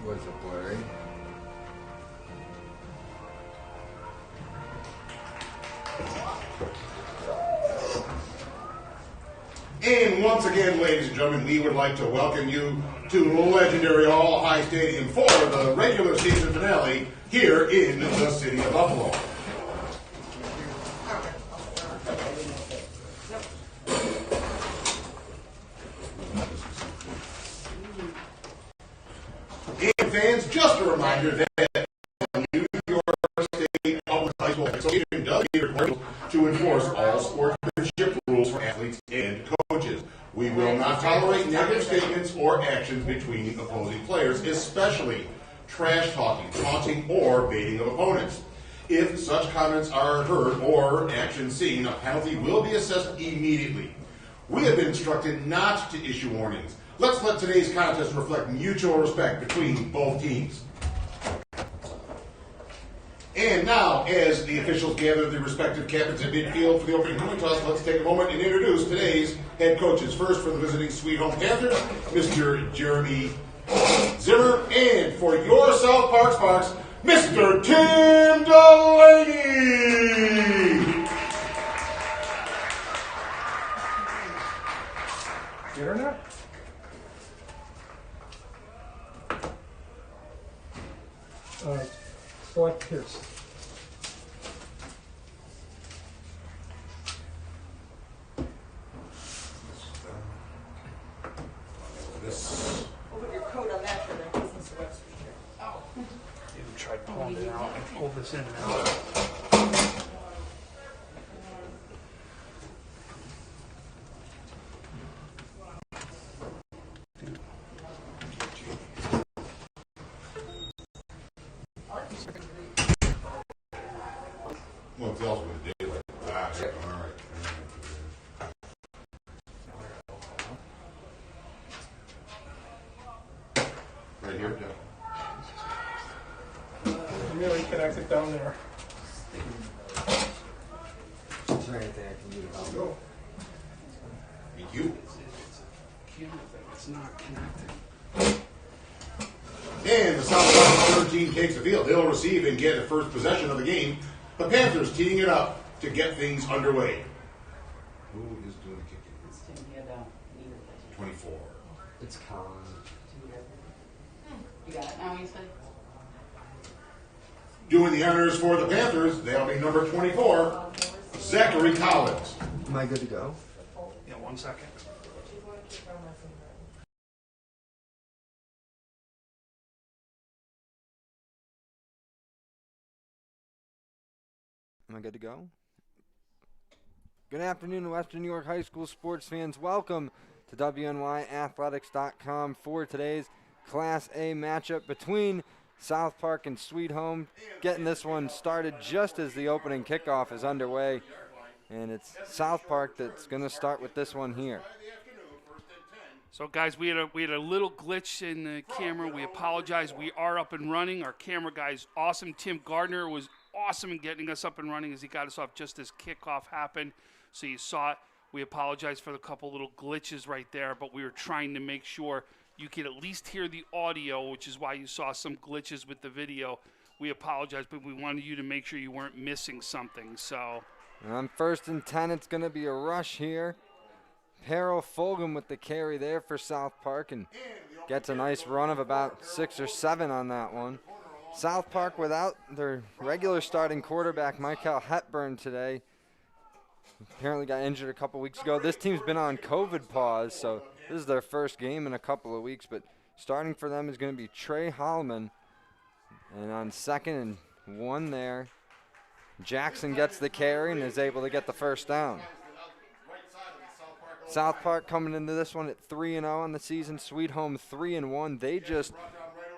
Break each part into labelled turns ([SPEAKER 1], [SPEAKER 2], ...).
[SPEAKER 1] Was it blurry?
[SPEAKER 2] And once again, ladies and gentlemen, we would like to welcome you to legendary All High Stadium for the regular season finale here in the city of Buffalo. And fans, just a reminder that New York State Public High School Association does be required to enforce all sportsmanship rules for athletes and coaches. We will not tolerate negative statements or actions between opposing players, especially trash talking, taunting, or baiting of opponents. If such comments are heard or actions seen, a penalty will be assessed immediately. We have been instructed not to issue warnings. Let's let today's contest reflect mutual respect between both teams. And now, as the officials gather the respective captains at midfield for the opening coin toss, let's take a moment and introduce today's head coaches. First, for the visiting Sweet Home Panthers, Mr. Jeremy Zimmer, and for your South Park Sparks, Mr. Tim Delaney.
[SPEAKER 3] Internet? Select his.
[SPEAKER 4] We'll put your coat on that for the business web speaker. Oh.
[SPEAKER 3] You tried pulling it out and pull this in now.
[SPEAKER 2] What else would it do? All right. Right here, Jeff.
[SPEAKER 3] I'm really connected down there.
[SPEAKER 1] Is there anything I can do to help?
[SPEAKER 2] Go. Thank you.
[SPEAKER 3] Camera thing, it's not connected.
[SPEAKER 2] And the South Park third team takes the field. They'll receive and get the first possession of the game. The Panthers teeing it up to get things underway. Who is doing the kicking?
[SPEAKER 4] It's Tim. He had
[SPEAKER 2] 24.
[SPEAKER 1] It's Colin.
[SPEAKER 4] You got it now, you said?
[SPEAKER 2] Doing the honors for the Panthers, that'll be number 24, Zachary Collins.
[SPEAKER 1] Am I good to go?
[SPEAKER 3] Yeah, 1 second.
[SPEAKER 1] Am I good to go? Good afternoon, Western New York High School sports fans. Welcome to WNYathletics.com for today's Class A matchup between South Park and Sweet Home. Getting this one started just as the opening kickoff is underway. And it's South Park that's going to start with this one here.
[SPEAKER 5] So, guys, we had a little glitch in the camera. We apologize. We are up and running. Our camera guy's awesome. Tim Gardner was awesome in getting us up and running as he got us off just as kickoff happened. So you saw it. We apologize for the couple little glitches right there, but we were trying to make sure you could at least hear the audio, which is why you saw some glitches with the video. We apologize, but we wanted you to make sure you weren't missing something. So
[SPEAKER 1] And on 1st and 10, it's going to be a rush here. Peril Fulgham with the carry there for South Park and gets a nice run of about 6 or 7 on that one. South Park without their regular starting quarterback, Michael Hepburn, today. Apparently got injured a couple weeks ago. This team's been on COVID pause, so this is their first game in a couple of weeks. But starting for them is going to be Trey Holloman. And on 2nd and 1 there, Jackson gets the carry and is able to get the first down. South Park coming into this one at 3-0 on the season. Sweet Home 3-1. They just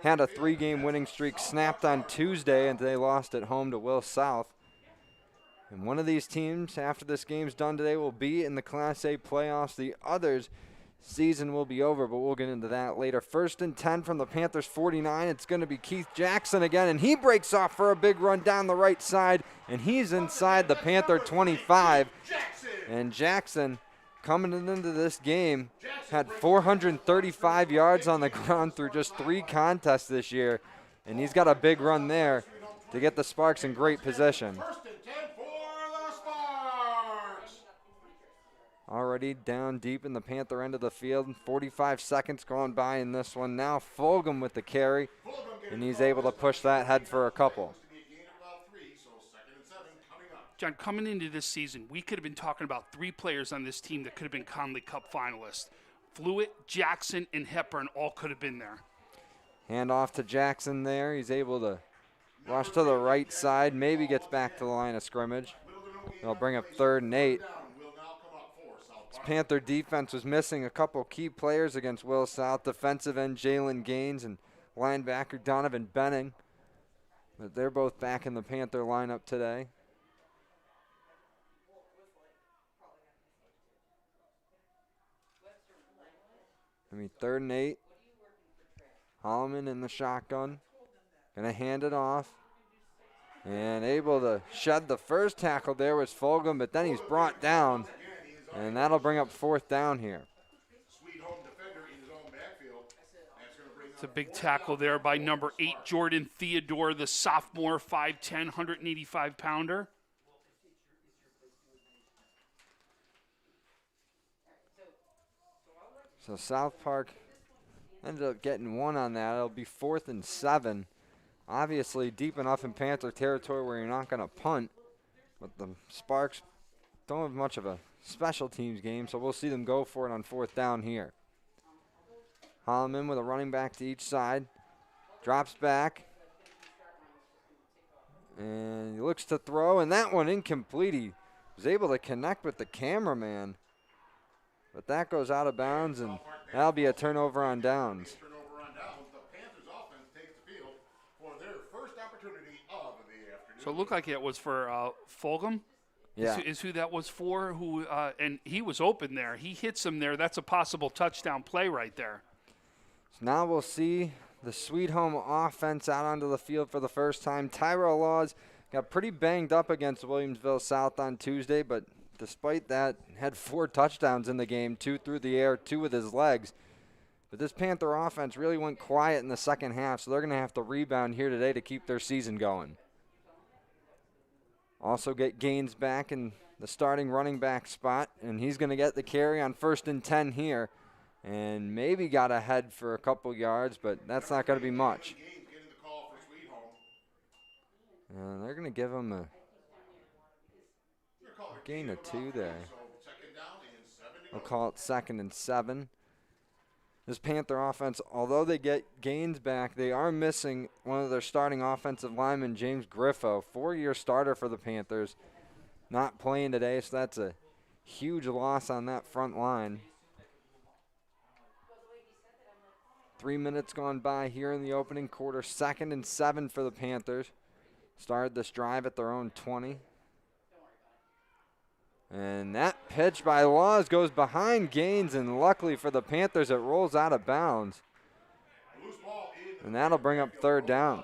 [SPEAKER 1] had a 3-game winning streak snapped on Tuesday, and they lost at home to Will South. And one of these teams, after this game's done today, will be in the Class A playoffs. The others' season will be over, but we'll get into that later. 1st and 10 from the Panthers 49. It's going to be Keith Jackson again, and he breaks off for a big run down the right side, and he's inside the Panther 25. And Jackson coming into this game had 435 yards on the ground through just 3 contests this year, and he's got a big run there to get the Sparks in great position.
[SPEAKER 2] First and 10 for the Sparks.
[SPEAKER 1] Already down deep in the Panther end of the field. 45 seconds gone by in this one. Now Fulgham with the carry, and he's able to push that head for a couple.
[SPEAKER 5] John, coming into this season, we could have been talking about 3 players on this team that could have been Conley Cup finalists. Fluitt, Jackson, and Hepburn all could have been there.
[SPEAKER 1] Hand off to Jackson there. He's able to rush to the right side, maybe gets back to the line of scrimmage. They'll bring up 3rd and 8. This Panther defense was missing a couple key players against Will South. Defensive end Jalen Gaines and linebacker Donovan Benning. But they're both back in the Panther lineup today. 3rd and 8. Holloman in the shotgun. Gonna hand it off. And able to shed the first tackle there was Fulgham, but then he's brought down. And that'll bring up 4th down here.
[SPEAKER 5] It's a big tackle there by number 8, Jordan Theodore, the sophomore, 5'10", 185-pounder.
[SPEAKER 1] So South Park ended up getting 1 on that. It'll be 4th and 7. Obviously deep enough in Panther territory where you're not going to punt. But the Sparks don't have much of a special teams game, so we'll see them go for it on 4th down here. Holloman with a running back to each side. Drops back. And he looks to throw, and that one incomplete. He was able to connect with the cameraman. But that goes out of bounds, and that'll be a turnover on downs.
[SPEAKER 2] The Panthers offense takes the field for their first opportunity of the afternoon.
[SPEAKER 5] So it looked like it was for Fulgham.
[SPEAKER 1] Yeah.
[SPEAKER 5] Is who that was for. And he was open there. He hits him there. That's a possible touchdown play right there.
[SPEAKER 1] So now we'll see the Sweet Home offense out onto the field for the first time. Tyrell Laws got pretty banged up against Williamsville South on Tuesday, but despite that, had 4 touchdowns in the game, 2 through the air, 2 with his legs. But this Panther offense really went quiet in the second half, so they're going to have to rebound here today to keep their season going. Also get Gaines back in the starting running back spot, and he's going to get the carry on 1st and 10 here. And maybe got ahead for a couple yards, but that's not going to be much. And they're going to give him a gain of 2 there. We'll call it 2nd and 7. This Panther offense, although they get Gaines back, they are missing one of their starting offensive linemen, James Griffo, 4-year starter for the Panthers, not playing today, so that's a huge loss on that front line. 3 minutes gone by here in the opening quarter. 2nd and 7 for the Panthers. Started this drive at their own 20. And that pitch by Laws goes behind Gaines, and luckily for the Panthers, it rolls out of bounds. And that'll bring up 3rd down.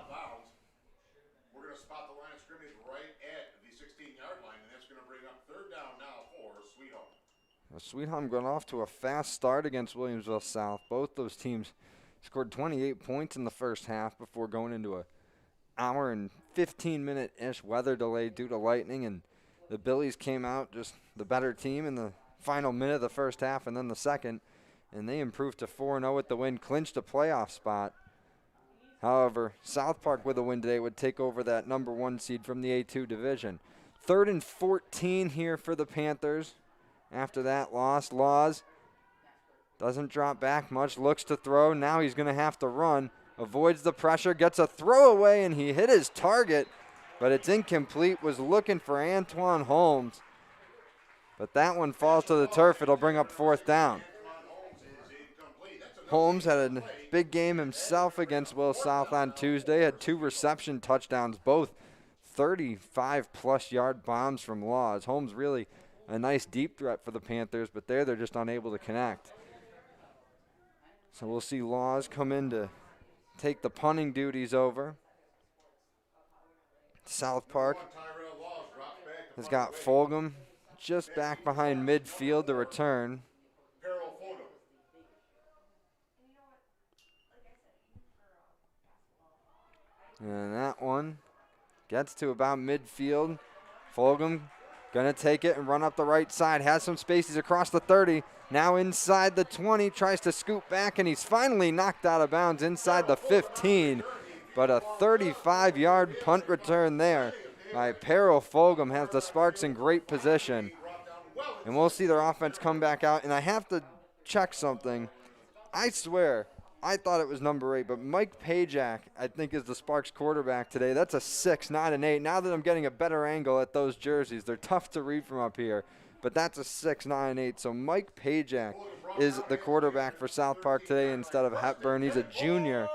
[SPEAKER 2] We're going to spot the line of scrimmage right at the 16-yard line, and that's going to bring up 3rd down now for Sweet Home.
[SPEAKER 1] Sweet Home going off to a fast start against Williamsville South. Both those teams scored 28 points in the first half before going into a hour and 15-minute-ish weather delay due to lightning, and the Billies came out just the better team in the final minute of the first half and then the second, and they improved to 4-0 with the win, clinched a playoff spot. However, South Park with a win today would take over that number 1 seed from the A2 division. 3rd and 14 here for the Panthers. After that loss, Laws doesn't drop back much, looks to throw. Now he's going to have to run. Avoids the pressure, gets a throwaway, and he hit his target, but it's incomplete. Was looking for Antoine Holmes, but that one falls to the turf. It'll bring up 4th down. Holmes had a big game himself against Will South on Tuesday. Had 2 reception touchdowns, both 35-plus yard bombs from Laws. Holmes really a nice deep threat for the Panthers, but they're just unable to connect. So we'll see Laws come in to take the punting duties over. South Park has got Fulgham, just back behind midfield to return. And that one gets to about midfield. Fulgham going to take it and run up the right side. Has some space. He's across the 30. Now inside the 20. Tries to scoot back, and he's finally knocked out of bounds inside the 15. But a 35-yard punt return there by Peril Fulgham has the Sparks in great position. And we'll see their offense come back out. And I have to check something. I swear, I thought it was number 8, but Mike Pajak, I think, is the Sparks quarterback today. That's a 6, not an 8. Now that I'm getting a better angle at those jerseys, they're tough to read from up here, but that's a 6, not an 8. So Mike Pajak is the quarterback for South Park today instead of Hepburn. He's a junior,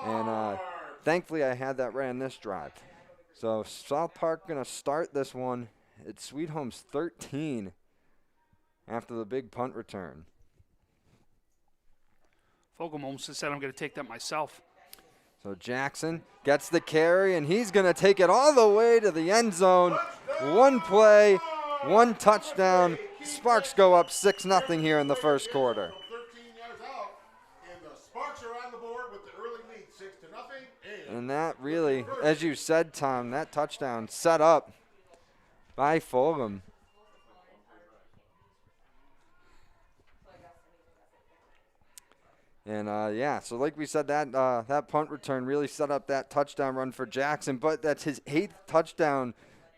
[SPEAKER 1] and thankfully I had that right on this drive. So South Park going to start this one at Sweet Home's 13 after the big punt return.
[SPEAKER 5] Fulgham almost said I'm going to take that myself.
[SPEAKER 1] So Jackson gets the carry, and he's going to take it all the way to the end zone. One play, one touchdown. Sparks go up 6-0 here in the first quarter.
[SPEAKER 2] 13 yards out, and the Sparks are on the board with the early lead, 6-0.
[SPEAKER 1] And that really, as you said, Tom, that touchdown set up by Fulgham. And, yeah, so like we said, that punt return really set up that touchdown run for Jackson. But that's his 8th touchdown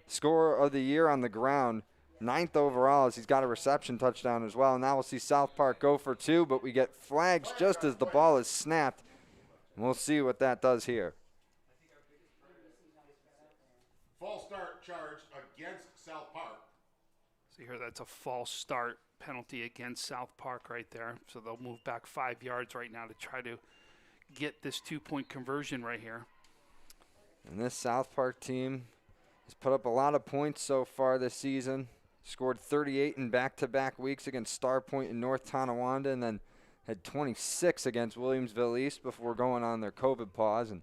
[SPEAKER 1] score of the year on the ground. 9th overall, as he's got a reception touchdown as well. Now we'll see South Park go for 2, but we get flags just as the ball is snapped. And we'll see what that does here.
[SPEAKER 2] False start charged against South Park.
[SPEAKER 5] So here, that's a false start penalty against South Park right there. So they'll move back 5 yards right now to try to get this 2-point conversion right here.
[SPEAKER 1] And this South Park team has put up a lot of points so far this season. Scored 38 in back-to-back weeks against Star Point and North Tonawanda, and then had 26 against Williamsville East before going on their COVID pause. And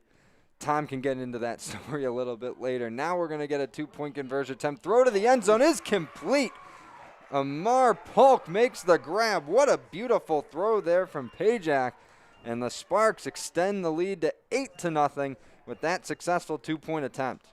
[SPEAKER 1] Tom can get into that story a little bit later. Now we're going to get a 2-point conversion attempt. Throw to the end zone is complete. Amar Polk makes the grab. What a beautiful throw there from Pajak. And the Sparks extend the lead to 8-0 with that successful 2-point attempt.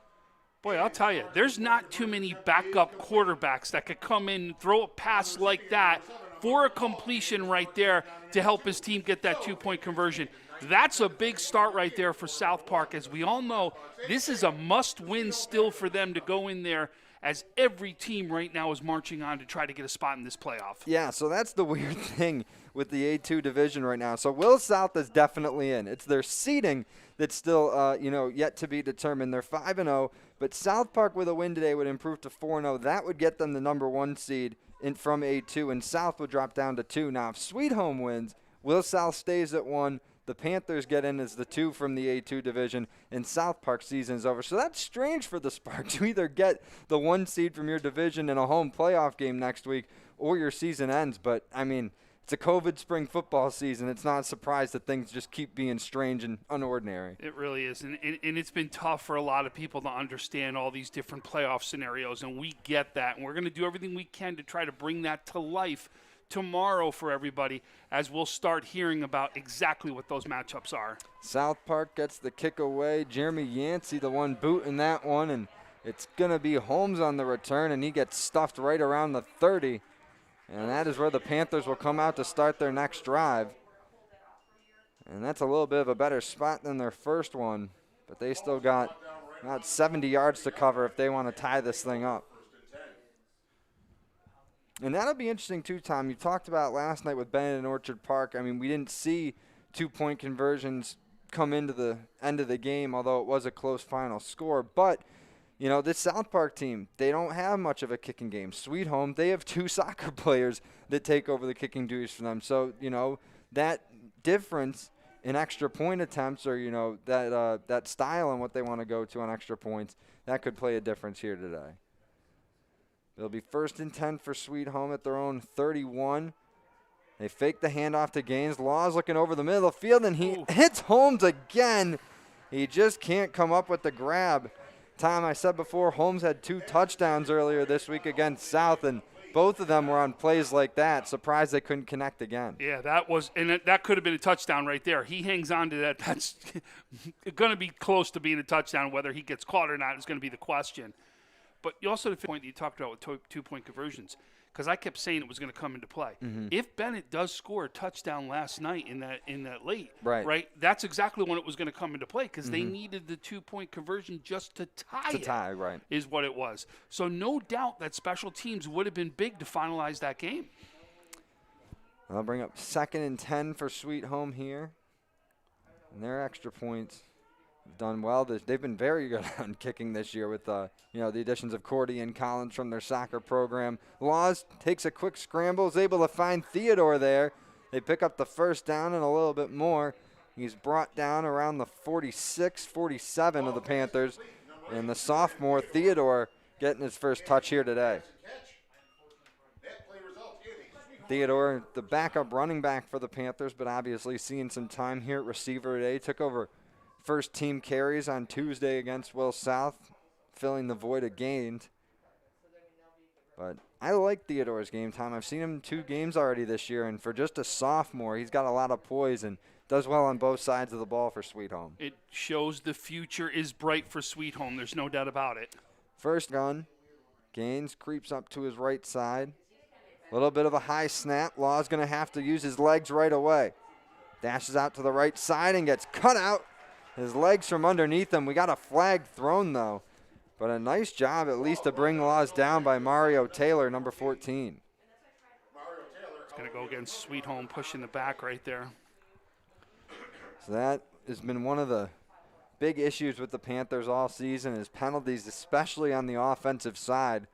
[SPEAKER 5] Boy, I'll tell you, there's not too many backup quarterbacks that could come in and throw a pass like that for a completion right there to help his team get that 2-point conversion. That's a big start right there for South Park. As we all know, this is a must-win still for them to go in there, as every team right now is marching on to try to get a spot in this playoff.
[SPEAKER 1] Yeah, so that's the weird thing with the A2 division right now. So Will South is definitely in. It's their seeding that's still, yet to be determined. They're 5-0, but South Park with a win today would improve to 4-0. That would get them the number 1 seed from A2, and South would drop down to 2. Now, if Sweet Home wins, Will South stays at 1. The Panthers get in as the 2 from the A2 division, and South Park season is over. So that's strange for the Sparks. You either get the 1 seed from your division in a home playoff game next week, or your season ends. But, I mean, it's a COVID spring football season. It's not a surprise that things just keep being strange and unordinary.
[SPEAKER 5] It really is, and it's been tough for a lot of people to understand all these different playoff scenarios, and we get that. And we're going to do everything we can to try to bring that to life tomorrow for everybody, as we'll start hearing about exactly what those matchups are.
[SPEAKER 1] South Park gets the kick away. Jeremy Yancey, the one booting that one, and it's going to be Holmes on the return, and he gets stuffed right around the 30. And that is where the Panthers will come out to start their next drive. And that's a little bit of a better spot than their first one, but they still got about 70 yards to cover if they want to tie this thing up. And that'll be interesting too, Tom. You talked about last night with Bennett and Orchard Park. I mean, we didn't see 2-point conversions come into the end of the game, although it was a close final score. But, this South Park team, they don't have much of a kicking game. Sweet Home, they have 2 soccer players that take over the kicking duties for them. So, that difference in extra point attempts, or, that style and what they want to go to on extra points, that could play a difference here today. It'll be 1st and 10 for Sweet Home at their own 31. They fake the handoff to Gaines. Law's looking over the middle of the field, and he hits Holmes again. He just can't come up with the grab. Tom, I said before, Holmes had 2 touchdowns earlier this week against South, and both of them were on plays like that. Surprised they couldn't connect again.
[SPEAKER 5] Yeah, that could have been a touchdown right there. He hangs on to that. That's going to be close to being a touchdown. Whether he gets caught or not is going to be the question. But you also had a point that you talked about with 2-point conversions, because I kept saying it was going to come into play. If Bennett does score a touchdown last night in that late, right, that's exactly when it was going to come into play, because they needed the 2-point conversion just to tie it.
[SPEAKER 1] Right.
[SPEAKER 5] Is what it was. So no doubt that special teams would have been big to finalize that game.
[SPEAKER 1] I'll bring up 2nd and 10 for Sweet Home here. And their extra points have done well. They've been very good on kicking this year with the additions of Cordy and Collins from their soccer program. Laws takes a quick scramble, is able to find Theodore there. They pick up the first down and a little bit more. He's brought down around the 46, 47 of the Panthers. And the sophomore, Theodore, getting his first touch here today. Theodore, the backup running back for the Panthers, but obviously seeing some time here at receiver today. Took over first team carries on Tuesday against Will South, filling the void it gained. But I like Theodore's game time. I've seen him 2 games already this year, and for just a sophomore, he's got a lot of poise and does well on both sides of the ball for Sweet Home.
[SPEAKER 5] It shows the future is bright for Sweet Home. There's no doubt about it.
[SPEAKER 1] First gun, Gaines creeps up to his right side. A little bit of a high snap. Law's going to have to use his legs right away. Dashes out to the right side and gets cut out. His legs from underneath him. We got a flag thrown, though. But a nice job, at least, to bring Laws down by Mario Taylor, number 14.
[SPEAKER 5] It's going to go against Sweet Home, pushing the back right there.
[SPEAKER 1] So that has been one of the big issues with the Panthers all season is penalties, especially on the offensive side.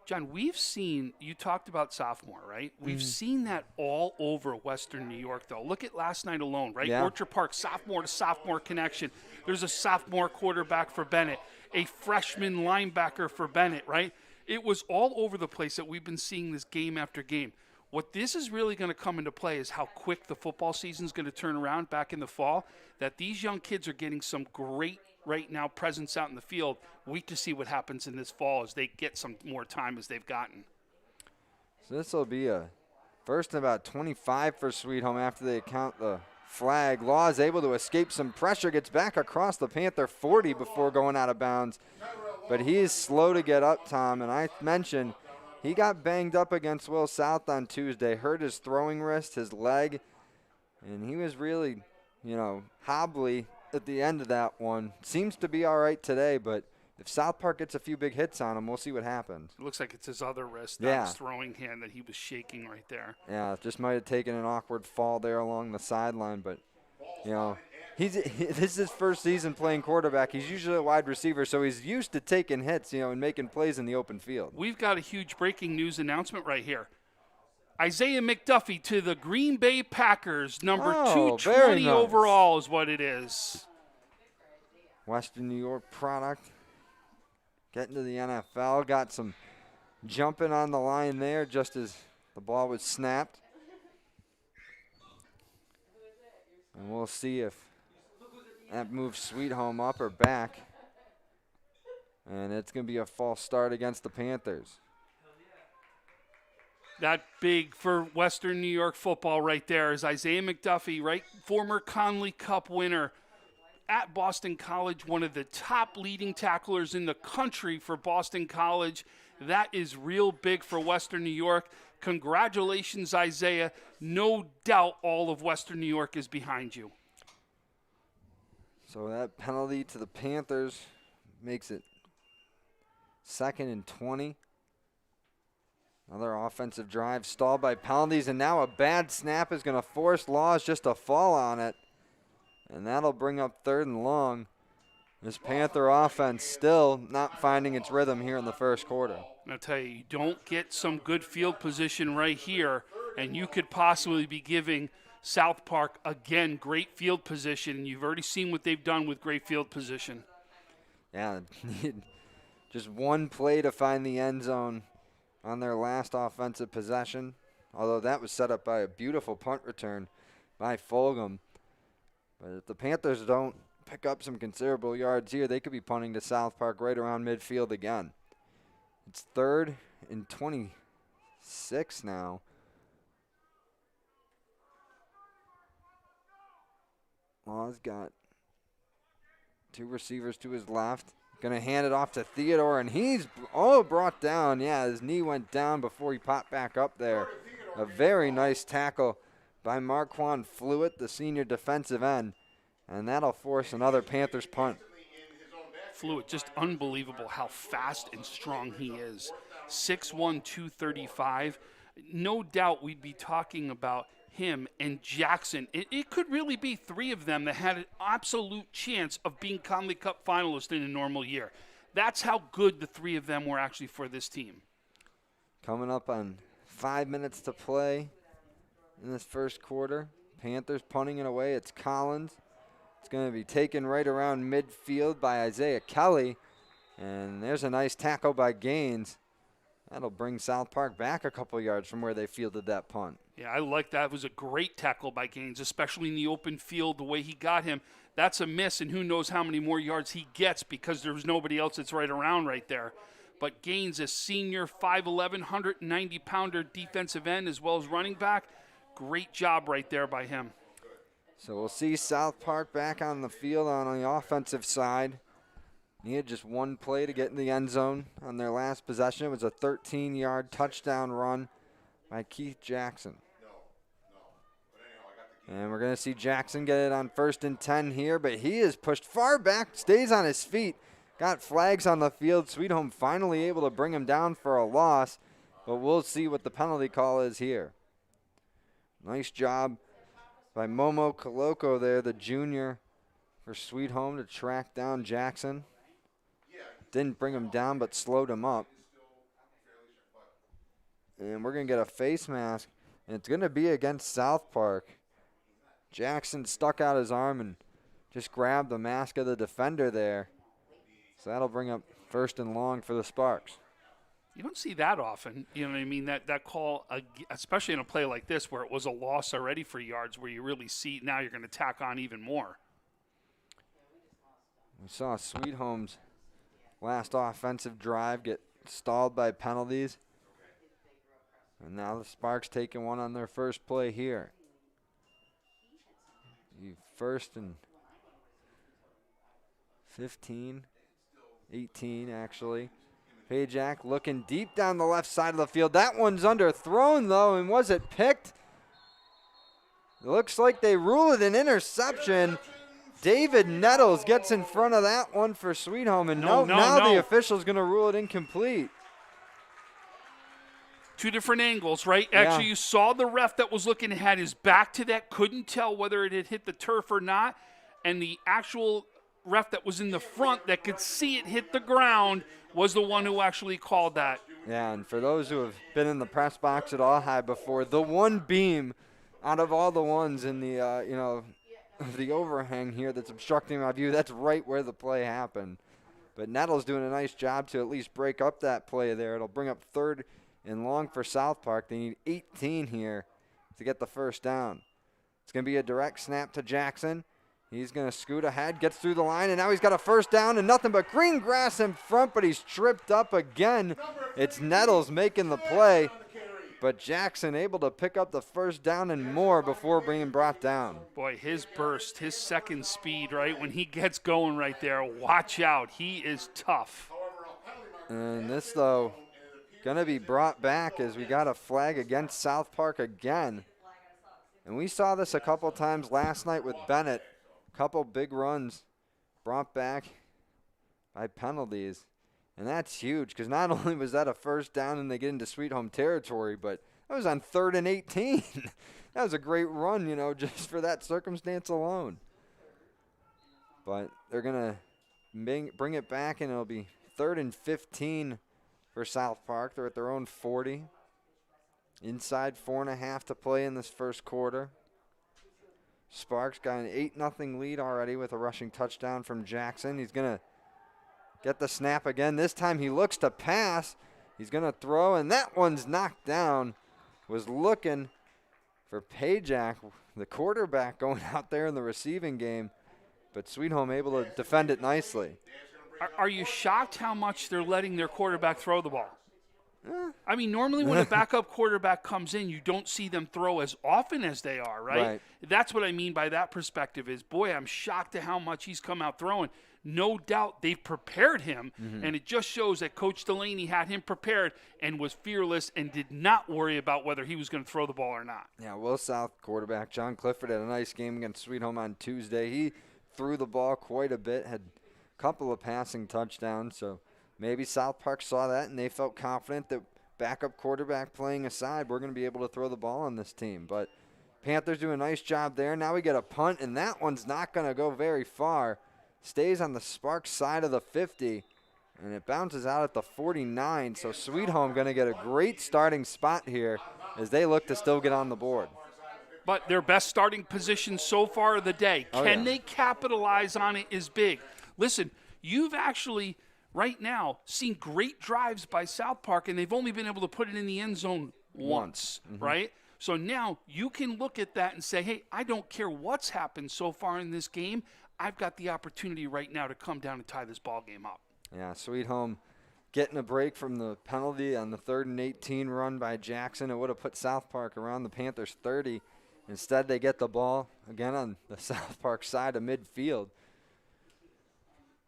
[SPEAKER 5] John, we've seen, you talked about sophomore, right? We've seen that all over Western New York, though. Look at last night alone, right?
[SPEAKER 1] Yeah.
[SPEAKER 5] Orchard Park, sophomore to sophomore connection. There's a sophomore quarterback for Bennett, a freshman linebacker for Bennett, right? It was all over the place that we've been seeing this game after game. What this is really going to come into play is how quick the football season is going to turn around back in the fall, that these young kids are getting some great right now presence out in the field. Wait to see what happens in this fall as they get some more time as they've gotten.
[SPEAKER 1] So this will be a first and about 25 for Sweet Home after they count the flag. Law is able to escape some pressure, gets back across the Panther 40 before going out of bounds. But he is slow to get up, Tom, and I mentioned he got banged up against Will South on Tuesday, hurt his throwing wrist, his leg, and he was really, hobbly at the end of that one. Seems to be all right today, but if South Park gets a few big hits on him, we'll see what happens.
[SPEAKER 5] It looks like it's his other wrist, not his throwing hand that he was shaking right there.
[SPEAKER 1] Yeah, just might have taken an awkward fall there along the sideline, but, this is his first season playing quarterback. He's usually a wide receiver, so he's used to taking hits, and making plays in the open field.
[SPEAKER 5] We've got a huge breaking news announcement right here. Isaiah McDuffie to the Green Bay Packers, number 220
[SPEAKER 1] nice.
[SPEAKER 5] overall is what it is.
[SPEAKER 1] Western New York product. Getting to the NFL. Got some jumping on the line there just as the ball was snapped. And we'll see if that moves Sweet Home up or back. And it's going to be a false start against the Panthers.
[SPEAKER 5] That big for Western New York football right there is Isaiah McDuffie, right? Former Conley Cup winner at Boston College, one of the top leading tacklers in the country for Boston College. That is real big for Western New York. Congratulations, Isaiah. No doubt all of Western New York is behind you.
[SPEAKER 1] So that penalty to the Panthers makes it 2nd and 20. Another offensive drive stalled by penalties, and now a bad snap is going to force Laws just to fall on it. And that'll bring up 3rd and long. This Panther offense still not finding its rhythm here in the first quarter.
[SPEAKER 5] I'll tell you, you don't get some good field position right here, and you could possibly be giving South Park, again, great field position. You've already seen what they've done with great field position.
[SPEAKER 1] Yeah, just one play to find the end zone on their last offensive possession, although that was set up by a beautiful punt return by Fulgham. But if the Panthers don't pick up some considerable yards here. They could be punting to South Park right around midfield again. It's 3rd and 26 now. Law's got 2 receivers to his left. Going to hand it off to Theodore, and he's brought down. Yeah, his knee went down before he popped back up there. A very nice tackle by Marquand Flewitt, the senior defensive end, and that'll force another Panthers punt.
[SPEAKER 5] Flewitt, just unbelievable how fast and strong he is. 6'1", 235. No doubt we'd be talking about him and Jackson. It could really be 3 of them that had an absolute chance of being Conley Cup finalists in a normal year. That's how good the 3 of them were actually for this team.
[SPEAKER 1] Coming up on 5 minutes to play in this first quarter. Panthers punting it away. It's Collins. It's going to be taken right around midfield by Isaiah Kelly. And there's a nice tackle by Gaines. That'll bring South Park back a couple yards from where they fielded that punt.
[SPEAKER 5] Yeah, I like that. It was a great tackle by Gaines, especially in the open field, the way he got him. That's a miss, and who knows how many more yards he gets because there's nobody else that's right around right there. But Gaines, a senior 5'11", 190-pounder defensive end as well as running back. Great job right there by him.
[SPEAKER 1] So we'll see South Park back on the field on the offensive side. Needed just 1 play to get in the end zone on their last possession. It was a 13-yard touchdown run by Keith Jackson. And we're going to see Jackson get it on 1st and 10 here, but he is pushed far back, stays on his feet. Got flags on the field. Sweet Home finally able to bring him down for a loss, but we'll see what the penalty call is here. Nice job by Momo Koloko there, the junior for Sweet Home, to track down Jackson. Didn't bring him down, but slowed him up. And we're going to get a face mask, and it's going to be against South Park. Jackson stuck out his arm and just grabbed the mask of the defender there. So that'll bring up 1st and long for the Sparks.
[SPEAKER 5] You don't see that often, you know what I mean, that call, especially in a play like this where it was a loss already for yards, where you really see now you're going to tack on even more.
[SPEAKER 1] We saw Sweet Home's last offensive drive get stalled by penalties. And now the Sparks taking one on their first play here. 1st and 15, 18 actually. Pajak looking deep down the left side of the field. That one's underthrown though, and was it picked? It looks like they rule it an interception. David Nettles gets in front of that one for Sweet Home, and now the official's going to rule it incomplete.
[SPEAKER 5] 2 different angles, right?
[SPEAKER 1] Yeah.
[SPEAKER 5] Actually, you saw the ref that was looking, had his back to that, couldn't tell whether it had hit the turf or not, and the actual ref that was in the front that could see it hit the ground was the one who actually called that.
[SPEAKER 1] Yeah, and for those who have been in the press box at All High before, the one beam out of all the ones in the, the overhang here that's obstructing my view, that's right where the play happened. But Nettles doing a nice job to at least break up that play there. It'll bring up 3rd and long for South Park. They need 18 here to get the first down. It's going to be a direct snap to Jackson. He's going to scoot ahead, gets through the line, and now he's got a first down and nothing but green grass in front, but he's tripped up again. It's Nettles making the play, but Jackson able to pick up the first down and more before being brought down.
[SPEAKER 5] Boy, his burst, his second speed, right, when he gets going right there, watch out. He is tough.
[SPEAKER 1] And this, though, going to be brought back as we got a flag against South Park again. And we saw this a couple times last night with Bennett. Couple big runs brought back by penalties. And that's huge because not only was that a first down and they get into Sweet Home territory, but that was on 3rd and 18. That was a great run, just for that circumstance alone. But they're going to bring it back, and it'll be 3rd and 15 for South Park. They're at their own 40. Inside 4.5 to play in this first quarter. Sparks got an 8-0 lead already with a rushing touchdown from Jackson. He's going to get the snap again. This time he looks to pass. He's going to throw, and that one's knocked down. Was looking for Pajak, the quarterback, going out there in the receiving game. but Sweet Home able to defend it nicely.
[SPEAKER 5] Are you shocked how much they're letting their quarterback throw the ball? I mean, normally when a backup quarterback comes in, you don't see them throw as often as they are, right? That's what I mean by that perspective is, boy, I'm shocked at how much he's come out throwing. No doubt they've prepared him, and it just shows that Coach Delaney had him prepared and was fearless and did not worry about whether he was going to throw the ball or not.
[SPEAKER 1] Yeah, Will South quarterback John Clifford had a nice game against Sweet Home on Tuesday. He threw the ball quite a bit, had a couple of passing touchdowns, so maybe South Park saw that and they felt confident that backup quarterback playing aside, we're going to be able to throw the ball on this team. But Panthers do a nice job there. Now we get a punt, and that one's not going to go very far. Stays on the Sparks side of the 50, and it bounces out at the 49. So Sweet Home going to get a great starting spot here as they look to still get on the board.
[SPEAKER 5] But their best starting position so far of the day. Can they capitalize on it is big. Listen, you've actually right now seen great drives by South Park, and they've only been able to put it in the end zone once, right? So now you can look at that and say, hey, I don't care what's happened so far in this game. I've got the opportunity right now to come down and tie this ball game up.
[SPEAKER 1] Yeah, Sweet Home getting a break from the penalty on the 3rd and 18 run by Jackson. It would have put South Park around the Panthers' 30. Instead, they get the ball again on the South Park side of midfield.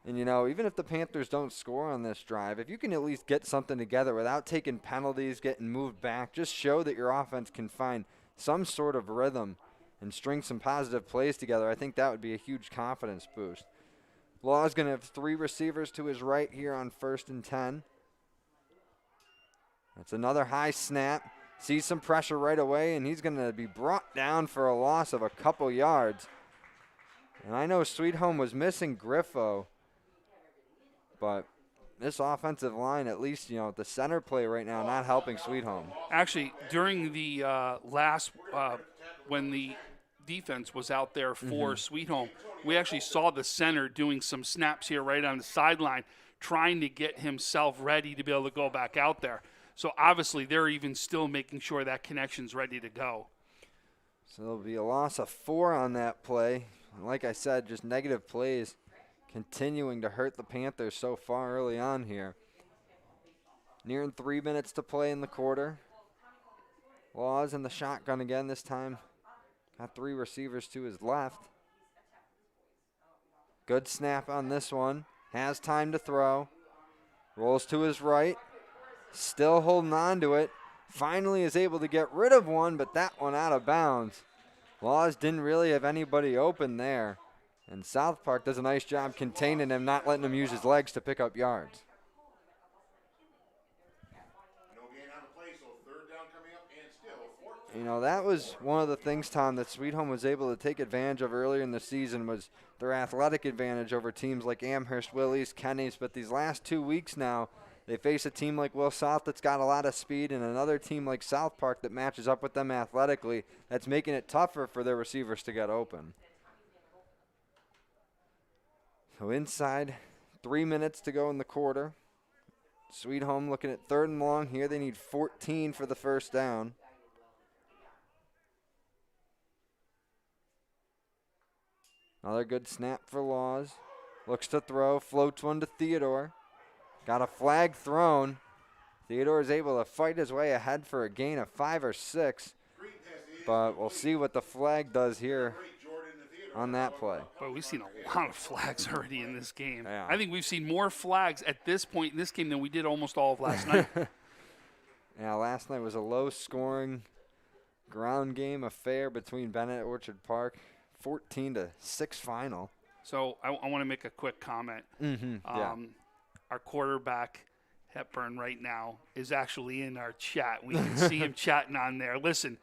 [SPEAKER 1] And, you know, even if the Panthers don't score on this drive, if you can at least get something together without taking penalties, getting moved back, just show that your offense can find some sort of rhythm and string some positive plays together, I think that would be a huge confidence boost. Law's going to have 3 receivers to his right here on 1st and 10. That's another high snap. Sees some pressure right away, and he's going to be brought down for a loss of a couple yards. And I know Sweet Home was missing Griffo, but this offensive line, at least, you know, the center play right now, not helping Sweet Home.
[SPEAKER 5] Actually, during the when the defense was out there for Sweet Home, we actually saw the center doing some snaps here right on the sideline, trying to get himself ready to be able to go back out there. So obviously they're even still making sure that connection's ready to go.
[SPEAKER 1] So there'll be a loss of 4 on that play. And like I said, just negative plays continuing to hurt the Panthers so far early on here. Nearing 3 minutes to play in the quarter. Laws in the shotgun again this time. Got 3 receivers to his left. Good snap on this one. Has time to throw. Rolls to his right. Still holding on to it. Finally is able to get rid of one, but that one out of bounds. Laws didn't really have anybody open there. And South Park does a nice job containing him, not letting him use his legs to pick up yards.
[SPEAKER 2] No gain on the play, so 3rd down coming up and still 14.
[SPEAKER 1] You know, that was one of the things, Tom, that Sweet Home was able to take advantage of earlier in the season was their athletic advantage over teams like Amherst, Willys, Kenny's. But these last 2 weeks now, they face a team like Will South that's got a lot of speed and another team like South Park that matches up with them athletically. That's making it tougher for their receivers to get open. So inside, 3 minutes to go in the quarter. Sweet Home looking at 3rd and long here. They need 14 for the 1st down. Another good snap for Laws. Looks to throw, floats one to Theodore. Got a flag thrown. Theodore is able to fight his way ahead for a gain of 5 or 6. But we'll see what the flag does here on that play.
[SPEAKER 5] But we've seen a lot of flags already in this game.
[SPEAKER 1] Yeah.
[SPEAKER 5] I think we've seen more flags at this point in this game than we did almost all of last night.
[SPEAKER 1] Yeah, last night was a low-scoring ground game affair between Bennett and Orchard Park. 14-6 final.
[SPEAKER 5] So I want to make a quick comment.
[SPEAKER 1] Yeah.
[SPEAKER 5] Our quarterback, Hepburn, right now is actually in our chat. We can see him chatting on there. Listen,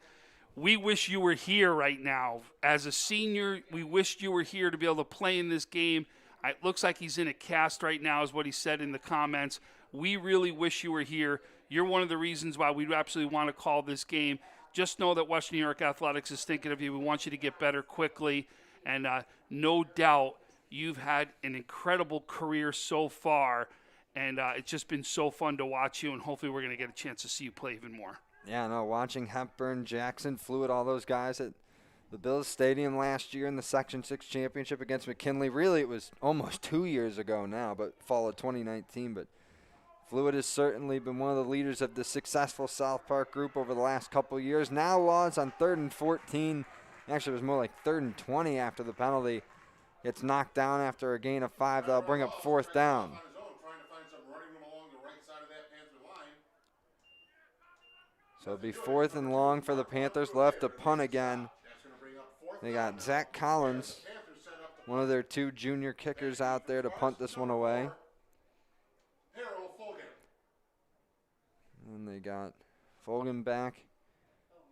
[SPEAKER 5] we wish you were here right now. As a senior, we wished you were here to be able to play in this game. It looks like he's in a cast right now is what he said in the comments. We really wish you were here. You're one of the reasons why we absolutely want to call this game. Just know that Western New York Athletics is thinking of you. We want you to get better quickly. And no doubt you've had an incredible career so far. And it's just been so fun to watch you. And hopefully we're going to get a chance to see you play even more.
[SPEAKER 1] Yeah, no, watching Hepburn, Jackson, Fluid, all those guys that the Bills Stadium last year in the Section 6 championship against McKinley. Really, it was almost 2 years ago now, but fall of 2019. But Fluid has certainly been one of the leaders of the successful South Park group over the last couple of years. Now Laws on 3rd and 14. Actually, it was more like 3rd and 20 after the penalty. Gets knocked down after a gain of 5. That'll bring up 4th down. So it'll be 4th and long for the Panthers. Left to punt again. They got Zach Collins, one of their 2 junior kickers out there to punt this one away. And they got Fulgham back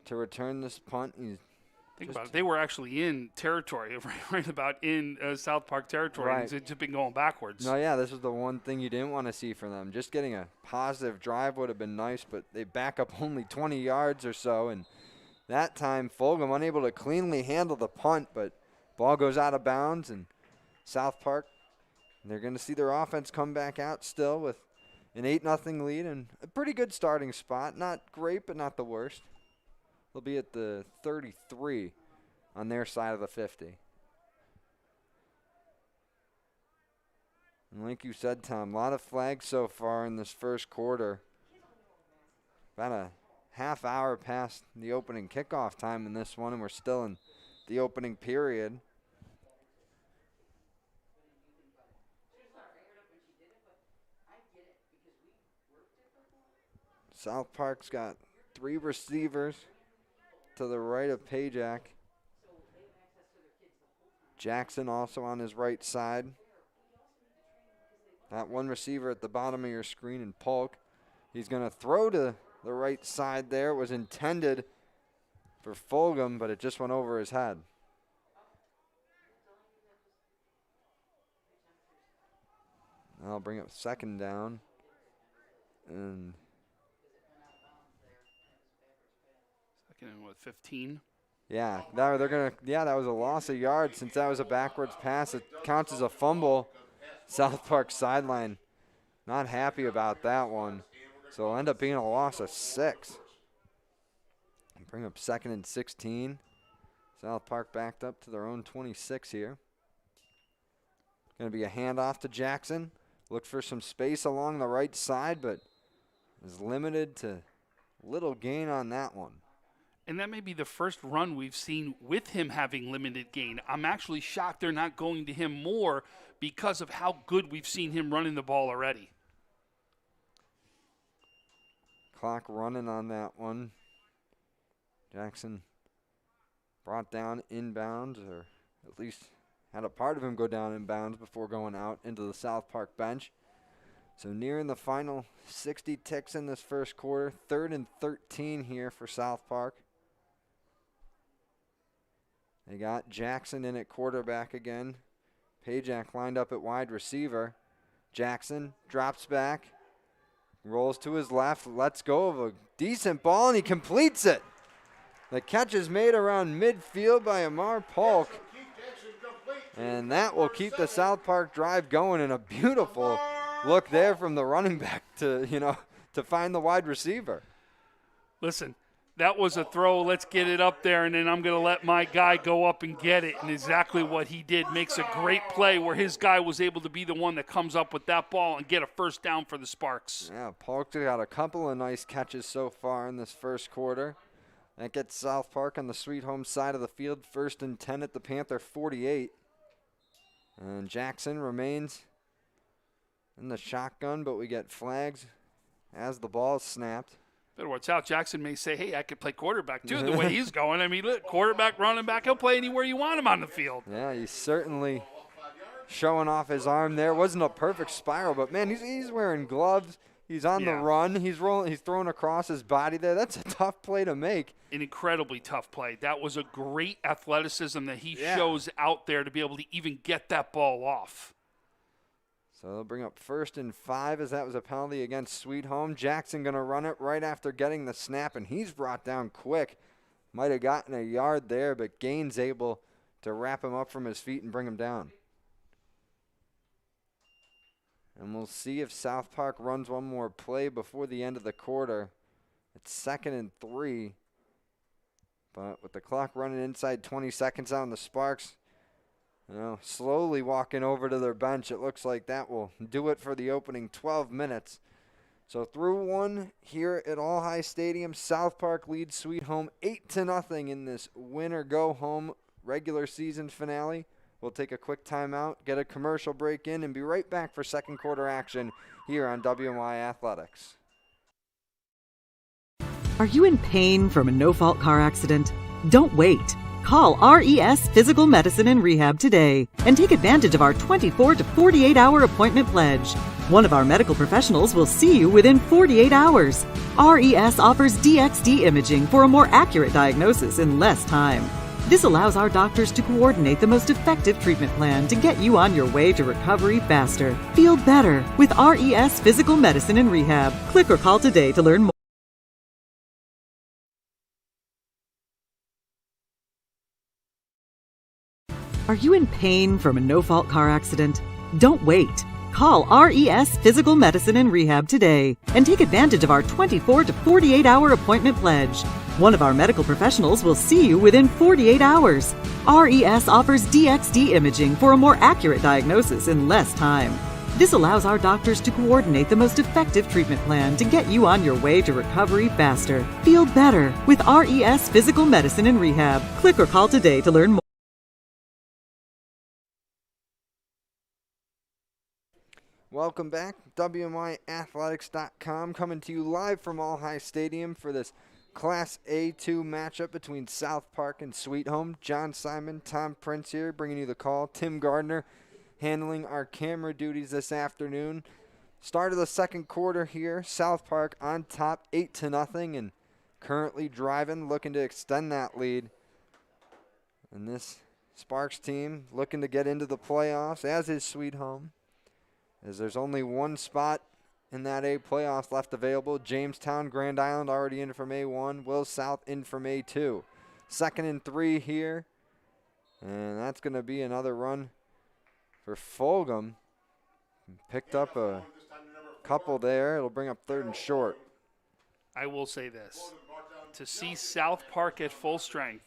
[SPEAKER 1] to return this punt.
[SPEAKER 5] Think about it. They were actually in territory, right about in South Park territory.
[SPEAKER 1] Right.
[SPEAKER 5] It's just been going backwards.
[SPEAKER 1] No, yeah, this was the one thing you didn't want to see from them. Just getting a positive drive would have been nice, but they back up only 20 yards or so. And that time, Fulgham unable to cleanly handle the punt, but ball goes out of bounds. And South Park, they're going to see their offense come back out still with an 8-0 lead and a pretty good starting spot. Not great, but not the worst. They'll be at the 33 on their side of the 50. And like you said, Tom, a lot of flags so far in this first quarter. About a half hour past the opening kickoff time in this one, and we're still in the opening period. South Park's got 3 receivers to the right of Pajak. Jackson also on his right side. That one receiver at the bottom of your screen in Polk. He's going to throw to the right side there. It was intended for Fulgham, but it just went over his head. I'll bring up 2nd down. And
[SPEAKER 5] 2nd and what, 15?
[SPEAKER 1] yeah, that was a loss of yards since that was a backwards pass. It counts as a fumble. South Park sideline not happy about that one. So it'll end up being a loss of 6. Bring up 2nd and 16. South Park backed up to their own 26 here. Going to be a handoff to Jackson. Look for some space along the right side, but is limited to little gain on that one.
[SPEAKER 5] And that may be the first run we've seen with him having limited gain. I'm actually shocked they're not going to him more because of how good we've seen him running the ball already.
[SPEAKER 1] Clock running on that one. Jackson brought down inbounds, or at least had a part of him go down inbounds before going out into the South Park bench. So nearing the final 60 ticks in this first quarter. 3rd and 13 here for South Park. They got Jackson in at quarterback again. Pajak lined up at wide receiver. Jackson drops back, rolls to his left, lets go of a decent ball, and he completes it. The catch is made around midfield by Amar Polk. And that will keep the South Park drive going, in a beautiful look there from the running back to find the wide receiver.
[SPEAKER 5] Listen, that was a throw. Let's get it up there, and then I'm going to let my guy go up and get it. And exactly what he did. Makes a great play where his guy was able to be the one that comes up with that ball and get a first down for the Sparks.
[SPEAKER 1] Yeah, Polk's got a couple of nice catches so far in this first quarter. That gets South Park on the sweet home side of the field. 1st and 10 at the Panther 48. And Jackson remains in the shotgun, but we get flags as the ball is snapped.
[SPEAKER 5] Better watch out. Jackson may say, hey, I could play quarterback too, the way he's going. I mean, look, quarterback, running back, he'll play anywhere you want him on the field.
[SPEAKER 1] Yeah, he's certainly showing off his arm there. Wasn't a perfect spiral, but, man, he's wearing gloves. He's on the run. He's rolling. He's throwing across his body there. That's a tough play to make.
[SPEAKER 5] An incredibly tough play. That was a great athleticism that he shows out there to be able to even get that ball off.
[SPEAKER 1] So they'll bring up 1st and 5 as that was a penalty against Sweet Home. Jackson going to run it right after getting the snap, and he's brought down quick. Might have gotten a yard there, but Gaines able to wrap him up from his feet and bring him down. And we'll see if South Park runs one more play before the end of the quarter. It's 2nd and 3. But with the clock running inside 20 seconds on the Sparks, slowly walking over to their bench, it looks like that will do it for the opening 12 minutes. So through one here at All High Stadium, South Park leads Sweet Home 8-0 in this win-or-go-home regular season finale. We'll take a quick timeout, get a commercial break in, and be right back for second quarter action here on WNY Athletics.
[SPEAKER 6] Are you in pain from a no-fault car accident? Don't wait. Call RES Physical Medicine and Rehab today and take advantage of our 24 to 48-hour appointment pledge. One of our medical professionals will see you within 48 hours. RES offers DXD imaging for a more accurate diagnosis in less time. This allows our doctors to coordinate the most effective treatment plan to get you on your way to recovery faster. Feel better with RES Physical Medicine and Rehab. Click or call today to learn more. Are you in pain from a no-fault car accident? Don't wait. Call RES Physical Medicine and Rehab today and take advantage of our 24 to 48-hour appointment pledge. One of our medical professionals will see you within 48 hours. RES offers DXD imaging for a more accurate diagnosis in less time. This allows our doctors to coordinate the most effective treatment plan to get you on your way to recovery faster. Feel better with RES Physical Medicine and Rehab. Click or call today to learn more.
[SPEAKER 1] Welcome back. WNYathletics.com coming to you live from All High Stadium for this Class A2 matchup between South Park and Sweet Home. John Simon, Tom Prince here bringing you the call. Tim Gardner handling our camera duties this afternoon. Start of the second quarter here. South Park on top 8-0 and currently driving, looking to extend that lead. And this Sparks team looking to get into the playoffs, as is Sweet Home, as there's only one spot in that A playoffs left available. Jamestown, Grand Island already in from A1. Will South in from A2. 2nd and 3 here. And that's going to be another run for Fulgham. Picked up a couple there. It'll bring up 3rd and short.
[SPEAKER 5] I will say this. To see South Park at full strength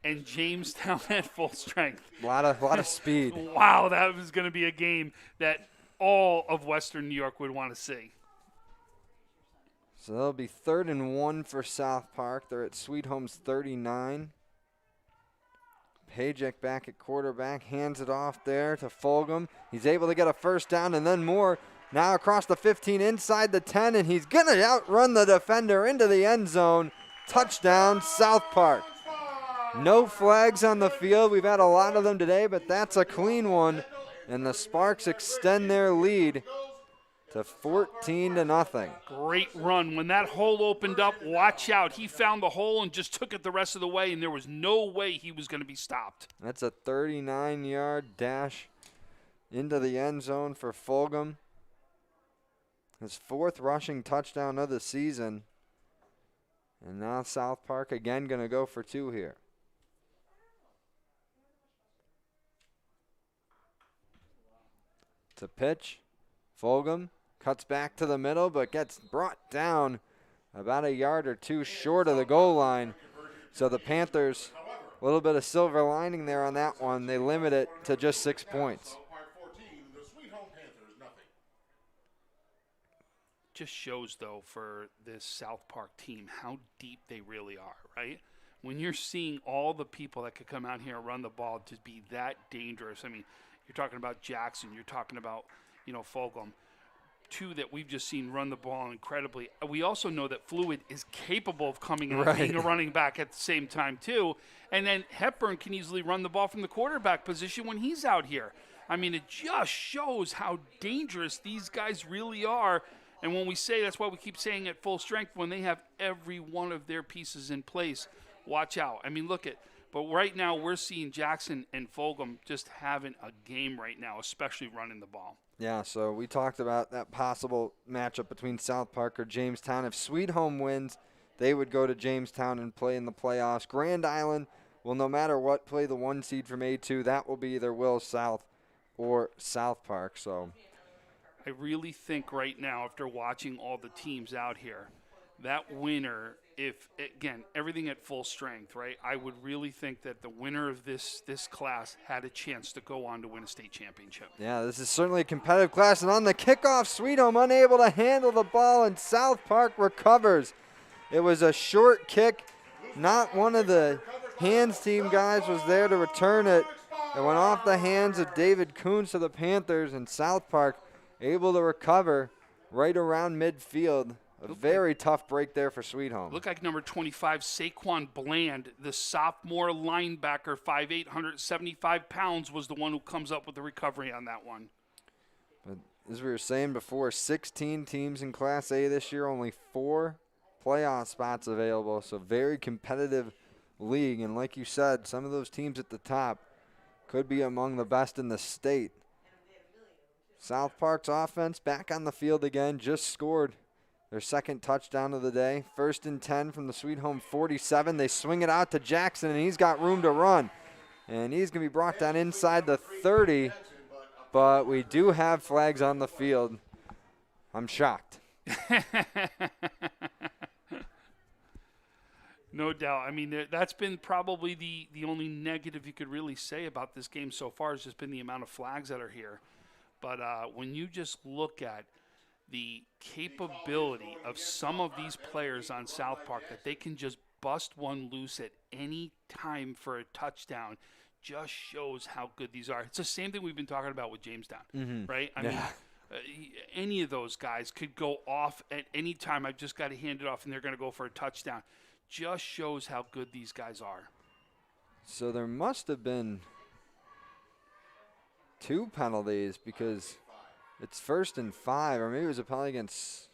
[SPEAKER 5] and Jamestown at full strength.
[SPEAKER 1] A lot of speed.
[SPEAKER 5] Wow, that was going to be a game that all of Western New York would want to see.
[SPEAKER 1] So that'll be 3rd and 1 for South Park. They're at Sweet Home's 39. Pajek back at quarterback, hands it off there to Fulgham. He's able to get a first down and then more. Now across the 15, inside the 10, and he's going to outrun the defender into the end zone. Touchdown, South Park. No flags on the field. We've had a lot of them today, but that's a clean one. And the Sparks extend their lead to 14-0.
[SPEAKER 5] Great run. When that hole opened up, watch out. He found the hole and just took it the rest of the way, and there was no way he was going to be stopped.
[SPEAKER 1] That's a 39-yard dash into the end zone for Fulgham. His 4th rushing touchdown of the season. And now South Park again going to go for 2 here. To pitch. Fulgham cuts back to the middle, but gets brought down about a yard or 2 short of the goal line. So the Panthers, a little bit of silver lining there on that one. They limit it to just 6 points.
[SPEAKER 5] Just shows, though, for this South Park team how deep they really are, right? When you're seeing all the people that could come out here and run the ball to be that dangerous. I mean, you're talking about Jackson. You're talking about, Fulgham. 2 that we've just seen run the ball incredibly. We also know that Fluid is capable of coming out and being a running back at the same time, too. And then Hepburn can easily run the ball from the quarterback position when he's out here. I mean, it just shows how dangerous these guys really are. And when we say, that's why we keep saying at full strength, when they have every one of their pieces in place, watch out. I mean, look at. But right now, we're seeing Jackson and Fulgham just having a game right now, especially running the ball.
[SPEAKER 1] Yeah, so we talked about that possible matchup between South Park or Jamestown. If Sweet Home wins, they would go to Jamestown and play in the playoffs. Grand Island will, no matter what, play the 1 seed from A2. That will be either Will South or South Park. So
[SPEAKER 5] I really think right now, after watching all the teams out here, that winner if again, everything at full strength, right? I would really think that the winner of this class had a chance to go on to win a state championship.
[SPEAKER 1] Yeah, this is certainly a competitive class, and on the kickoff, Sweet Home unable to handle the ball, and South Park recovers. It was a short kick. Not one of the hands team guys was there to return it. It went off the hands of David Coons to the Panthers, and South Park able to recover right around midfield. A very tough break there for Sweet Home.
[SPEAKER 5] Look like number 25, Saquon Bland, the sophomore linebacker, 5'8", 175 pounds, was the one who comes up with the recovery on that one.
[SPEAKER 1] But as we were saying before, 16 teams in Class A this year, only 4 playoff spots available, so very competitive league. And like you said, some of those teams at the top could be among the best in the state. South Park's offense back on the field again, just scored their second touchdown of the day. 1st and 10 from the Sweet Home 47. They swing it out to Jackson, and he's got room to run. And he's going to be brought down inside the 30, but we do have flags on the field. I'm shocked.
[SPEAKER 5] No doubt. I mean, that's been probably the only negative you could really say about this game so far has just been the amount of flags that are here. But when you just look at the capability of some of these players on South Park, that they can just bust one loose at any time for a touchdown, just shows how good these are. It's the same thing we've been talking about with Jamestown, right? I mean, any of those guys could go off at any time. I've just got to hand it off, and they're going to go for a touchdown. Just shows how good these guys are.
[SPEAKER 1] So there must have been 2 penalties because it's 1st and 5, or maybe it was a penalty against,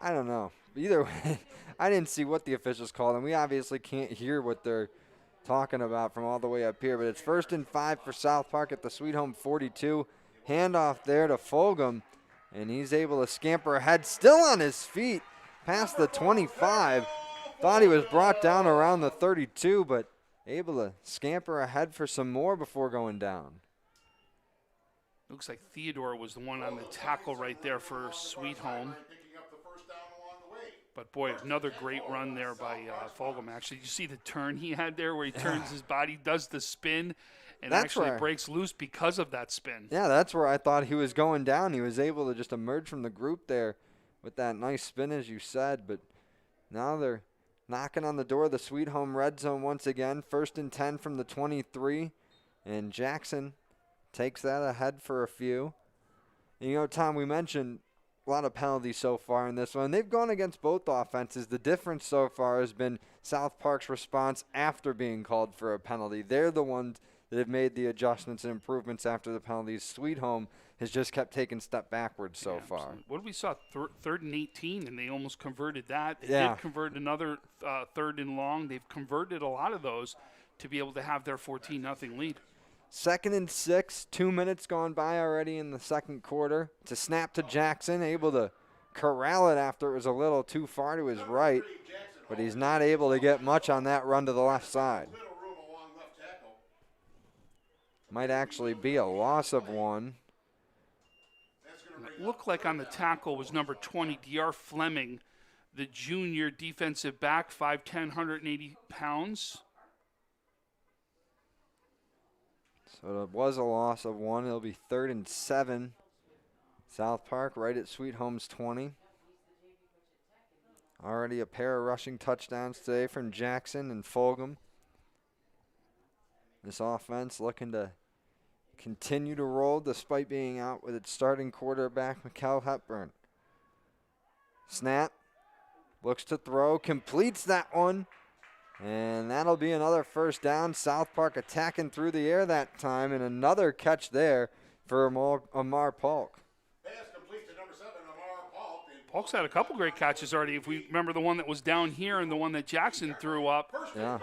[SPEAKER 1] I don't know. Either way, I didn't see what the officials called, and we obviously can't hear what they're talking about from all the way up here. But it's 1st and 5 for South Park at the Sweet Home 42. Handoff there to Fulgham, and he's able to scamper ahead, still on his feet, past the 25. Thought he was brought down around the 32, but able to scamper ahead for some more before going down.
[SPEAKER 5] Looks like Theodore was the one on the tackle right there for Sweet Home. But, boy, another great run there by Fulgham. Actually, you see the turn he had there where he turns his body, does the spin, and actually breaks loose because of that spin.
[SPEAKER 1] Yeah, that's where I thought he was going down. He was able to just emerge from the group there with that nice spin, as you said. But now they're knocking on the door of the Sweet Home red zone once again. 1st and 10 from the 23, and Jackson takes that ahead for a few. And, you know, Tom, we mentioned a lot of penalties so far in this one. They've gone against both offenses. The difference so far has been South Park's response after being called for a penalty. They're the ones that have made the adjustments and improvements after the penalties. Sweet Home has just kept taking step backwards so far.
[SPEAKER 5] Absolutely. What did we saw? 3rd and 18, and they almost converted that. They did convert another 3rd and long. They've converted a lot of those to be able to have their 14-0 lead.
[SPEAKER 1] 2nd and 6, 2 minutes gone by already in the second quarter. It's a snap to Jackson, able to corral it after it was a little too far to his right, but he's not able to get much on that run to the left side. Might actually be a loss of 1.
[SPEAKER 5] It looked like on the tackle was number 20, D.R. Fleming, the junior defensive back, 5'10", 180 pounds.
[SPEAKER 1] So it was a loss of 1. It'll be 3rd and 7. South Park right at Sweet Home's 20. Already a pair of rushing touchdowns today from Jackson and Fulgham. This offense looking to continue to roll despite being out with its starting quarterback, Mikkel Hepburn. Snap. Looks to throw. Completes that one. And that'll be another 1st down. South Park attacking through the air that time. And another catch there for Amar Polk.
[SPEAKER 5] Polk's had a couple great catches already. If we remember the one that was down here and the one that Jackson threw up.
[SPEAKER 1] Yeah,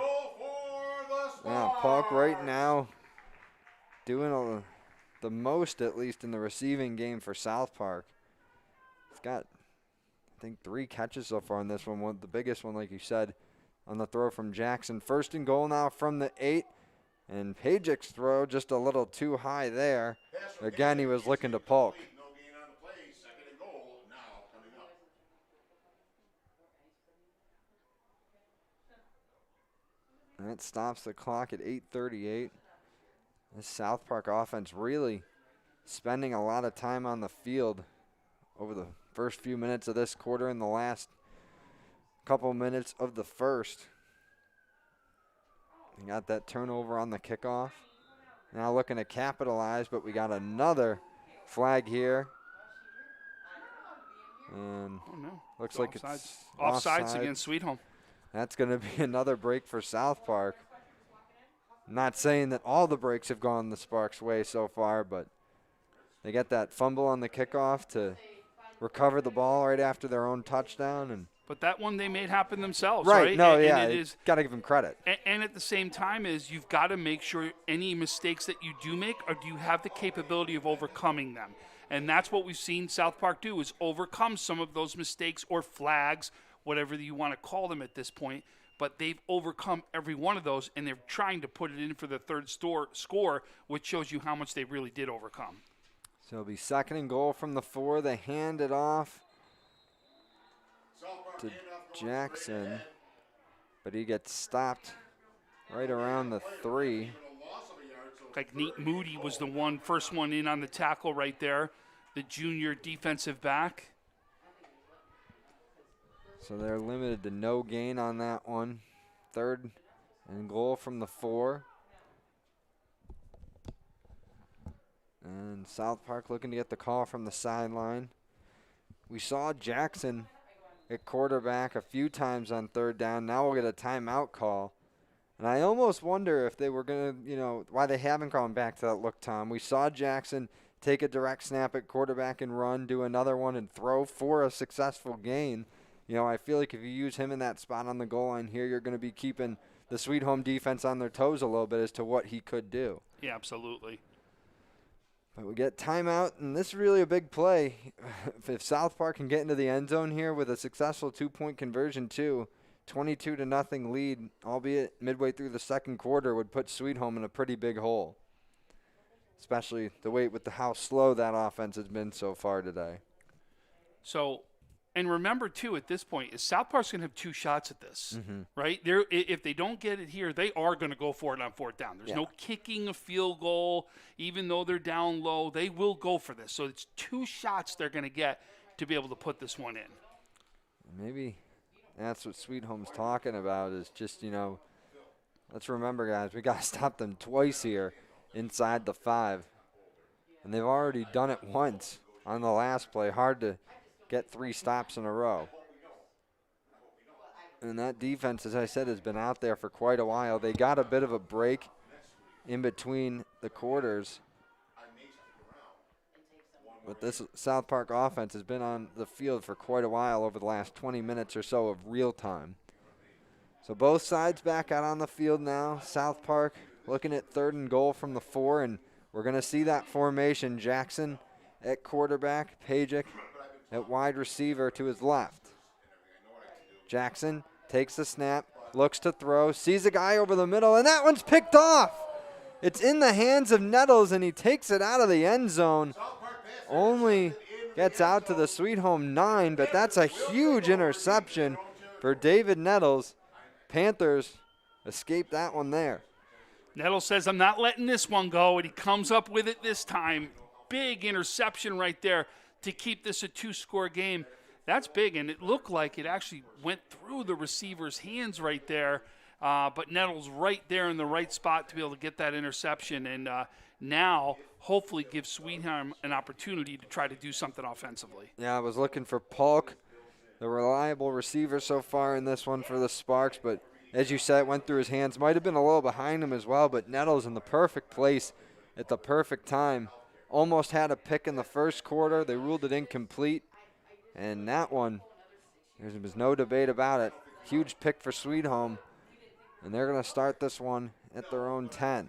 [SPEAKER 1] Polk right now doing the most, at least, in the receiving game for South Park. He's got, I think, 3 catches so far in this one. The biggest one, like you said, on the throw from Jackson. 1st and goal now from the 8. And Pajic's throw just a little too high there. Again, he was looking to Polk. And that stops the clock at 8:38. This South Park offense really spending a lot of time on the field over the first few minutes of this quarter and the last couple minutes of the first. We got that turnover on the kickoff. Now looking to capitalize, but we got another flag here. And looks like it's
[SPEAKER 5] offsides against Sweet Home.
[SPEAKER 1] That's going to be another break for South Park. Not saying that all the breaks have gone the Sparks' way so far, but they get that fumble on the kickoff to recover the ball right after their own touchdown.
[SPEAKER 5] But that one they made happen themselves,
[SPEAKER 1] Right,
[SPEAKER 5] right?
[SPEAKER 1] no,
[SPEAKER 5] and
[SPEAKER 1] yeah,
[SPEAKER 5] it is,
[SPEAKER 1] got to give them credit.
[SPEAKER 5] and at the same time is you've got to make sure any mistakes that you do make, or do you have the capability of overcoming them? And that's what we've seen South Park do, is overcome some of those mistakes or flags, whatever you want to call them at this point. But they've overcome every one of those, and they're trying to put it in for the third score, which shows you how much they really did overcome.
[SPEAKER 1] So it'll be 2nd and goal from the 4. They hand it off to Jackson, but he gets stopped right around the 3.
[SPEAKER 5] Like Nate Moody was the first one in on the tackle right there, the junior defensive back.
[SPEAKER 1] So they're limited to no gain on that one. 3rd and goal from the 4. And South Park looking to get the call from the sideline. We saw Jackson at quarterback a few times on 3rd down. Now we'll get a timeout call. And I almost wonder if they were going to, why they haven't gone back to that look, Tom. We saw Jackson take a direct snap at quarterback and run, do another one and throw for a successful gain. I feel like if you use him in that spot on the goal line here, you're going to be keeping the Sweet Home defense on their toes a little bit as to what he could do.
[SPEAKER 5] Yeah, absolutely.
[SPEAKER 1] But we get timeout, and this is really a big play. If South Park can get into the end zone here with a successful 2-point conversion too, 22-0 lead, albeit midway through the second quarter, would put Sweet Home in a pretty big hole, especially the way with how slow that offense has been so far today.
[SPEAKER 5] So, and remember too, at this point, is South Park's going to have 2 shots at this, right? If they don't get it here, they are going to go for it on 4th down. There's no kicking a field goal, even though they're down low. They will go for this. So it's 2 shots they're going to get to be able to put this one in.
[SPEAKER 1] Maybe that's what Sweet Home's talking about, is just, let's remember, guys, we got to stop them twice here inside the 5. And they've already done it once on the last play. Hard to get 3 stops in a row. And that defense, as I said, has been out there for quite a while. They got a bit of a break in between the quarters. But this South Park offense has been on the field for quite a while over the last 20 minutes or so of real time. So both sides back out on the field now. South Park looking at 3rd and goal from the 4, and we're going to see that formation. Jackson at quarterback, Pajic at wide receiver to his left. Jackson takes the snap, looks to throw, sees a guy over the middle, and that one's picked off. It's in the hands of Nettles, and he takes it out of the end zone. Only gets out to the Sweet Home 9, but that's a huge interception for David Nettles. Panthers escape that one there.
[SPEAKER 5] Nettles says, I'm not letting this one go, and he comes up with it this time. Big interception right there to keep this a 2-score game. That's big, and it looked like it actually went through the receiver's hands right there, but Nettles right there in the right spot to be able to get that interception, and now hopefully give Sweet Home an opportunity to try to do something offensively.
[SPEAKER 1] Yeah, I was looking for Polk, the reliable receiver so far in this one for the Sparks, but as you said, it went through his hands. Might have been a little behind him as well, but Nettles in the perfect place at the perfect time. Almost had a pick in the first quarter. They ruled it incomplete. And that one, there was no debate about it. Huge pick for Sweet Home. And they're going to start this one at their own 10.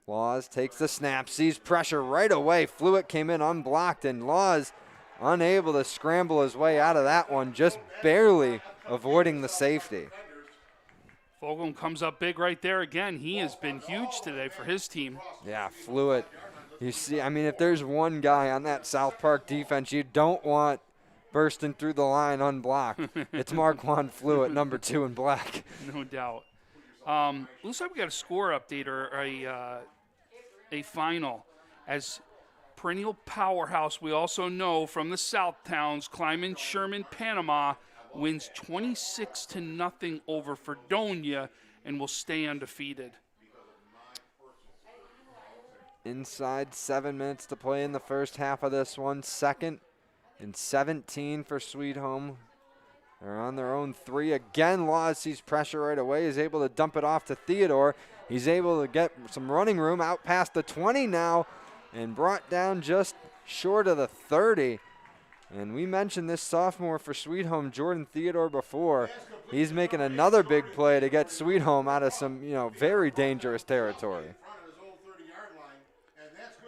[SPEAKER 1] Laws takes the snap, sees pressure right away. Fluitt came in unblocked, and Laws unable to scramble his way out of that one, just barely avoiding the safety.
[SPEAKER 5] Fulgham comes up big right there again. He has been huge today for his team.
[SPEAKER 1] Yeah, Fluitt. You see, I mean, if there's one guy on that South Park defense you don't want bursting through the line unblocked. It's Marquand Flewitt, number 2 in black.
[SPEAKER 5] No doubt. Looks like we got a score update or a final. As perennial powerhouse, we also know from the South Towns, Kleiman Sherman Panama wins 26-0 over Fredonia and will stay undefeated.
[SPEAKER 1] Inside 7 minutes to play in the first half of this one. 2nd and 17 for Sweet Home. They're on their own 3. Again, Laws sees pressure right away. He's able to dump it off to Theodore. He's able to get some running room out past the 20 now and brought down just short of the 30. And we mentioned this sophomore for Sweet Home, Jordan Theodore, before. He's making another big play to get Sweet Home out of some, very dangerous territory.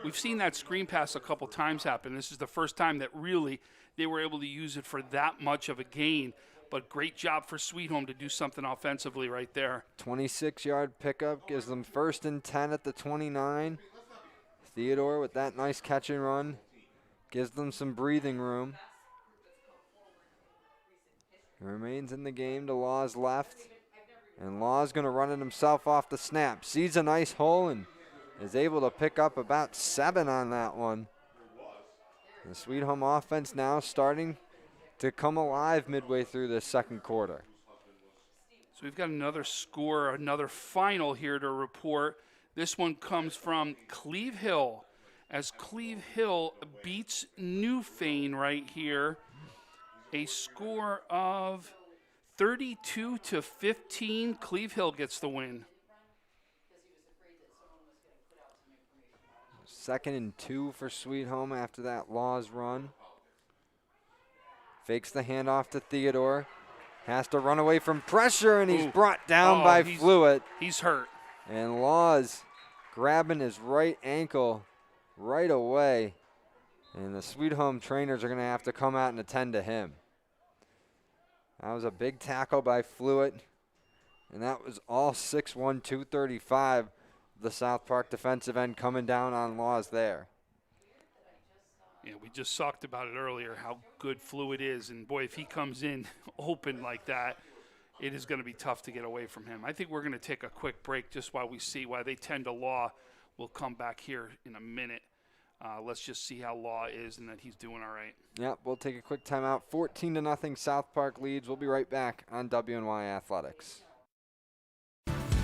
[SPEAKER 5] We've seen that screen pass a couple times happen. This is the first time that really they were able to use it for that much of a gain. But great job for Sweet Home to do something offensively right there.
[SPEAKER 1] 26-yard pickup gives them 1st and 10 at the 29. Theodore with that nice catch and run gives them some breathing room. He remains in the game to Law's left. And Law's going to run it himself off the snap. Sees a nice hole and is able to pick up about 7 on that one. The Sweet Home offense now starting to come alive midway through the second quarter.
[SPEAKER 5] So we've got another score, another final here to report. This one comes from Cleve Hill, as Cleve Hill beats Newfane right here. A score of 32-15. Cleve Hill gets the win.
[SPEAKER 1] 2nd and 2 for Sweet Home after that Laws run. Fakes the handoff to Theodore. Has to run away from pressure, and he's brought down by Flewitt.
[SPEAKER 5] He's hurt.
[SPEAKER 1] And Laws grabbing his right ankle right away. And the Sweet Home trainers are going to have to come out and attend to him. That was a big tackle by Flewitt. And that was all 6'1", 235. The South Park defensive end coming down on Laws there.
[SPEAKER 5] Yeah, we just talked about it earlier, how good Flewitt is. And, boy, if he comes in open like that, it is going to be tough to get away from him. I think we're going to take a quick break just while we see why they tend to Law. We'll come back here in a minute. Let's just see how Law is and that he's doing all right.
[SPEAKER 1] Yep, we'll take a quick timeout. 14-0 South Park leads. We'll be right back on WNY Athletics.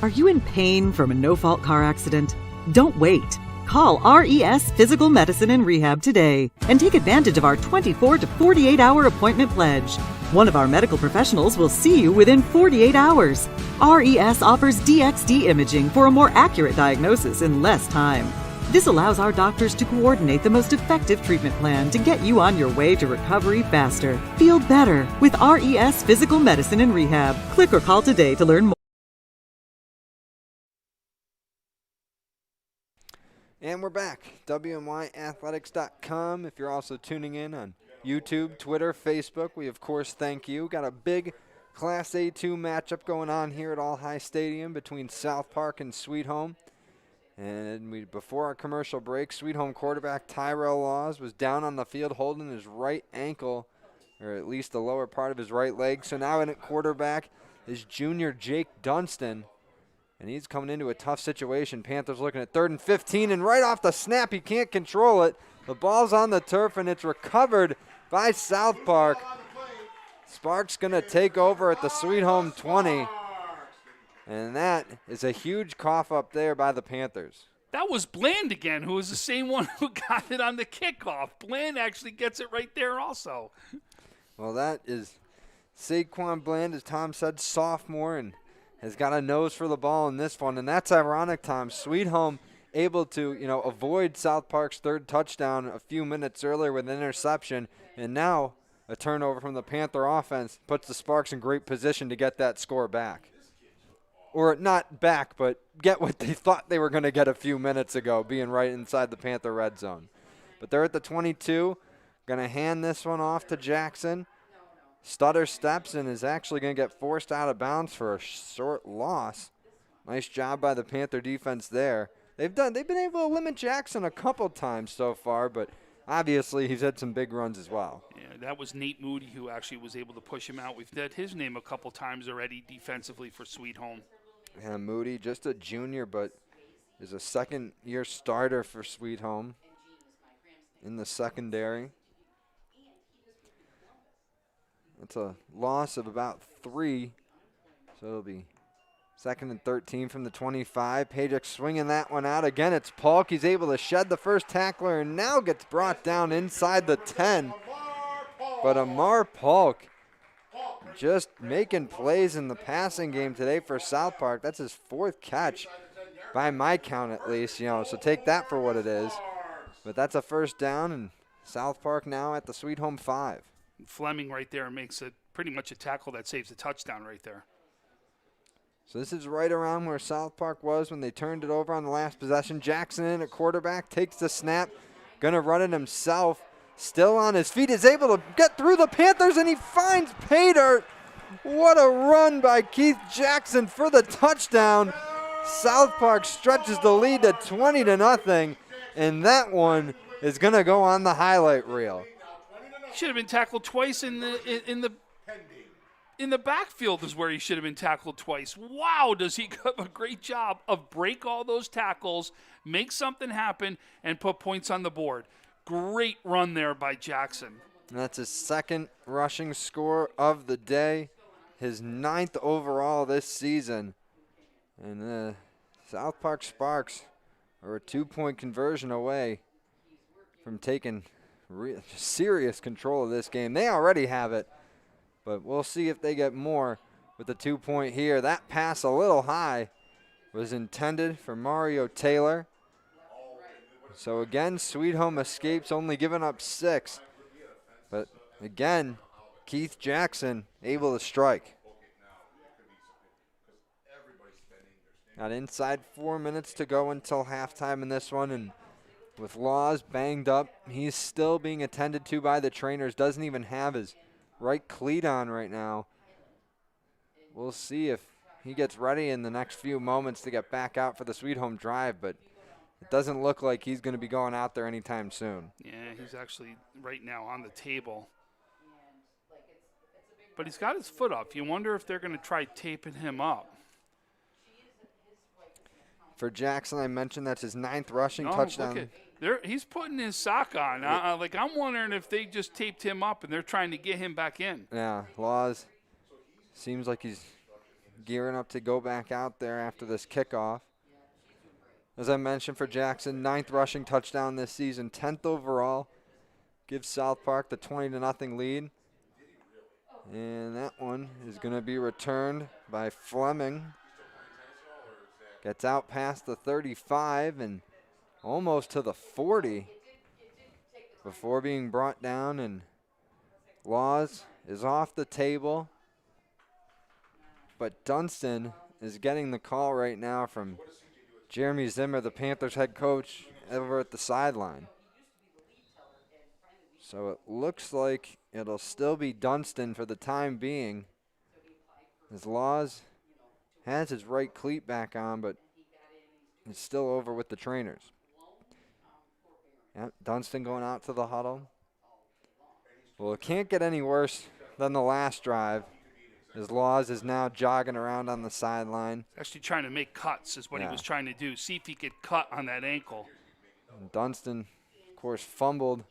[SPEAKER 6] Are you in pain from a no-fault car accident? Don't wait. Call RES Physical Medicine and Rehab today and take advantage of our 24 to 48-hour appointment pledge. One of our medical professionals will see you within 48 hours. RES offers DXD imaging for a more accurate diagnosis in less time. This allows our doctors to coordinate the most effective treatment plan to get you on your way to recovery faster. Feel better with RES Physical Medicine and Rehab. Click or call today to learn more.
[SPEAKER 1] And we're back. WNYathletics.com. If you're also tuning in on YouTube, Twitter, Facebook, we of course thank you. Got a big Class A2 matchup going on here at All High Stadium between South Park and Sweet Home. And before our commercial break, Sweet Home quarterback Tyrell Laws was down on the field holding his right ankle, or at least the lower part of his right leg. So now in at quarterback is junior Jake Dunstan. And he's coming into a tough situation. Panthers looking at 3rd and 15, and right off the snap, he can't control it. The ball's on the turf, and it's recovered by South Park. Sparks going to take over at the Sweet Home 20. And that is a huge cough up there by the Panthers.
[SPEAKER 5] That was Bland again, who was the same one who got it on the kickoff. Bland actually gets it right there also.
[SPEAKER 1] Well, that is Saquon Bland, as Tom said, sophomore, and has got a nose for the ball in this one. And that's ironic, Tom. Sweet Home able to, avoid South Park's 3rd touchdown a few minutes earlier with an interception. And now a turnover from the Panther offense puts the Sparks in great position to get that score back. Or not back, but get what they thought they were going to get a few minutes ago, being right inside the Panther red zone. But they're at the 22. Going to hand this one off to Jackson. Stutter steps and is actually going to get forced out of bounds for a short loss. Nice job by the Panther defense there. They've been able to limit Jackson a couple times so far, but obviously he's had some big runs as well.
[SPEAKER 5] Yeah, that was Nate Moody who actually was able to push him out. We've said his name a couple times already defensively for Sweet Home.
[SPEAKER 1] Yeah, Moody, just a junior, but is a second-year starter for Sweet Home in the secondary. It's a loss of about 3, so it'll be 2nd and 13 from the 25. Pajak swinging that one out. Again, it's Polk. He's able to shed the first tackler and now gets brought down inside the 10. But Amar Polk just making plays in the passing game today for South Park. That's his 4th catch, by my count at least, so take that for what it is. But that's a first down, and South Park now at the Sweet Home 5.
[SPEAKER 5] Fleming right there makes it pretty much a tackle that saves a touchdown right there.
[SPEAKER 1] So this is right around where South Park was when they turned it over on the last possession. Jackson in at quarterback, takes the snap, gonna run it himself. Still on his feet, is able to get through the Panthers, and he finds Paydirt. What a run by Keith Jackson for the touchdown. South Park stretches the lead to 20-0, and that one is going to go on the highlight reel.
[SPEAKER 5] Should have been tackled twice in the backfield is where he should have been tackled twice. Wow, does he do a great job of break all those tackles, make something happen, and put points on the board. Great run there by Jackson.
[SPEAKER 1] And that's his 2nd rushing score of the day, his 9th overall this season. And the South Park Sparks are a 2-point conversion away from taking serious control of this game. They already have it, but we'll see if they get more with the 2-point here. That pass a little high was intended for Mario Taylor. So again, Sweet Home escapes, only giving up 6. But again, Keith Jackson able to strike. Got inside 4 minutes to go until halftime in this one, and with Laws banged up, he's still being attended to by the trainers. Doesn't even have his right cleat on right now. We'll see if he gets ready in the next few moments to get back out for the Sweet Home drive, but it doesn't look like he's going to be going out there anytime soon.
[SPEAKER 5] Yeah, he's actually right now on the table. But he's got his foot up. You wonder if they're going to try taping him up.
[SPEAKER 1] For Jackson, I mentioned that's his 9th rushing touchdown.
[SPEAKER 5] He's putting his sock on. I'm wondering if they just taped him up and they're trying to get him back in.
[SPEAKER 1] Yeah, Laws seems like he's gearing up to go back out there after this kickoff. As I mentioned, for Jackson, 9th rushing touchdown this season, 10th overall. Gives South Park the 20-0 lead. And that one is going to be returned by Fleming. Gets out past the 35 and almost to the 40 before being brought down, and Laws is off the table. But Dunston is getting the call right now from Jeremy Zimmer, the Panthers head coach, over at the sideline. So it looks like it'll still be Dunston for the time being, as Laws has his right cleat back on, but it's still over with the trainers. Yep, Dunston going out to the huddle. Well, it can't get any worse than the last drive, as Laws is now jogging around on the sideline.
[SPEAKER 5] Actually trying to make cuts is what he was trying to do. See if he could cut on that ankle.
[SPEAKER 1] And Dunston, of course, fumbled.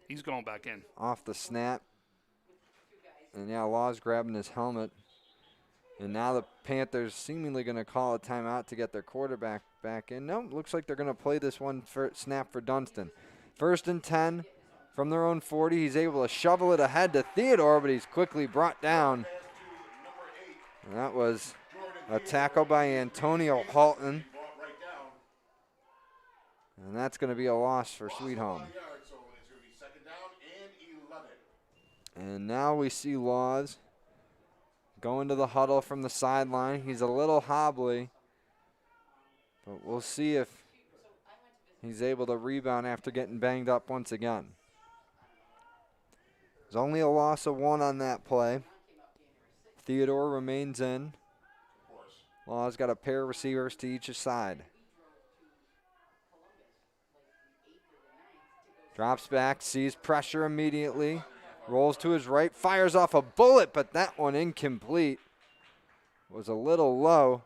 [SPEAKER 5] He's going back in.
[SPEAKER 1] Off the snap. And Laws grabbing his helmet. And now the Panthers seemingly going to call a timeout to get their quarterback back in. No, looks like they're going to play this one for snap for Dunston. 1st and 10 from their own 40. He's able to shovel it ahead to Theodore, but he's quickly brought down. And that was a tackle by Antonio Halton. And that's going to be a loss for Sweet Home. And now we see Laws going to the huddle from the sideline. He's a little hobbly, but we'll see if he's able to rebound after getting banged up once again. There's only a loss of 1 on that play. Theodore remains in. Laws got a pair of receivers to each side. Drops back, sees pressure immediately. Rolls to his right, fires off a bullet, but that one incomplete. Was a little low.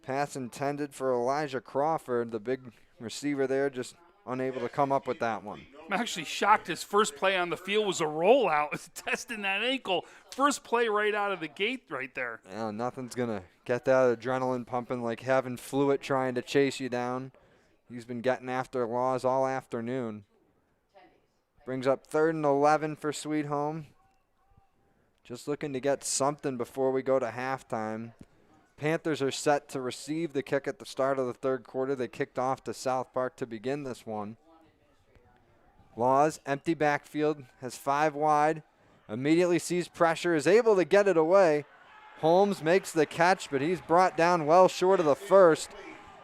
[SPEAKER 1] Pass intended for Elijah Crawford, the big receiver there, just unable to come up with that one.
[SPEAKER 5] I'm actually shocked his first play on the field was a rollout, testing that ankle. First play right out of the gate right there.
[SPEAKER 1] Yeah, nothing's going to get that adrenaline pumping like having Fluid trying to chase you down. He's been getting after Laws all afternoon. Brings up 3rd and 11 for Sweet Home. Just looking to get something before we go to halftime. Panthers are set to receive the kick at the start of the 3rd quarter. They kicked off to South Park to begin this one. Laws, empty backfield, has 5 wide. Immediately sees pressure, is able to get it away. Holmes makes the catch, but he's brought down well short of the first.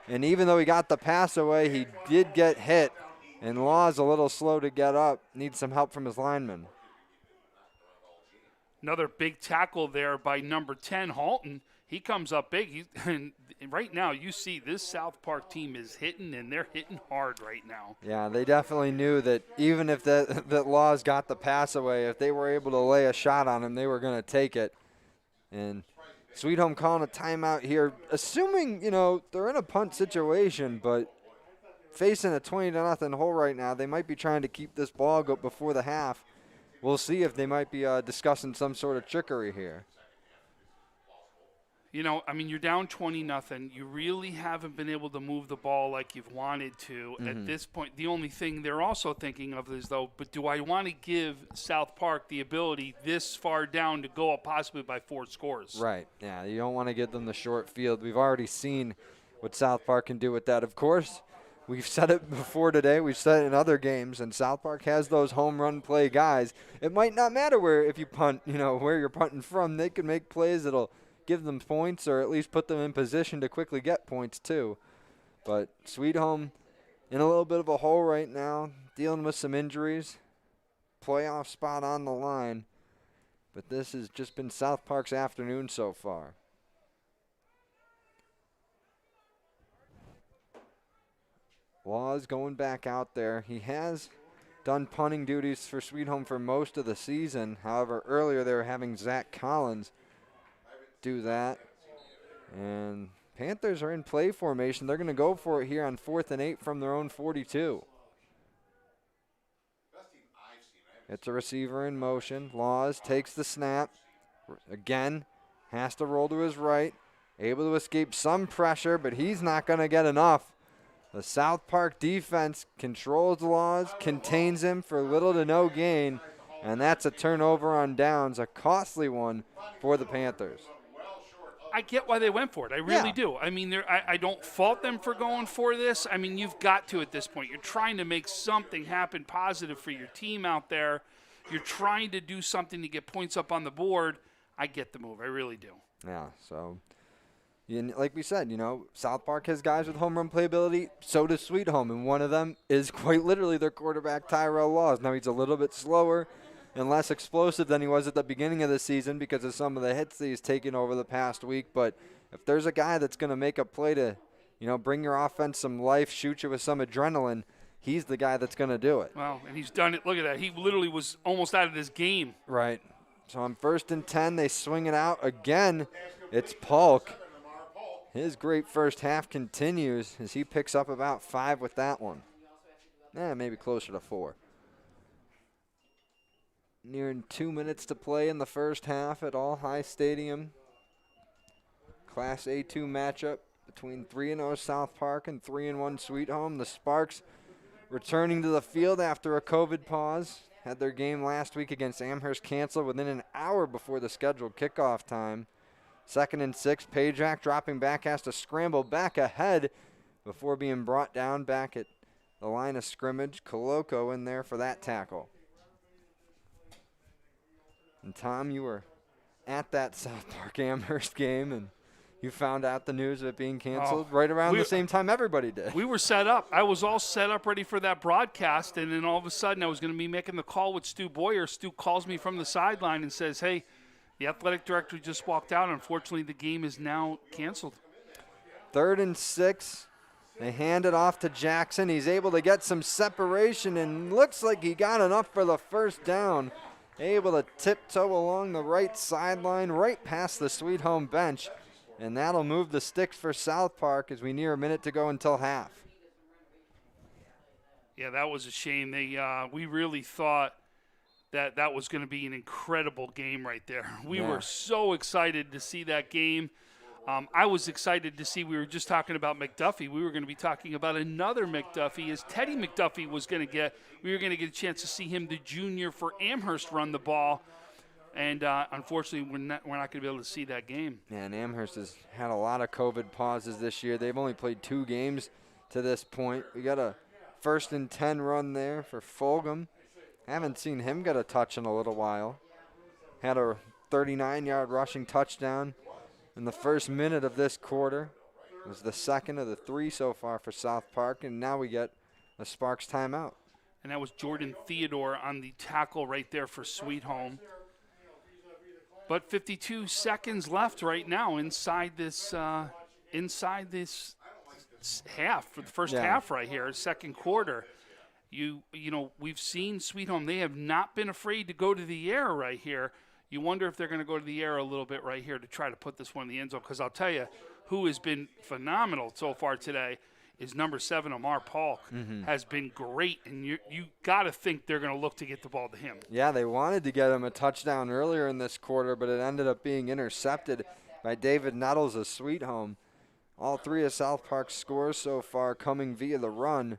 [SPEAKER 1] And even though he got the pass away, he did get hit. And Laws a little slow to get up. Needs some help from his lineman.
[SPEAKER 5] Another big tackle there by number 10, Halton. He comes up big. And right now, you see this South Park team is hitting, and they're hitting hard right now.
[SPEAKER 1] Yeah, they definitely knew that even if that Laws got the pass away, if they were able to lay a shot on him, they were going to take it. And Sweet Home calling a timeout here, assuming, they're in a punt situation, but facing a 20-0 hole right now, they might be trying to keep this ball go before the half. We'll see if they might be discussing some sort of trickery here.
[SPEAKER 5] You're down 20-0. You really haven't been able to move the ball like you've wanted to. At this point, the only thing they're also thinking of is, but do I want to give South Park the ability this far down to go up possibly by 4 scores?
[SPEAKER 1] Right, yeah, you don't want to give them the short field. We've already seen what South Park can do with that. Of course, we've said it before today. We've said it in other games, and South Park has those home run play guys. It might not matter if you punt, where you're punting from. They can make plays that'll give them points or at least put them in position to quickly get points too. But Sweet Home in a little bit of a hole right now, dealing with some injuries. Playoff spot on the line. But this has just been South Park's afternoon so far. Laws going back out there. He has done punting duties for Sweet Home for most of the season. However, earlier they were having Zach Collins do that. And Panthers are in play formation. They're going to go for it here on 4th and 8 from their own 42. It's a receiver in motion. Laws takes the snap. Again, has to roll to his right. Able to escape some pressure, but he's not going to get enough. The South Park defense controls Laws, contains him for little to no gain, and that's a turnover on downs, a costly one for the Panthers.
[SPEAKER 5] I get why they went for it. I really do. I don't fault them for going for this. You've got to at this point. You're trying to make something happen positive for your team out there. You're trying to do something to get points up on the board. I get the move. I really do.
[SPEAKER 1] Yeah, so like we said, South Park has guys with home run playability. So does Sweet Home, and one of them is quite literally their quarterback, Tyrell Laws. Now he's a little bit slower and less explosive than he was at the beginning of the season because of some of the hits that he's taken over the past week. But if there's a guy that's going to make a play to, bring your offense some life, shoot you with some adrenaline, he's the guy that's going to do it.
[SPEAKER 5] Well, and he's done it. Look at that. He literally was almost out of this game.
[SPEAKER 1] Right. So on 1st and 10, they swing it out. Again, it's Polk. His great first half continues as he picks up about 5 with that one. Maybe closer to 4. Nearing 2 minutes to play in the first half at All High Stadium. Class A2 matchup between 3-0 South Park and 3-1 Sweet Home. The Sparks returning to the field after a COVID pause. Had their game last week against Amherst canceled within an hour before the scheduled kickoff time. 2nd and 6, Pajak dropping back, has to scramble back ahead before being brought down back at the line of scrimmage. Coloco in there for that tackle. And Tom, you were at that South Park Amherst game, and you found out the news of it being canceled right around the same time everybody did.
[SPEAKER 5] We were set up. I was all set up ready for that broadcast, and then all of a sudden I was going to be making the call with Stu Boyer. Stu calls me from the sideline and says, hey, the athletic director just walked out. Unfortunately, the game is now canceled.
[SPEAKER 1] 3rd and 6. They hand it off to Jackson. He's able to get some separation and looks like he got enough for the first down. Able to tiptoe along the right sideline, right past the Sweet Home bench. And that'll move the sticks for South Park as we near a minute to go until half.
[SPEAKER 5] Yeah, that was a shame. We really thought that was going to be an incredible game right there. We were so excited to see that game. I was excited to see, we were just talking about McDuffie. We were going to be talking about another McDuffie as Teddy McDuffie we were going to get a chance to see him, the junior for Amherst, run the ball. And unfortunately, we're not going to be able to see that game.
[SPEAKER 1] Yeah, and Amherst has had a lot of COVID pauses this year. They've only played 2 games to this point. We got a 1st and 10 run there for Fulgham. Haven't seen him get a touch in a little while. Had a 39-yard rushing touchdown in the first minute of this quarter. It was the second of the 3 so far for South Park, and now we get a Sparks timeout.
[SPEAKER 5] And that was Jordan Theodore on the tackle right there for Sweet Home. But 52 seconds left right now inside this half, for the first half right here, second quarter. You know, we've seen Sweet Home. They have not been afraid to go to the air right here. You wonder if they're going to go to the air a little bit right here to try to put this one in the end zone. Because I'll tell you, who has been phenomenal so far today is number 7, Amar Polk. Has been great, and you got to think they're going to look to get the ball to him.
[SPEAKER 1] Yeah, they wanted to get him a touchdown earlier in this quarter, but it ended up being intercepted by David Nettles of Sweet Home. All 3 of South Park's scores so far coming via the run.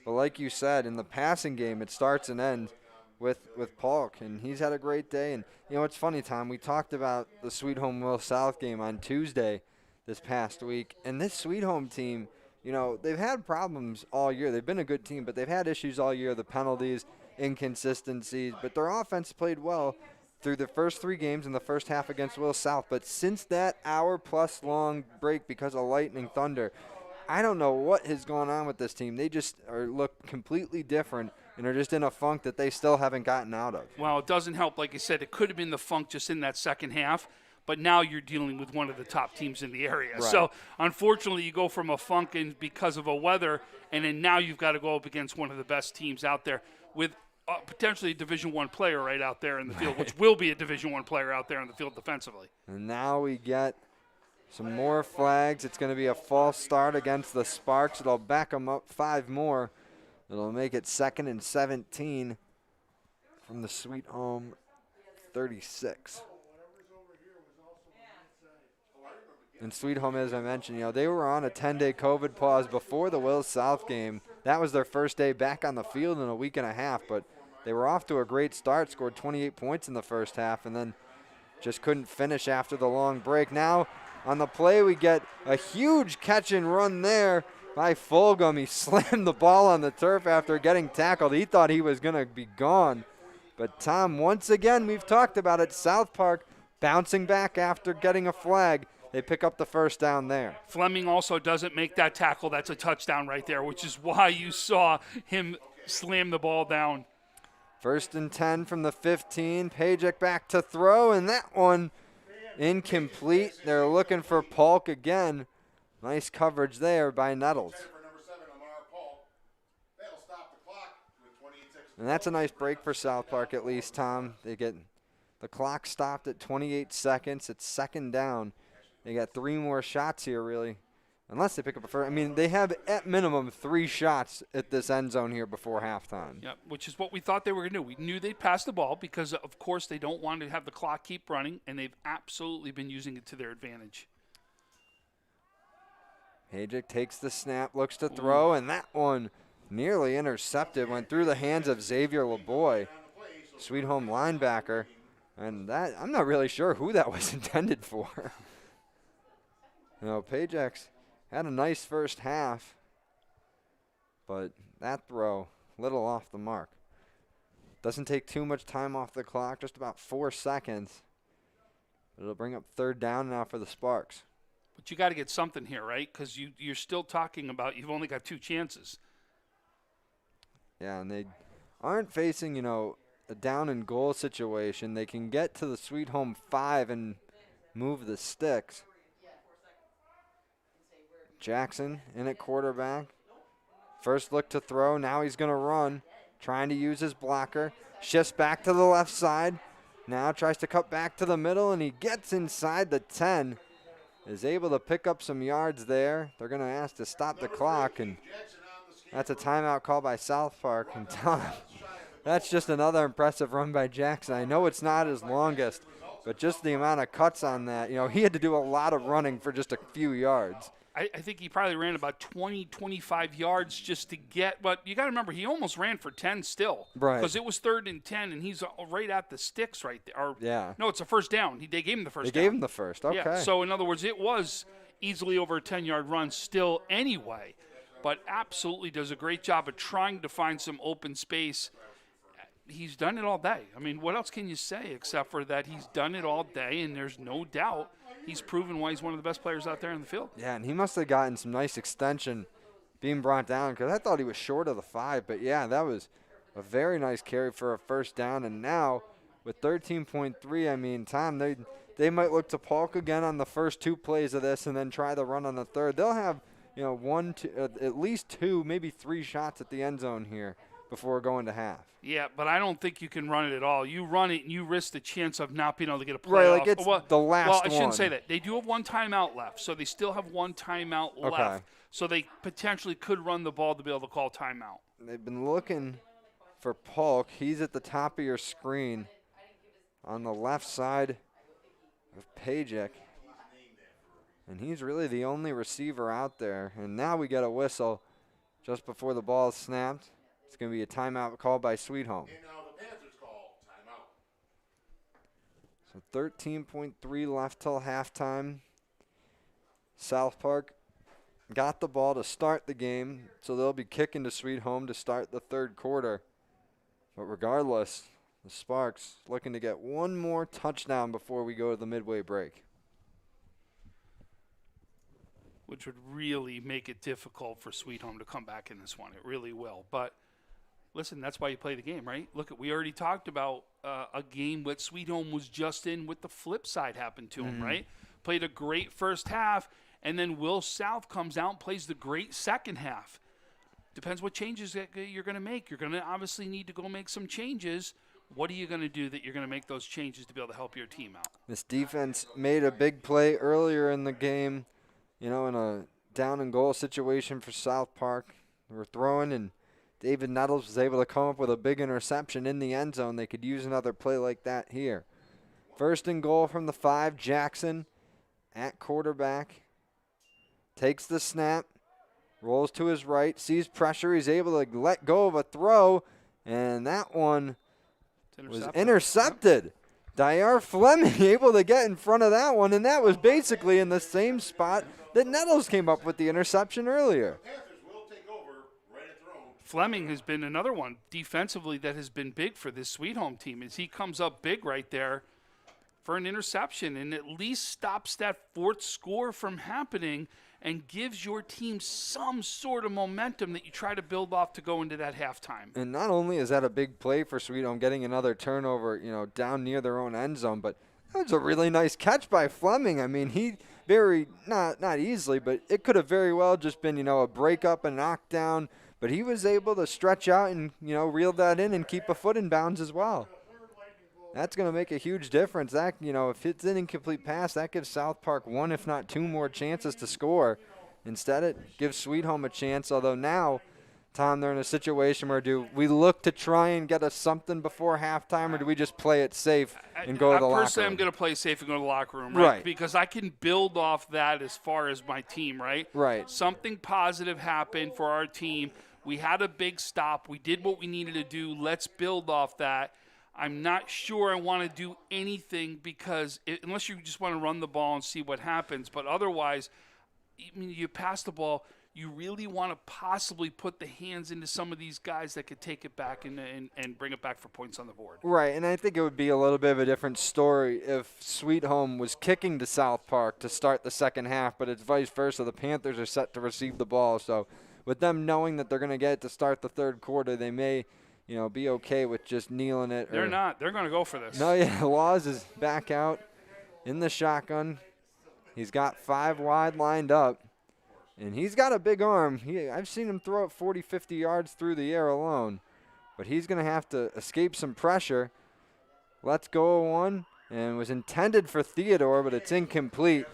[SPEAKER 1] But like you said, in the passing game, it starts and ends with Polk, and he's had a great day. And, you know, it's funny, Tom, we talked about the Sweet Home Will South game on Tuesday this past week, and this Sweet Home team, you know, they've had problems all year. They've been a good team, but they've had issues all year, the penalties, inconsistencies, but their offense played well through the first 3 games in the first half against Will South. But since that hour-plus long break because of lightning thunder, I don't know what has gone on with this team. They just look completely different and are just in a funk that they still haven't gotten out of.
[SPEAKER 5] Well, it doesn't help. Like I said, it could have been the funk just in that second half, but now you're dealing with one of the top teams in the area.
[SPEAKER 1] Right.
[SPEAKER 5] So, unfortunately, you go from a funk because of a weather, and then now you've got to go up against one of the best teams out there with potentially a Division I player right out there in the field, which will be a Division I player out there in the field defensively.
[SPEAKER 1] And now we get some more flags. It's going to be a false start against the Sparks. It'll back them up 5 more. It'll make it 2nd and 17 from the Sweet Home 36. And Sweet Home, as I mentioned, you know, they were on a 10-day COVID pause before the Will South game. That was their first day back on the field in a week and a half, but they were off to a great start, scored 28 points in the first half, and then just couldn't finish after the long break. Now, on the play, we get a huge catch and run there by Fulgham. He slammed the ball on the turf after getting tackled. He thought he was going to be gone. But, Tom, once again, we've talked about it, South Park bouncing back after getting a flag. They pick up the first down there.
[SPEAKER 5] Fleming also doesn't make that tackle. That's a touchdown right there, which is why you saw him slam the ball down.
[SPEAKER 1] 1st and 10 from the 15. Pajek back to throw, and that one incomplete. They're looking for Polk again. Nice coverage there by Nettles. And that's a nice break for South Park at least, Tom. They get the clock stopped at 28 seconds. It's 2nd down. They got 3 more shots here, really. Unless they pick up a first. I mean, they have at minimum 3 shots at this end zone here before halftime.
[SPEAKER 5] Yeah, which is what we thought they were going to do. We knew they'd pass the ball because, of course, they don't want to have the clock keep running, and they've absolutely been using it to their advantage.
[SPEAKER 1] Pajek takes the snap, looks to throw, and that one nearly intercepted. Went through the hands of Xavier LeBoy, Sweet Home linebacker. And that, I'm not really sure who that was intended for. You know, Pajek's had a nice first half, but that throw, little off the mark. Doesn't take too much time off the clock, just about 4 seconds. It'll bring up 3rd down now for the Sparks.
[SPEAKER 5] But you got to get something here, right? Because you're still talking about you've only got 2 chances.
[SPEAKER 1] Yeah, and they aren't facing, you know, a down and goal situation. They can get to the Sweet Home 5 and move the sticks. Jackson in at quarterback. First look to throw. Now he's going to run, trying to use his blocker. Shifts back to the left side. Now tries to cut back to the middle, and he gets inside the 10. Is able to pick up some yards there. They're going to ask to stop the clock, and that's a timeout call by South Park. And Tom, that's just another impressive run by Jackson. I know it's not his longest, but just the amount of cuts on that. You know, he had to do a lot of running for just a few yards.
[SPEAKER 5] I think he probably ran about 20, 25 yards just to get, but you got to remember, he almost ran for 10 still.
[SPEAKER 1] Right.
[SPEAKER 5] Because it was 3rd and 10, and he's right at the sticks right there. Or,
[SPEAKER 1] Yeah.
[SPEAKER 5] No, it's a first down. They gave him the first down.
[SPEAKER 1] They gave him the first, okay.
[SPEAKER 5] Yeah, so in other words, it was easily over a 10-yard run still anyway, but absolutely does a great job of trying to find some open space. He's done it all day. I mean, what else can you say except for that he's done it all day, and there's no doubt he's proven why he's one of the best players out there in the field.
[SPEAKER 1] Yeah, and he must have gotten some nice extension being brought down, because I thought he was short of the 5. But, yeah, that was a very nice carry for a first down. And now with 13.3, I mean, Tom, they might look to Polk again on the first 2 plays of this and then try the run on the third. They'll have, you know, 1, 2, at least 2, maybe 3 shots at the end zone here before going to half.
[SPEAKER 5] Yeah, but I don't think you can run it at all. You run it and you risk the chance of not being able to get a play
[SPEAKER 1] Right,
[SPEAKER 5] off.
[SPEAKER 1] like it's the last
[SPEAKER 5] Well, I shouldn't
[SPEAKER 1] one.
[SPEAKER 5] say that. They do have 1 timeout left, so they still have 1 timeout left. So they potentially could run the ball to be able to call timeout.
[SPEAKER 1] They've been looking for Polk. He's at the top of your screen on the left side of Pajek. And he's really the only receiver out there. And now we get a whistle just before the ball is snapped. It's going to be a timeout called by Sweet Home.
[SPEAKER 2] And now the Panthers call timeout.
[SPEAKER 1] So 13.3 left till halftime. South Park got the ball to start the game, so they'll be kicking to Sweet Home to start the third quarter. But regardless, the Sparks looking to get 1 more touchdown before we go to the midway break.
[SPEAKER 5] Which would really make it difficult for Sweet Home to come back in this one. It really will. But listen, that's why you play the game, right? Look, we already talked about a game that Sweet Home was just in with the flip side happened to him, right? Played a great first half, and then Will South comes out and plays the great second half. Depends what changes that you're going to make. You're going to obviously need to go make some changes. What are you going to do that you're going to make those changes to be able to help your team out?
[SPEAKER 1] This defense made a big play earlier in the game, you know, in a down and goal situation for South Park. They were throwing, and David Nettles was able to come up with a big interception in the end zone. They could use another play like that here. First and goal from the 5, Jackson at quarterback. Takes the snap, rolls to his right, sees pressure. He's able to let go of a throw, and that one was intercepted. Dyer Fleming able to get in front of that one, and that was basically in the same spot that Nettles came up with the interception earlier.
[SPEAKER 2] Panthers will take over right at their own.
[SPEAKER 5] Fleming has been another one defensively that has been big for this Sweet Home team as he comes up big right there for an interception and at least stops that 4th score from happening and gives your team some sort of momentum that you try to build off to go into that halftime.
[SPEAKER 1] And not only is that a big play for Sweet Home, getting another turnover, you know, down near their own end zone, but that was a really nice catch by Fleming. I mean, he not easily, but it could have very well just been, you know, a break up and knockdown, but he was able to stretch out and, you know, reel that in and keep a foot in bounds as well. That's going to make a huge difference. That, you know, if it's an incomplete pass, that gives South Park 1, if not 2 more chances to score. Instead, it gives Sweet Home a chance, although now, Tom, they're in a situation where do we look to try and get us something before halftime, or do we just play it safe and go to the locker
[SPEAKER 5] Personally,
[SPEAKER 1] room?
[SPEAKER 5] I'm going to play safe and go to the locker room, right?
[SPEAKER 1] Right.
[SPEAKER 5] Because I can build off that as far as my team, right?
[SPEAKER 1] Right.
[SPEAKER 5] Something positive happened for our team. We had a big stop. We did what we needed to do. Let's build off that. I'm not sure I want to do anything because unless you just want to run the ball and see what happens. But otherwise, I mean, you pass the ball, you really want to possibly put the hands into some of these guys that could take it back and bring it back for points on the board.
[SPEAKER 1] Right, and I think it would be a little bit of a different story if Sweet Home was kicking to South Park to start the second half, but it's vice versa. The Panthers are set to receive the ball. So with them knowing that they're going to get it to start the third quarter, they may – you know, be okay with just kneeling it.
[SPEAKER 5] They're not. They're going to go for this.
[SPEAKER 1] No, yeah, Laws is back out in the shotgun. He's got 5 wide lined up. And he's got a big arm. I've seen him throw it 40, 50 yards through the air alone. But he's going to have to escape some pressure. Let's go one. And was intended for Theodore, but it's incomplete.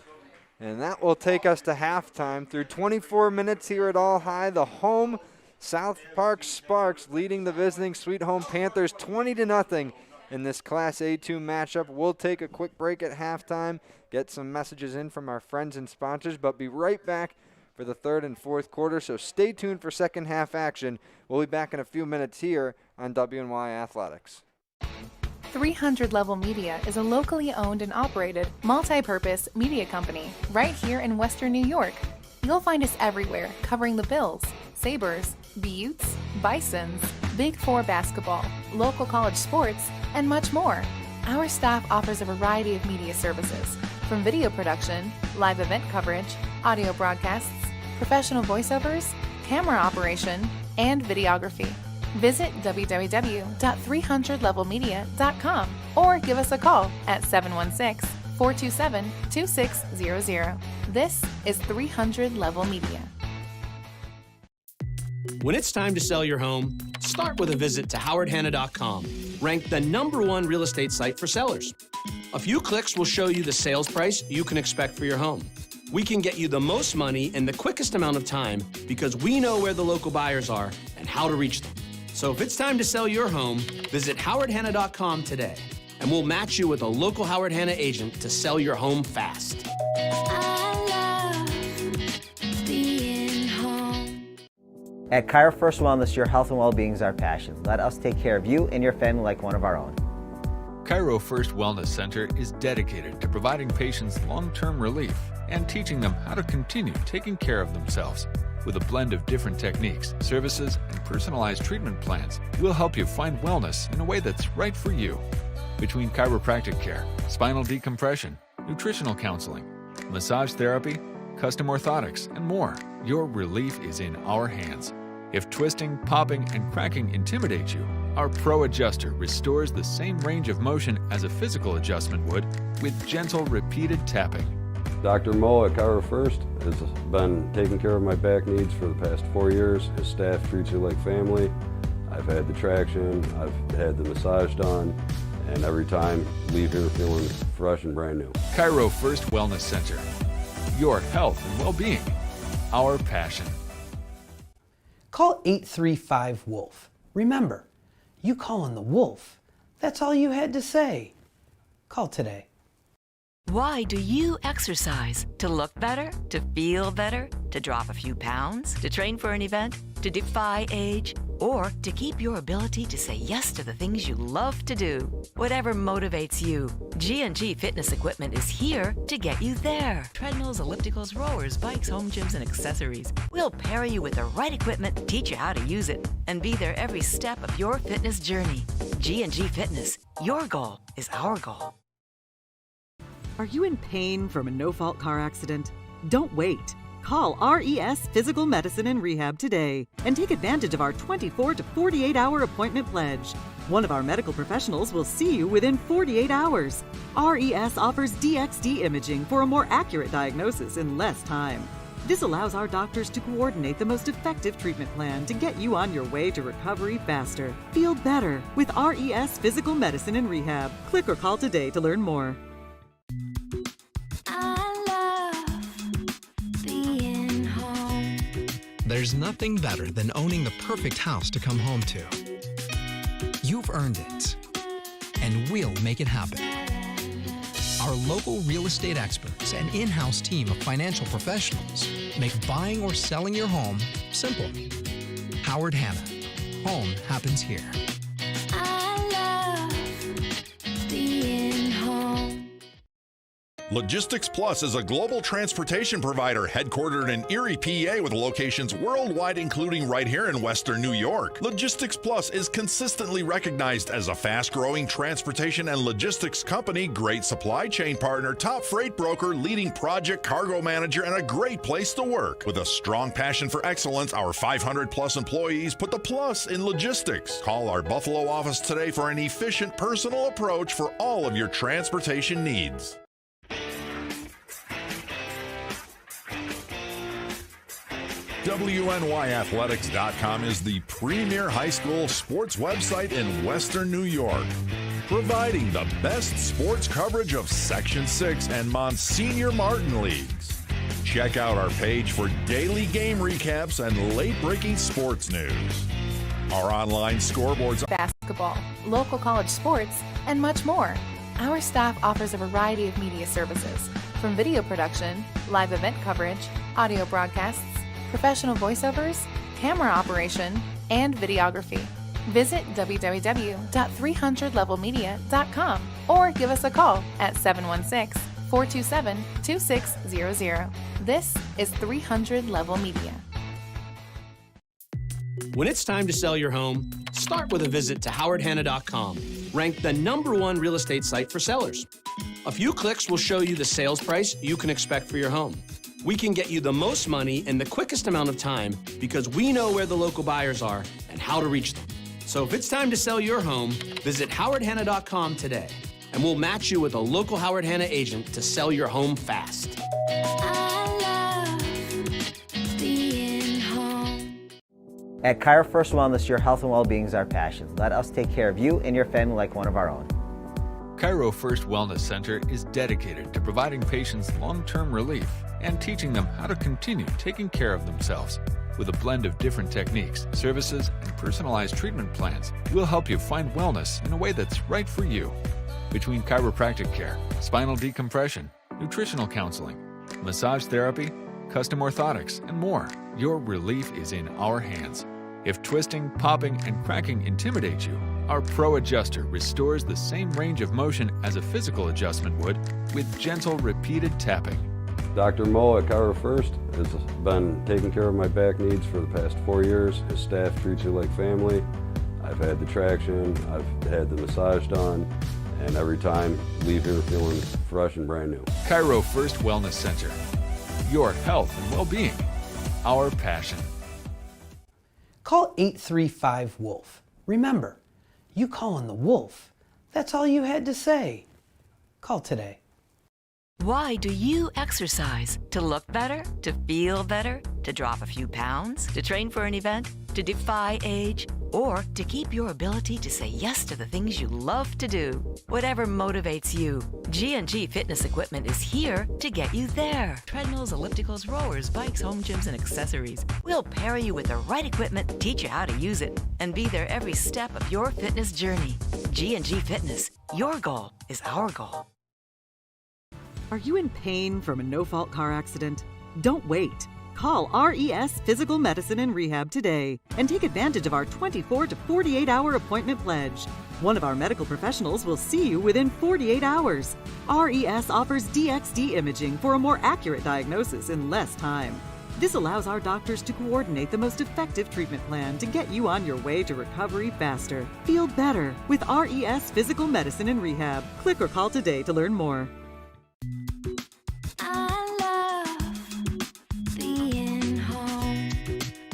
[SPEAKER 1] And that will take us to halftime. Through 24 minutes here at All High, the home South Park Sparks leading the visiting Sweet Home Panthers 20-0 in this Class A2 matchup. We'll take a quick break at halftime, get some messages in from our friends and sponsors, but be right back for the third and fourth quarter, so stay tuned for second half action. We'll be back in a few minutes here on WNY Athletics.
[SPEAKER 7] 300 Level Media is a locally owned and operated multi-purpose media company right here in Western New York. You'll find us everywhere covering the Bills, Sabres, Buttes, Bisons, Big Four basketball, local college sports, and much more. Our staff offers a variety of media services, from video production, live event coverage, audio broadcasts, professional voiceovers, camera operation, and videography. Visit www.300levelmedia.com or give us a call at 716-427-2600. This is 300 Level Media.
[SPEAKER 8] When it's time to sell your home, start with a visit to howardhanna.com, ranked the #1 real estate site for sellers. A few clicks will show you the sales price you can expect for your home. We can get you the most money in the quickest amount of time because we know where the local buyers are and how to reach them. So if it's time to sell your home, visit howardhanna.com today, and we'll match you with a local Howard Hanna agent to sell your home fast.
[SPEAKER 9] At Cairo First Wellness, your health and well-being is our passion. Let us take care of you and your family like one of our own.
[SPEAKER 10] Cairo First Wellness Center is dedicated to providing patients long-term relief and teaching them how to continue taking care of themselves. With a blend of different techniques, services, and personalized treatment plans, we'll help you find wellness in a way that's right for you. Between chiropractic care, spinal decompression, nutritional counseling, massage therapy, custom orthotics, and more, your relief is in our hands. If twisting, popping, and cracking intimidate you, our Pro Adjuster restores the same range of motion as a physical adjustment would with gentle, repeated tapping.
[SPEAKER 11] Dr. Mo at Cairo First has been taking care of my back needs for the past 4 years. His staff treats you like family. I've had the traction, I've had the massage done, and every time leave here feeling fresh and brand new.
[SPEAKER 10] Cairo First Wellness Center. Your health and well-being. Our passion.
[SPEAKER 12] Call 835-WOLF. Remember, you calling the wolf. That's all you had to say. Call today.
[SPEAKER 13] Why do you exercise? To look better? To feel better? To drop a few pounds? To train for an event? To defy age? Or to keep your ability to say yes to the things you love to do? Whatever motivates you, G&G Fitness Equipment is here to get you there. Treadmills, ellipticals, rowers, bikes, home gyms, and accessories. We'll pair you with the right equipment, teach you how to use it, and be there every step of your fitness journey. G&G Fitness. Your goal is our goal.
[SPEAKER 6] Are you in pain from a no-fault car accident? Don't wait. Call RES Physical Medicine and Rehab today and take advantage of our 24 to 48-hour appointment pledge. One of our medical professionals will see you within 48 hours. RES offers DXD imaging for a more accurate diagnosis in less time. This allows our doctors to coordinate the most effective treatment plan to get you on your way to recovery faster. Feel better with RES Physical Medicine and Rehab. Click or call today to learn more.
[SPEAKER 14] There's nothing better than owning the perfect house to come home to. You've earned it, and we'll make it happen. Our local real estate experts and in-house team of financial professionals make buying or selling your home simple. Howard Hanna. Home happens here.
[SPEAKER 2] Logistics Plus is a global transportation provider headquartered in Erie, PA with locations worldwide, including right here in Western New York. Logistics Plus is consistently recognized as a fast-growing transportation and logistics company, great supply chain partner, top freight broker, leading project cargo manager, and a great place to work. With a strong passion for excellence, our 500-plus employees put the plus in logistics. Call our Buffalo office today for an efficient, personal approach for all of your transportation needs. WNYathletics.com is the premier high school sports website in Western New York, providing the best sports coverage of Section 6 and Monsignor Martin leagues. Check out our page for daily game recaps and late-breaking sports news. Our online scoreboards,
[SPEAKER 7] basketball, local college sports, and much more. Our staff offers a variety of media services, from video production, live event coverage, audio broadcasts, professional voiceovers, camera operation, and videography. Visit www.300levelmedia.com or give us a call at 716-427-2600. This is 300 Level Media.
[SPEAKER 8] When it's time to sell your home, start with a visit to howardhanna.com, ranked the #1 real estate site for sellers. A few clicks will show you the sales price you can expect for your home. We can get you the most money in the quickest amount of time because we know where the local buyers are and how to reach them. So if it's time to sell your home, visit howardhanna.com today, and we'll match you with a local Howard Hanna agent to sell your home fast.
[SPEAKER 9] At Cairo First Wellness, your health and well-being is our passion. Let us take care of you and your family like one of our own.
[SPEAKER 10] Cairo First Wellness Center is dedicated to providing patients long-term relief and teaching them how to continue taking care of themselves. With a blend of different techniques, services, and personalized treatment plans, we'll help you find wellness in a way that's right for you. Between chiropractic care, spinal decompression, nutritional counseling, massage therapy, custom orthotics, and more, your relief is in our hands. If twisting, popping, and cracking intimidate you, our Pro Adjuster restores the same range of motion as a physical adjustment would with gentle, repeated tapping.
[SPEAKER 11] Dr. Mo at Cairo First has been taking care of my back needs for the past 4 years. His staff treats you like family. I've had the traction, I've had the massage done, and every time leave here feeling fresh and brand new.
[SPEAKER 10] Cairo First Wellness Center. Your health and well-being. Our passion.
[SPEAKER 12] Call 835-WOLF. Remember, you calling the wolf. That's all you had to say. Call today.
[SPEAKER 13] Why do you exercise? To look better? To feel better? To drop a few pounds? To train for an event? To defy age? Or to keep your ability to say yes to the things you love to do? Whatever motivates you, G&G Fitness Equipment is here to get you there. Treadmills, ellipticals, rowers, bikes, home gyms, and accessories. We'll pair you with the right equipment, teach you how to use it, and be there every step of your fitness journey. G&G Fitness. Your goal is our goal.
[SPEAKER 6] Are you in pain from a no-fault car accident? Don't wait. Call RES Physical Medicine and Rehab today and take advantage of our 24 to 48-hour appointment pledge. One of our medical professionals will see you within 48 hours. RES offers DXD imaging for a more accurate diagnosis in less time. This allows our doctors to coordinate the most effective treatment plan to get you on your way to recovery faster. Feel better with RES Physical Medicine and Rehab. Click or call today to learn more.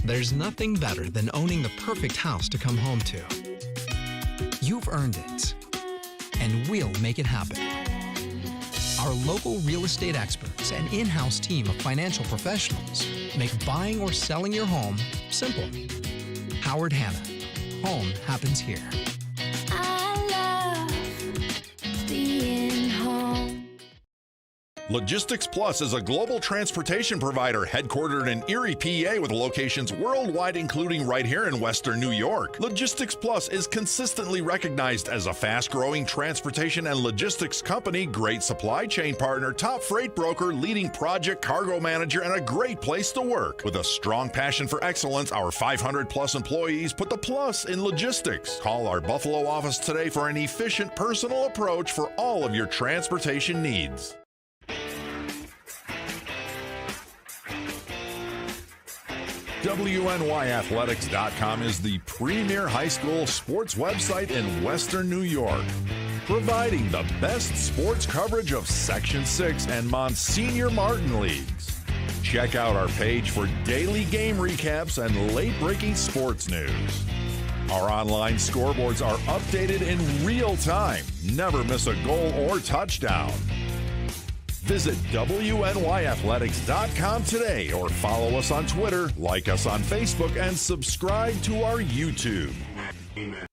[SPEAKER 14] There's nothing better than owning the perfect house to come home to. You've earned it, and we'll make it happen. Our local real estate experts and in-house team of financial professionals make buying or selling your home simple. Howard Hanna. Home happens here.
[SPEAKER 2] Logistics Plus is a global transportation provider headquartered in Erie, PA with locations worldwide, including right here in Western New York. Logistics Plus is consistently recognized as a fast-growing transportation and logistics company, great supply chain partner, top freight broker, leading project cargo manager, and a great place to work. With a strong passion for excellence, our 500-plus employees put the plus in logistics. Call our Buffalo office today for an efficient, personal approach for all of your transportation needs. WNYathletics.com is the premier high school sports website in Western New York, providing the best sports coverage of Section 6 and Monsignor Martin leagues. Check out our page for daily game recaps and late-breaking sports news. Our online scoreboards are updated in real time. Never miss a goal or touchdown. Visit WNYathletics.com today or follow us on Twitter, like us on Facebook, and subscribe to our YouTube. Amen.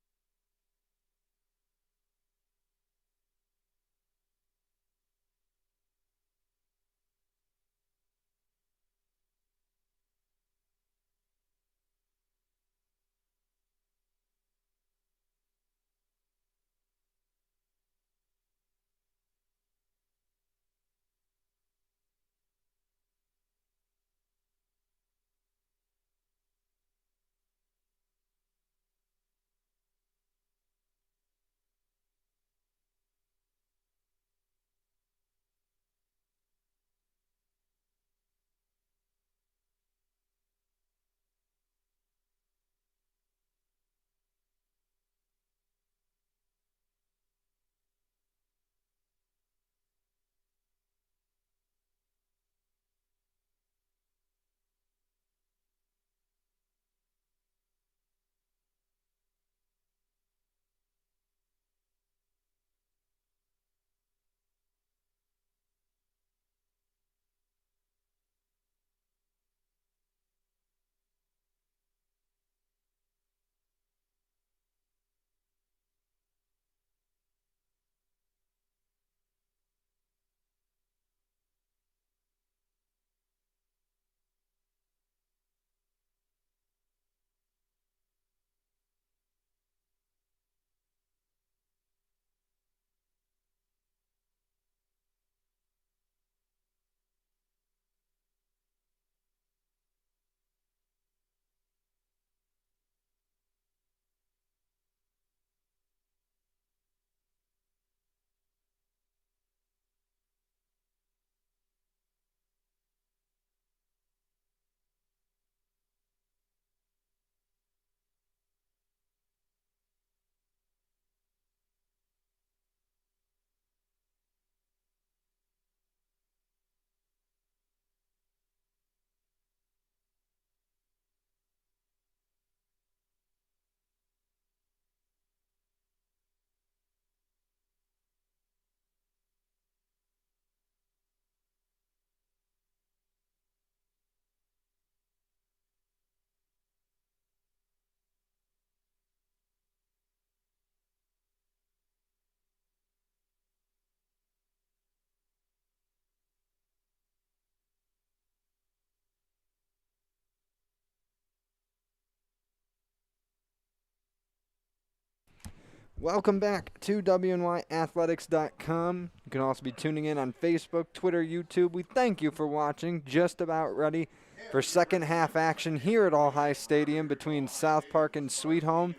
[SPEAKER 1] Welcome back to WNYathletics.com. You can also be tuning in on Facebook, Twitter, YouTube. We thank you for watching. Just about ready for second half action here at All High Stadium between South Park and Sweet Home.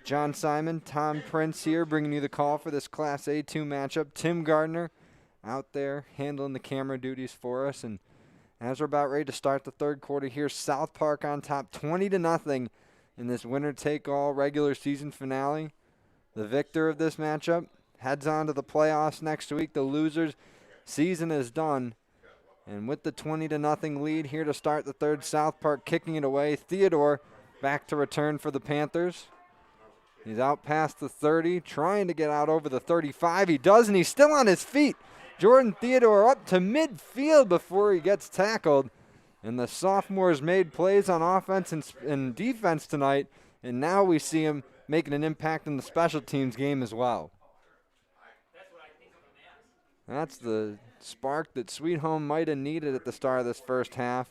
[SPEAKER 1] John Simon, Tom Prince here bringing you the call for this Class A2 matchup. Tim Gardner out there handling the camera duties for us. And as we're about ready to start the third quarter here, South Park on top 20-0 in this winner-take-all regular season finale. The victor of this matchup heads on to the playoffs next week. The loser's season is done. And with the 20-0 lead here to start the third, South Park kicking it away. Theodore back to return for the Panthers. He's out past the 30, trying to get out over the 35. He does, and he's still on his feet. Jordan Theodore up to midfield before he gets tackled. And the sophomore's made plays on offense and defense tonight. And now we see him making an impact in the special teams game as well. That's the spark that Sweet Home might have needed at the start of this first half.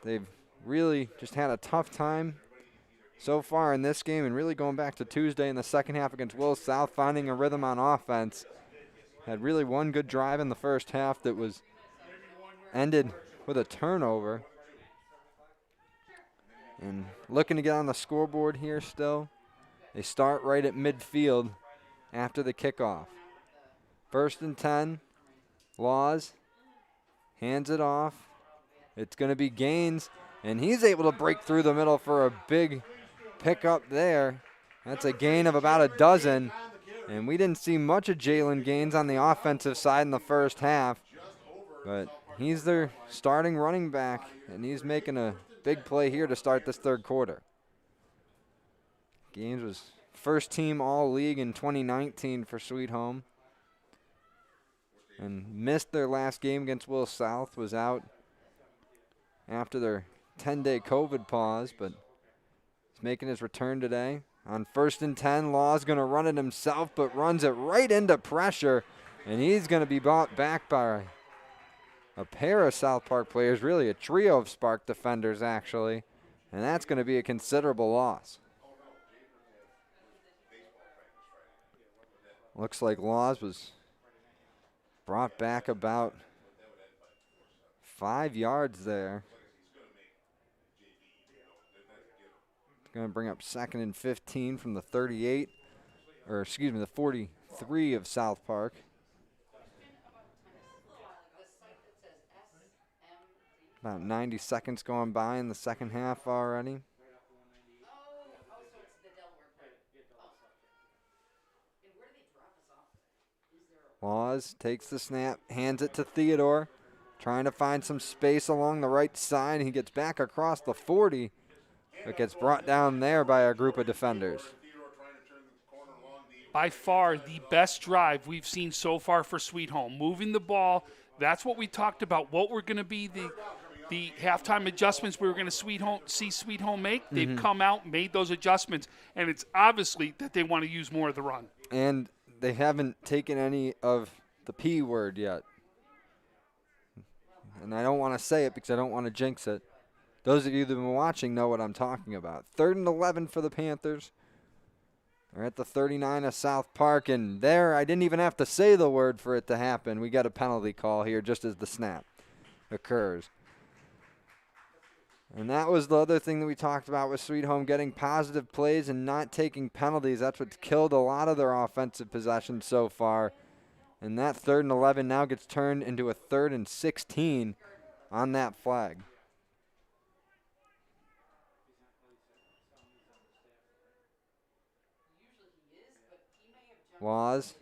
[SPEAKER 1] They've really just had a tough time so far in this game, and really going back to Tuesday in the second half against Will South, finding a rhythm on offense. Had really one good drive in the first half that was ended with a turnover. And looking to get on the scoreboard here still. They start right at midfield after the kickoff. 1st and 10. Laws hands it off. It's going to be Gaines, and he's able to break through the middle for a big pickup there. That's a gain of about a dozen. And we didn't see much of Jalen Gaines on the offensive side in the first half. But he's their starting running back, and he's making a big play here to start this third quarter. Gaines was first team All-League in 2019 for Sweet Home. and missed their last game against Will South, was out after their 10-day COVID pause, but he's making his return today. On 1st and 10, Law's going to run it himself, but runs it right into pressure, and he's going to be brought back by a pair of South Park players, really a trio of Spark defenders, actually, and that's going to be a considerable loss. Looks like Laws was brought back about 5 yards there. Going to bring up 2nd and 15 from the 38, or excuse me, the 43 of South Park. About 90 seconds going by in the second half already. Laws takes the snap, hands it to Theodore, trying to find some space along the right side. He gets back across the 40. It gets brought down there by a group of defenders.
[SPEAKER 5] By far the best drive we've seen so far for Sweet Home. Moving the ball, that's what we talked about. What were going to be the halftime adjustments we were going to see Sweet Home make. They've come out, made those adjustments, and it's obviously that they want to use more of the run.
[SPEAKER 1] And they haven't taken any of the P word yet. And I don't want to say it because I don't want to jinx it. Those of you that have been watching know what I'm talking about. 3rd and 11 for the Panthers. They're at the 39 of South Park, and there I didn't even have to say the word for it to happen. We got a penalty call here just as the snap occurs. And that was the other thing that we talked about with Sweet Home, getting positive plays and not taking penalties. That's what's killed a lot of their offensive possessions so far. And that 3rd and 11 now gets turned into a 3rd and 16 on that flag. Laws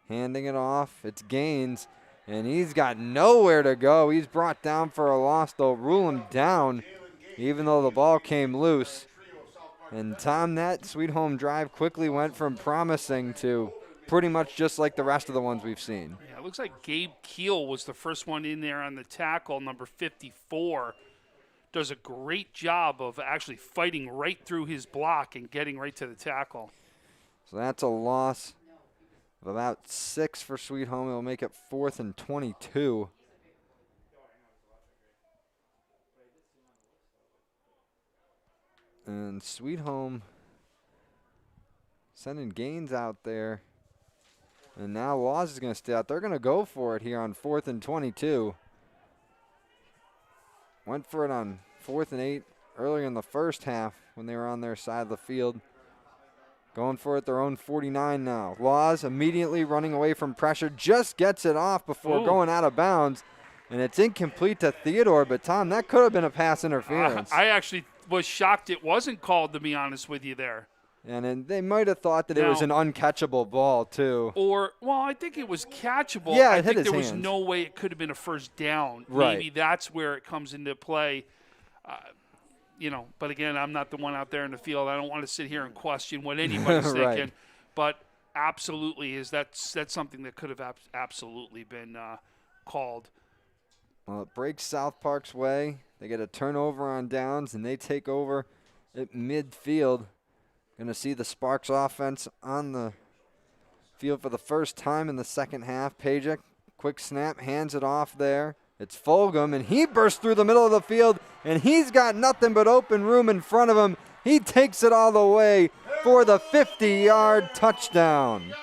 [SPEAKER 1] handing it off. It's Gaines, and he's got nowhere to go. He's brought down for a loss. They'll rule him down, even though the ball came loose. And Tom, that Sweet Home drive quickly went from promising to pretty much just like the rest of the ones we've seen.
[SPEAKER 5] Yeah, it looks like Gabe Keel was the first one in there on the tackle, number 54. Does a great job of actually fighting right through his block and getting right to the tackle.
[SPEAKER 1] So that's a loss of about 6 for Sweet Home. It'll make it 4th and 22. And Sweet Home sending Gaines out there. And now Laws is going to stay out. They're going to go for it here on 4th and 22. Went for it on 4th and 8 earlier in the first half when they were on their side of the field. Going for it their own 49 now. Laws immediately running away from pressure. Just gets it off before going out of bounds. And it's incomplete to Theodore. But, Tom, that could have been a pass interference.
[SPEAKER 5] I actually was shocked it wasn't called, to be honest with you there.
[SPEAKER 1] And then they might have thought that it was an uncatchable ball, too.
[SPEAKER 5] Well, I think it was catchable.
[SPEAKER 1] Yeah,
[SPEAKER 5] I
[SPEAKER 1] it hit
[SPEAKER 5] think
[SPEAKER 1] his
[SPEAKER 5] there was
[SPEAKER 1] hands.
[SPEAKER 5] no way it could have been a first down.
[SPEAKER 1] Right.
[SPEAKER 5] Maybe that's where it comes into play. But again, I'm not the one out there in the field. I don't want to sit here and question what anybody's
[SPEAKER 1] Right.
[SPEAKER 5] thinking. But absolutely, that's something that could have absolutely been called.
[SPEAKER 1] Well, it breaks South Park's way. They get a turnover on downs, and they take over at midfield. Going to see the Sparks offense on the field for the first time in the second half. Pajak, quick snap, hands it off there. It's Fulgham, and he bursts through the middle of the field, and he's got nothing but open room in front of him. He takes it all the way for the 50-yard touchdown.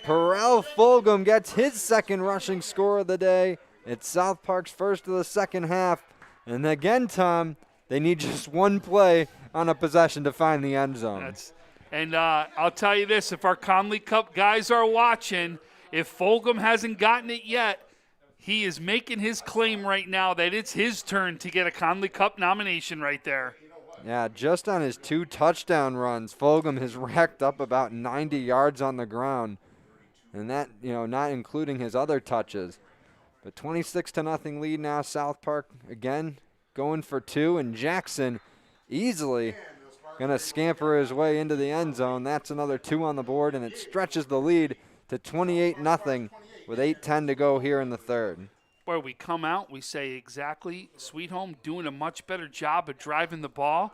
[SPEAKER 1] Perel Fulgham gets his second rushing score of the day. It's South Park's first of the second half. And again, Tom, they need just one play on a possession to find the end zone.
[SPEAKER 5] I'll tell you this, if our Conley Cup guys are watching, if Fulgham hasn't gotten it yet, he is making his claim right now that it's his turn to get a Conley Cup nomination right there.
[SPEAKER 1] Yeah, just on his 2 touchdown runs, Fulgham has racked up about 90 yards on the ground. And that, not including his other touches. But 26-0 lead now, South Park again going for 2, and Jackson easily going to scamper his way into the end zone. That's another 2 on the board, and it stretches the lead to 28-0 with 8:10 to go here in the third.
[SPEAKER 5] Where we come out, we say exactly, Sweet Home doing a much better job of driving the ball.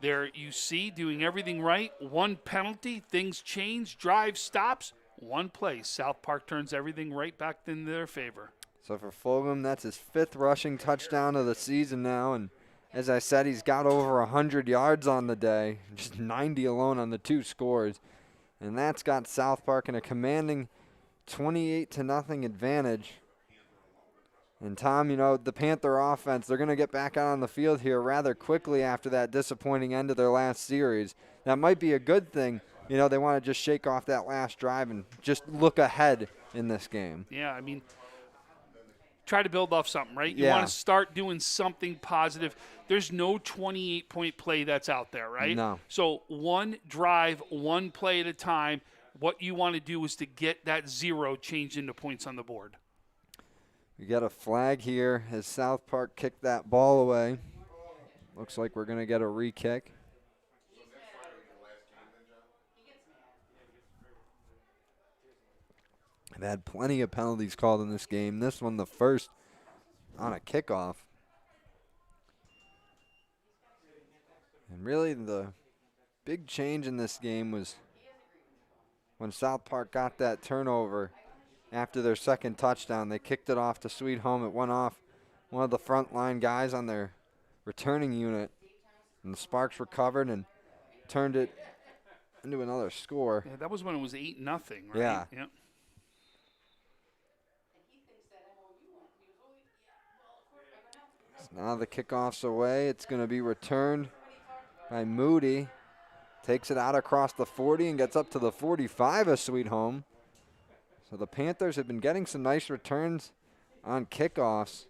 [SPEAKER 5] There you see, doing everything right. One penalty, things change, drive stops, one play. South Park turns everything right back in their favor.
[SPEAKER 1] So for Fulgham, that's his 5th rushing touchdown of the season now. And as I said, he's got over 100 yards on the day, just 90 alone on the 2 scores. And that's got South Park in a commanding 28-0 advantage. And Tom, you know, the Panther offense, they're going to get back out on the field here rather quickly after that disappointing end of their last series. That might be a good thing. You know, they want to just shake off that last drive and just look ahead in this game.
[SPEAKER 5] Yeah, I mean, try to build off something, right? You
[SPEAKER 1] Yeah.
[SPEAKER 5] want to start doing something positive. There's no 28-point play that's out there, right?
[SPEAKER 1] No.
[SPEAKER 5] So one drive, one play at a time. What you want to do is to get that 0 changed into points on the board.
[SPEAKER 1] We got a flag here as South Park kicked that ball away. Looks like we're going to get a re-kick. I've had plenty of penalties called in this game. This one, the first on a kickoff. And really the big change in this game was when South Park got that turnover after their second touchdown. They kicked it off to Sweet Home. It went off one of the front line guys on their returning unit. And the Sparks recovered and turned it into another score.
[SPEAKER 5] Yeah, that was when it was 8-0, right?
[SPEAKER 1] Yeah.
[SPEAKER 5] Yep.
[SPEAKER 1] So now the kickoff's away. It's going to be returned by Moody. Takes it out across the 40 and gets up to the 45 of Sweet Home. So the Panthers have been getting some nice returns on kickoffs,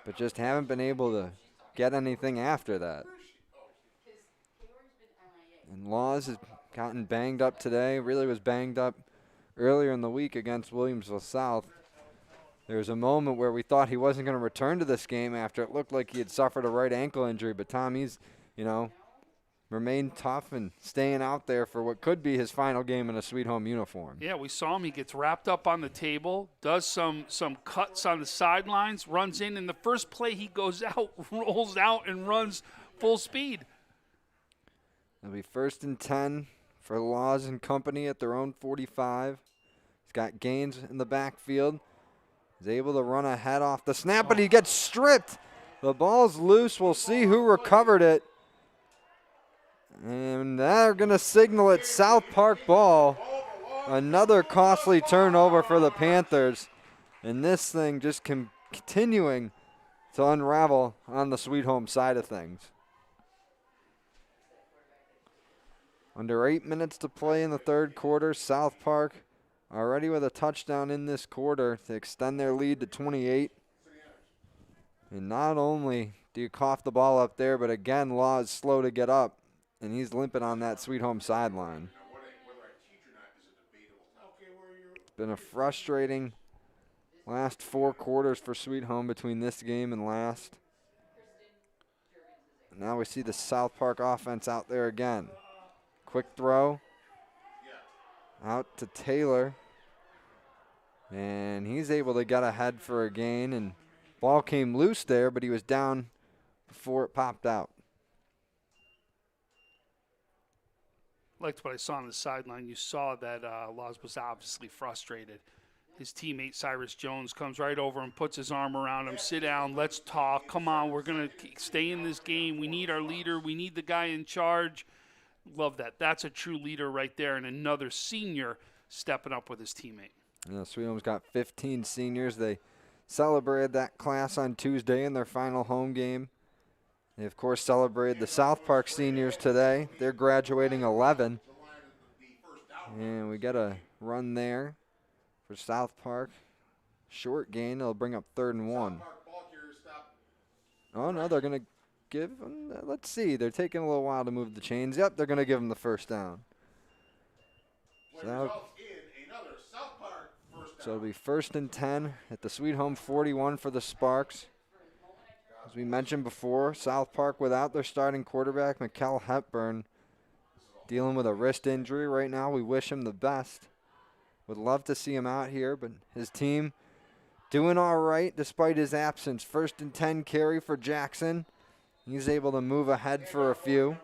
[SPEAKER 1] but just haven't been able to get anything after that. And Laws has gotten banged up today. Really was banged up earlier in the week against Williamsville South. There was a moment where we thought he wasn't going to return to this game after it looked like he had suffered a right ankle injury. But Tom, he's, you know, remained tough and staying out there for what could be his final game in a Sweet Home uniform.
[SPEAKER 5] Yeah, we saw him. He gets wrapped up on the table, does some cuts on the sidelines, runs in. In the first play, he goes out, rolls out, and runs full speed.
[SPEAKER 1] It'll be 1st and 10 for Laws and company at their own 45. He's got Gaines in the backfield. He's able to run ahead off the snap, but he gets stripped. The ball's loose. We'll see who recovered it. And they're going to signal it South Park ball. Another costly turnover for the Panthers. And this thing just continuing to unravel on the Sweet Home side of things. Under 8 minutes to play in the third quarter, South Park already with a touchdown in this quarter to extend their lead to 28. And not only do you cough the ball up there, but again, Law is slow to get up, and he's limping on that Sweet Home sideline. It's been a frustrating last 4 quarters for Sweet Home between this game and last. And now we see the South Park offense out there again. Quick throw out to Taylor. And he's able to get ahead for a gain. And ball came loose there, but he was down before it popped out.
[SPEAKER 5] Liked what I saw on the sideline. You saw that Laws was obviously frustrated. His teammate Cyrus Jones comes right over and puts his arm around him. Sit down, let's talk. Come on, we're going to stay in this game. We need our leader. We need the guy in charge. Love that. That's a true leader right there, and another senior stepping up with his teammate.
[SPEAKER 1] Yeah, Sweet Home's got 15 seniors. They celebrated that class on Tuesday in their final home game. They, of course, celebrated the South Park seniors today. They're graduating 11. And we got a run there for South Park. Short gain. It'll bring up 3rd and 1. Oh, no, they're going to give them, let's see. They're taking a little while to move the chains. Yep, they're going to give them the first down. So it'll be 1st and 10 at the Sweet Home 41 for the Sparks. As we mentioned before, South Park without their starting quarterback, Mikkel Hepburn, dealing with a wrist injury right now. We wish him the best. Would love to see him out here, but his team doing all right despite his absence. 1st and 10 carry for Jackson. He's able to move ahead for a few.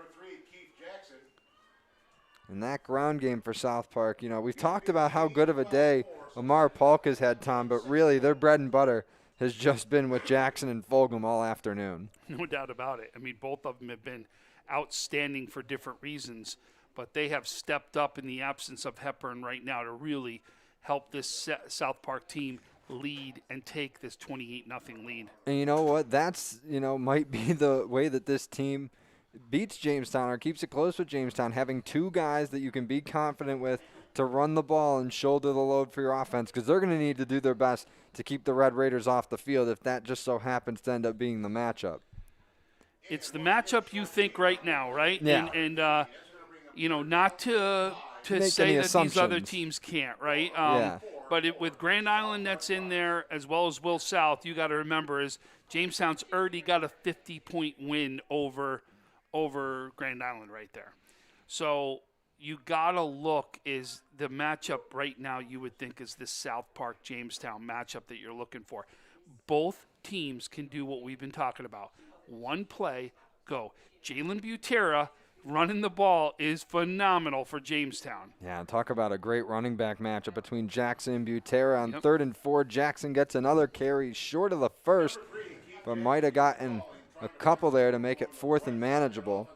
[SPEAKER 1] And that ground game for South Park, we've talked about how good of a day Amar Polka's had, Tom, but really their bread and butter has just been with Jackson and Fulgham all afternoon.
[SPEAKER 5] No doubt about it. I mean, both of them have been outstanding for different reasons, but they have stepped up in the absence of Hepburn right now to really help this South Park team lead and take this 28-0 lead.
[SPEAKER 1] And you know what? That's, might be the way that this team beats Jamestown or keeps it close with Jamestown, having two guys that you can be confident with to run the ball and shoulder the load for your offense, because they're going to need to do their best to keep the Red Raiders off the field if that just so happens to end up being the matchup.
[SPEAKER 5] It's the matchup you think right now, right?
[SPEAKER 1] Yeah.
[SPEAKER 5] And not to say that these other teams can't, right?
[SPEAKER 1] Yeah.
[SPEAKER 5] But with Grand Island that's in there, as well as Will South, you got to remember is Jamestown's already got a 50-point win over Grand Island right there. So you got to look is the matchup right now you would think is this South Park Jamestown matchup that you're looking for. Both teams can do what we've been talking about. One play, go. Jalen Butera running the ball is phenomenal for Jamestown.
[SPEAKER 1] Yeah, talk about a great running back matchup between Jackson and Butera. On 3rd and 4, Jackson gets another carry short of the first, but might have gotten a couple there to make it 4th and manageable.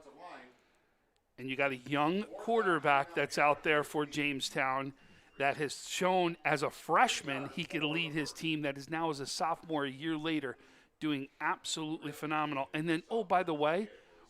[SPEAKER 5] And you got a young quarterback that's out there for Jamestown that has shown as a freshman he could lead his team that is now as a sophomore a year later doing absolutely phenomenal. And then, oh, by the way,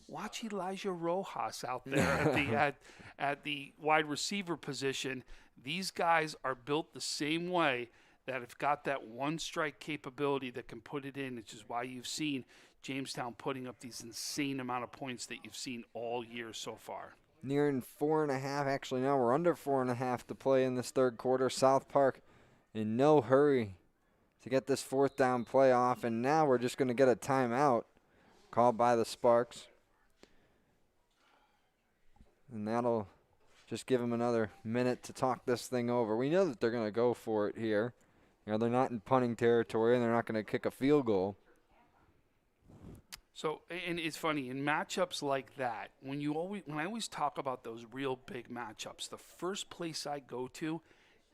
[SPEAKER 5] watch Elijah Rojas out there at the wide receiver position. These guys are built the same way, that have got that one-strike capability that can put it in, which is why you've seen Jamestown putting up these insane amount of points that you've seen all year so far.
[SPEAKER 1] Nearing 4.5. Actually, now we're under 4.5 to play in this third quarter. South Park in no hurry to get this 4th down play off, and now we're just going to get a timeout called by the Sparks. And that'll just give them another minute to talk this thing over. We know that they're going to go for it here. They're not in punting territory, and they're not going to kick a field goal.
[SPEAKER 5] So, and it's funny, in matchups like that, when I always talk about those real big matchups, the first place I go to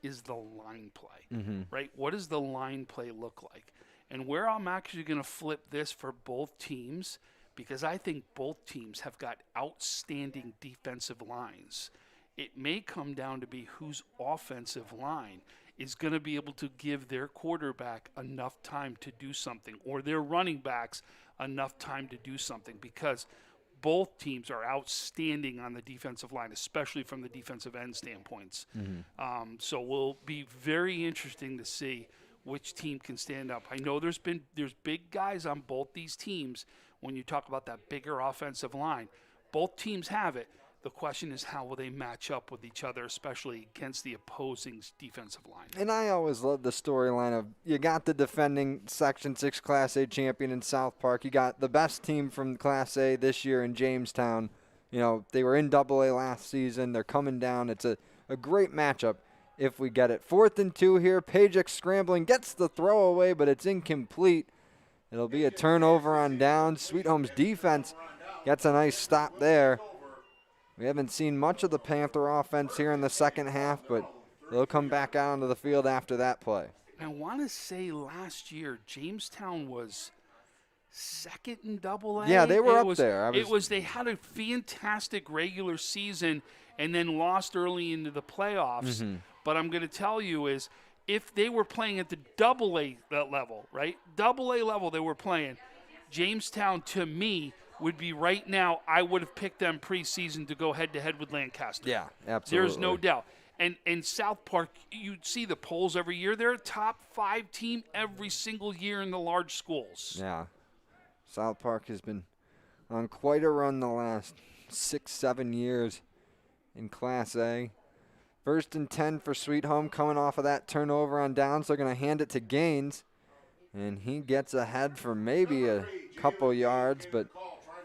[SPEAKER 5] is the line play, right? What does the line play look like? And where I'm actually going to flip this for both teams, because I think both teams have got outstanding defensive lines. It may come down to be whose offensive line is going to be able to give their quarterback enough time to do something, or their running backs enough time to do something, because both teams are outstanding on the defensive line, especially from the defensive end standpoints. So will be very interesting to see which team can stand up. I know there's big guys on both these teams when you talk about that bigger offensive line. Both teams have it. The question is, how will they match up with each other, especially against the opposing defensive line?
[SPEAKER 1] And I always love the storyline of you got the defending Section 6 Class A champion in South Park. You got the best team from Class A this year in Jamestown. They were in Double A last season. They're coming down. It's a great matchup if we get it. 4th and 2 here. Pajek scrambling, gets the throw away, but it's incomplete. It'll be a turnover on downs. Sweet Home's defense gets a nice stop there. We haven't seen much of the Panther offense here in the second half, but they'll come back out onto the field after that play.
[SPEAKER 5] I want to say last year Jamestown was second in Double A.
[SPEAKER 1] Yeah, they were up there.
[SPEAKER 5] They had a fantastic regular season and then lost early into the playoffs. But I'm going to tell you is, if they were playing at the Double A level, right? Double A level they were playing, Jamestown, to me, would be right now, I would have picked them preseason to go head-to-head with Lancaster.
[SPEAKER 1] Yeah, absolutely.
[SPEAKER 5] There's no doubt. And South Park, you see the polls every year. They're a top 5 team every single year in the large schools.
[SPEAKER 1] Yeah. South Park has been on quite a run the last 6-7 years in Class A. 1st and 10 for Sweet Home, coming off of that turnover on downs. They're going to hand it to Gaines, and he gets ahead for maybe a couple yards, but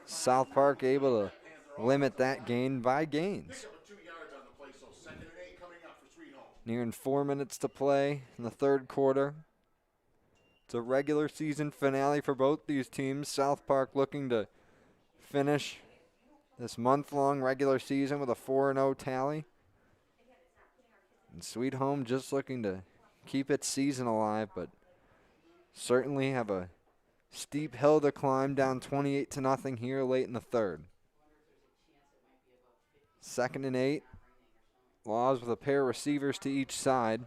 [SPEAKER 1] South Park able to limit that gain by Gaines. Nearing 4 minutes to play in the third quarter. It's a regular season finale for both these teams. South Park looking to finish this month-long regular season with a 4-0 tally. And Sweet Home just looking to keep its season alive, but certainly have a steep hill to climb, down 28-0 here late in the third. 2nd and 8. Laws with a pair of receivers to each side.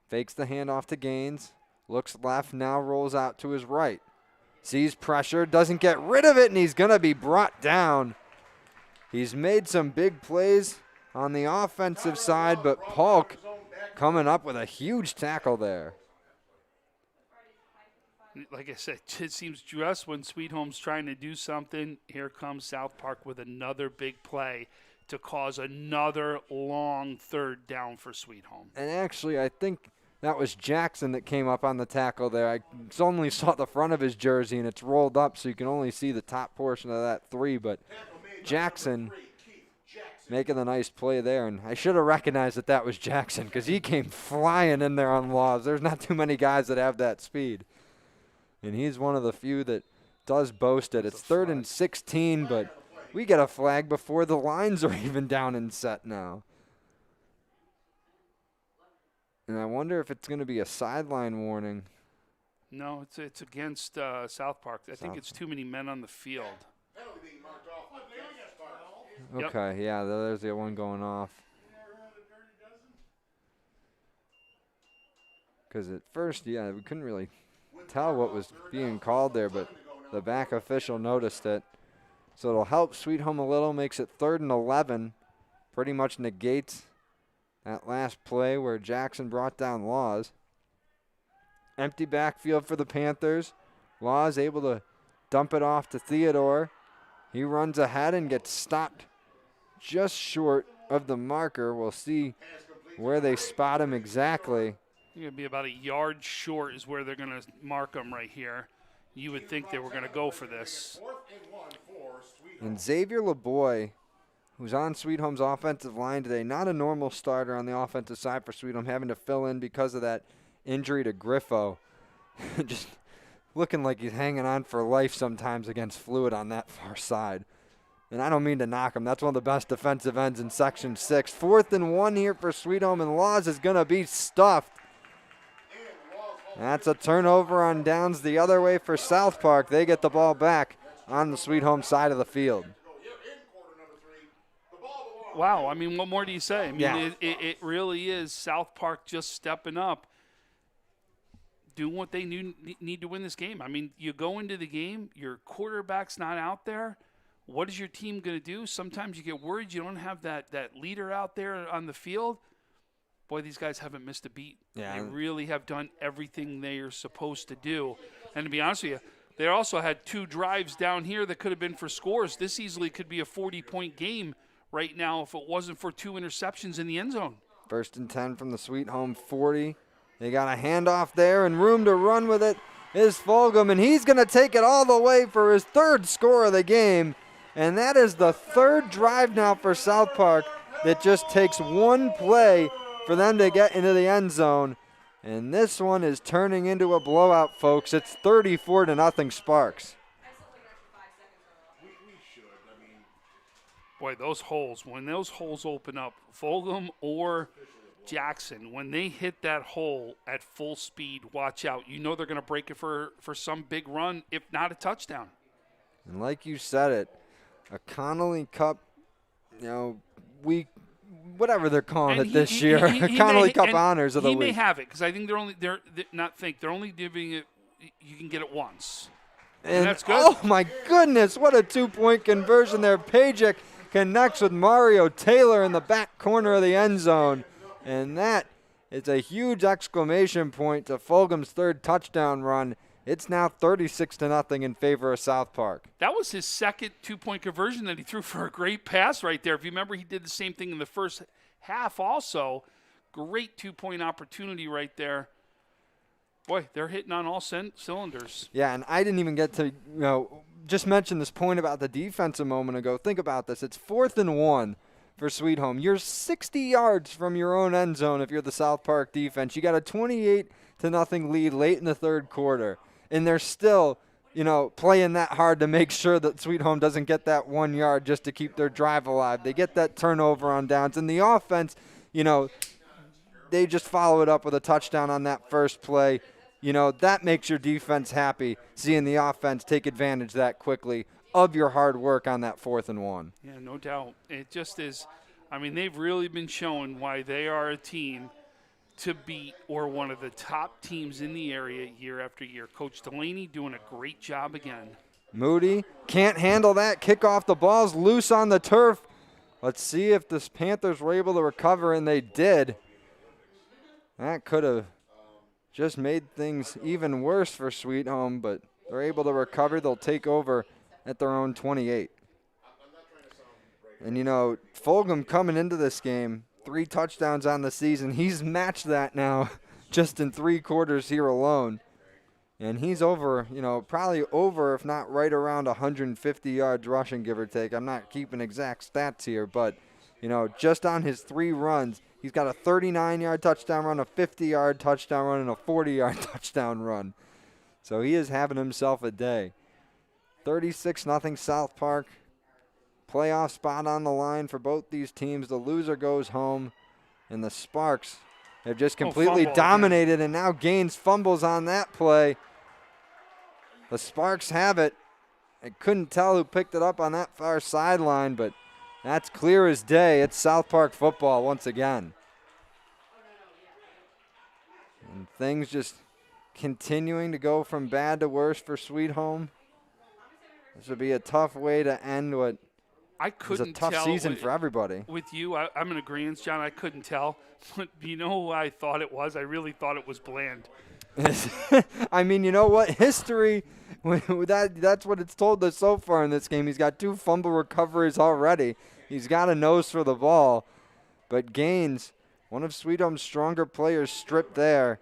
[SPEAKER 1] Fakes the handoff to Gaines. Looks left, now rolls out to his right. Sees pressure, doesn't get rid of it, and he's going to be brought down. He's made some big plays on the offensive side, but Polk coming up with a huge tackle there.
[SPEAKER 5] Like I said, it seems just when Sweet Home's trying to do something, here comes South Park with another big play to cause another long third down for Sweet Home.
[SPEAKER 1] And actually, I think that was Jackson that came up on the tackle there. I only saw the front of his jersey, and it's rolled up, so you can only see the top portion of that 3. But Jackson making a nice play there. And I should have recognized that that was Jackson because he came flying in there on Laws. There's not too many guys that have that speed. And he's one of the few that does boast it. It's 3rd and 16, but we get a flag before the lines are even down and set now. And I wonder if it's going to be a sideline warning.
[SPEAKER 5] No, it's against South Park. I think it's too many men on the field.
[SPEAKER 1] Okay, yeah, there's the one going off. Because at first, yeah, we couldn't really tell what was being called there, but the back official noticed it. So it'll help Sweet Home a little, makes it 3rd and 11. Pretty much negates that last play where Jackson brought down Laws. Empty backfield for the Panthers. Laws able to dump it off to Theodore. He runs ahead and gets stopped just short of the marker. We'll see where they spot him exactly.
[SPEAKER 5] You're going to be about a yard short is where they're going to mark him right here. You would think they were going to go for this.
[SPEAKER 1] And Xavier LeBoy, who's on Sweet Home's offensive line today, not a normal starter on the offensive side for Sweet Home, having to fill in because of that injury to Griffo. Just looking like he's hanging on for life sometimes against Fluid on that far side. And I don't mean to knock him. That's one of the best defensive ends in Section 6. 4th and 1 here for Sweet Home, and Laws is going to be stuffed. That's a turnover on downs the other way for South Park. They get the ball back on the Sweet Home side of the field.
[SPEAKER 5] Wow, I mean, what more do you say? I mean,
[SPEAKER 1] Yeah.
[SPEAKER 5] it really is South Park just stepping up, doing what they need to win this game. I mean, you go into the game, your quarterback's not out there. What is your team going to do? Sometimes you get worried you don't have that leader out there on the field. Boy, these guys haven't missed a beat.
[SPEAKER 1] Yeah.
[SPEAKER 5] They really have done everything they are supposed to do. And to be honest with you, they also had 2 drives down here that could have been for scores. This easily could be a 40-point game right now if it wasn't for 2 interceptions in the end zone.
[SPEAKER 1] 1st and 10 from the Sweet Home 40. They got a handoff there and room to run with it is Fulgham, and he's going to take it all the way for his 3rd score of the game. And that is the 3rd drive now for South Park that just takes 1 play for them to get into the end zone. And this one is turning into a blowout, folks. It's 34-0 Sparks.
[SPEAKER 5] Boy, those holes, when those holes open up, Fulgham or Jackson, when they hit that hole at full speed, watch out. You know they're going to break it for some big run, if not a touchdown.
[SPEAKER 1] And like you said it, a Connolly Cup, week, whatever they're calling it this year, Connolly Cup honors of the week.
[SPEAKER 5] He may have it because I think they're only giving it. You can get it once, and that's good.
[SPEAKER 1] Oh my goodness! What a 2-point conversion there. Pajic connects with Mario Taylor in the back corner of the end zone, and that is a huge exclamation point to Fulgham's 3rd touchdown run. It's now 36-0 in favor of South Park.
[SPEAKER 5] That was his 2nd 2-point conversion that he threw for a great pass right there. If you remember, he did the same thing in the first half also. Great 2-point opportunity right there. Boy, they're hitting on all cylinders.
[SPEAKER 1] Yeah, and I didn't even get to, just mention this point about the defense a moment ago. Think about this. It's 4th and 1. for Sweet Home. You're 60 yards from your own end zone if you're the South Park defense. You got a 28-0 lead late in the third quarter, and they're still, playing that hard to make sure that Sweet Home doesn't get that 1 yard just to keep their drive alive. They get that turnover on downs, and the offense, they just follow it up with a touchdown on that first play. That makes your defense happy, seeing the offense take advantage that quickly of your hard work on that 4th and 1.
[SPEAKER 5] Yeah, no doubt. It just is. I mean, they've really been showing why they are a team to beat, or one of the top teams in the area year after year. Coach Delaney doing a great job again.
[SPEAKER 1] Moody can't handle that. Kick off the ball's loose on the turf. Let's see if the Panthers were able to recover, and they did. That could have just made things even worse for Sweet Home, but they're able to recover. They'll take over at their own 28. And, Fulgham coming into this game, 3 touchdowns on the season. He's matched that now just in 3 quarters here alone. And he's over, probably over, if not right around 150 yards rushing, give or take. I'm not keeping exact stats here, but, just on his 3 runs, he's got a 39-yard touchdown run, a 50-yard touchdown run, and a 40-yard touchdown run. So he is having himself a day. 36-0 South Park. Playoff spot on the line for both these teams. The loser goes home, and the Sparks have just completely dominated, and now Gaines fumbles on that play. The Sparks have it. I couldn't tell who picked it up on that far sideline, but that's clear as day. It's South Park football once again. And things just continuing to go from bad to worse for Sweet Home. This would be a tough way to end what is a tough season for everybody.
[SPEAKER 5] With you, I'm in agreement, John. I couldn't tell. But you know who I thought it was? I really thought it was Bland.
[SPEAKER 1] I mean, you know what? History, that's what it's told us so far in this game. He's got 2 fumble recoveries already. He's got a nose for the ball. But Gaines, one of Sweet Home's stronger players, stripped there.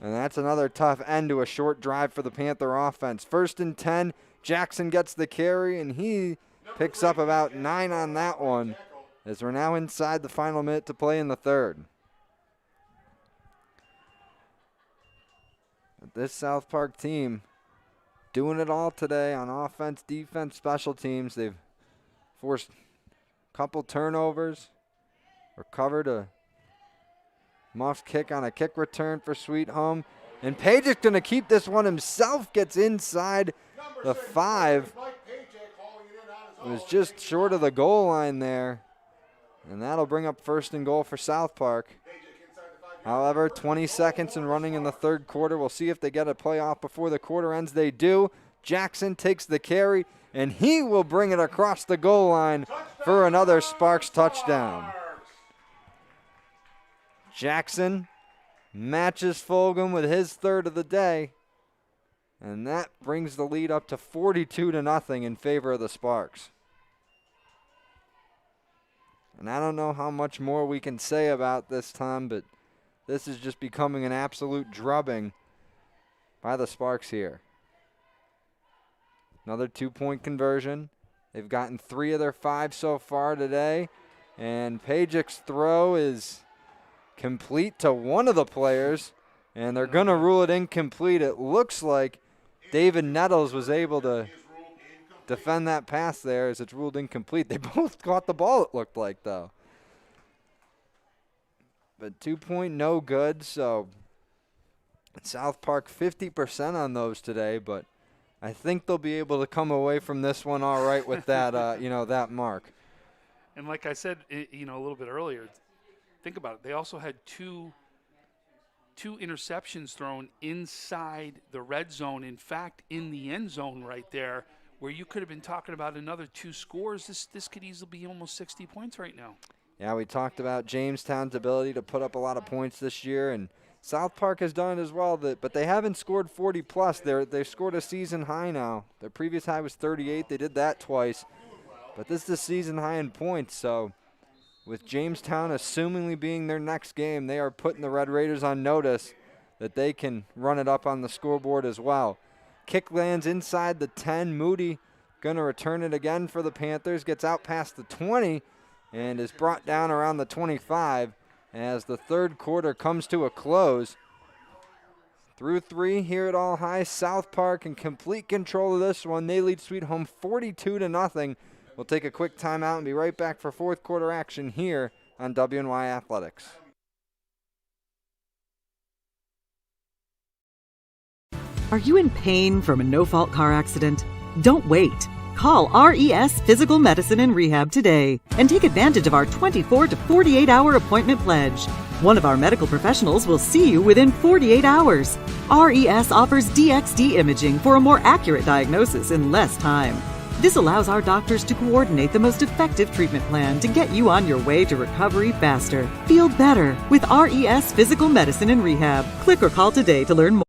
[SPEAKER 1] And that's another tough end to a short drive for the Panther offense. 1st and 10, Jackson gets the carry, and he picks up about 9 on that one, as we're now inside the final minute to play in the third. But this South Park team doing it all today on offense, defense, special teams. They've forced a couple turnovers, recovered a muff kick on a kick return for Sweet Home. And Page is going to keep this one himself, gets inside the 5. It was just short of the goal line there. And that'll bring up 1st and goal for South Park. However, 20 seconds and running in the third quarter. We'll see if they get a playoff before the quarter ends. They do. Jackson takes the carry, and he will bring it across the goal line for another Sparks touchdown. Jackson matches Fulgham with his 3rd of the day. And that brings the lead up to 42-0 in favor of the Sparks. And I don't know how much more we can say about this time, but this is just becoming an absolute drubbing by the Sparks here. Another 2-point conversion. They've gotten 3 of their 5 so far today. And Pajic's throw is complete to one of the players, and they're going to rule it incomplete. It looks like David Nettles was able to defend that pass there as it's ruled incomplete. They both caught the ball, it looked like, though. But 2-point no good, so South Park 50% on those today, but I think they'll be able to come away from this one all right with that, that mark.
[SPEAKER 5] And like I said, a little bit earlier, think about it. They also had two interceptions thrown inside the red zone. In fact, in the end zone right there, where you could have been talking about another 2 scores. This could easily be almost 60 points right now.
[SPEAKER 1] Yeah, we talked about Jamestown's ability to put up a lot of points this year, and South Park has done it as well. But they haven't scored 40-plus. They've scored a season high now. Their previous high was 38. They did that twice. But this is a season high in points, so with Jamestown assumingly being their next game, they are putting the Red Raiders on notice that they can run it up on the scoreboard as well. Kick lands inside the 10. Moody going to return it again for the Panthers. Gets out past the 20 and is brought down around the 25 as the third quarter comes to a close. Through 3 here at All High, South Park in complete control of this one. They lead Sweet Home 42-0. We'll take a quick timeout and be right back for fourth quarter action here on WNY Athletics.
[SPEAKER 6] Are you in pain from a no-fault car accident? Don't wait. Call RES Physical Medicine and Rehab today and take advantage of our 24 to 48-hour appointment pledge. One of our medical professionals will see you within 48 hours. RES offers DXD imaging for a more accurate diagnosis in less time. This allows our doctors to coordinate the most effective treatment plan to get you on your way to recovery faster. Feel better with RES Physical Medicine and Rehab. Click or call today to learn more.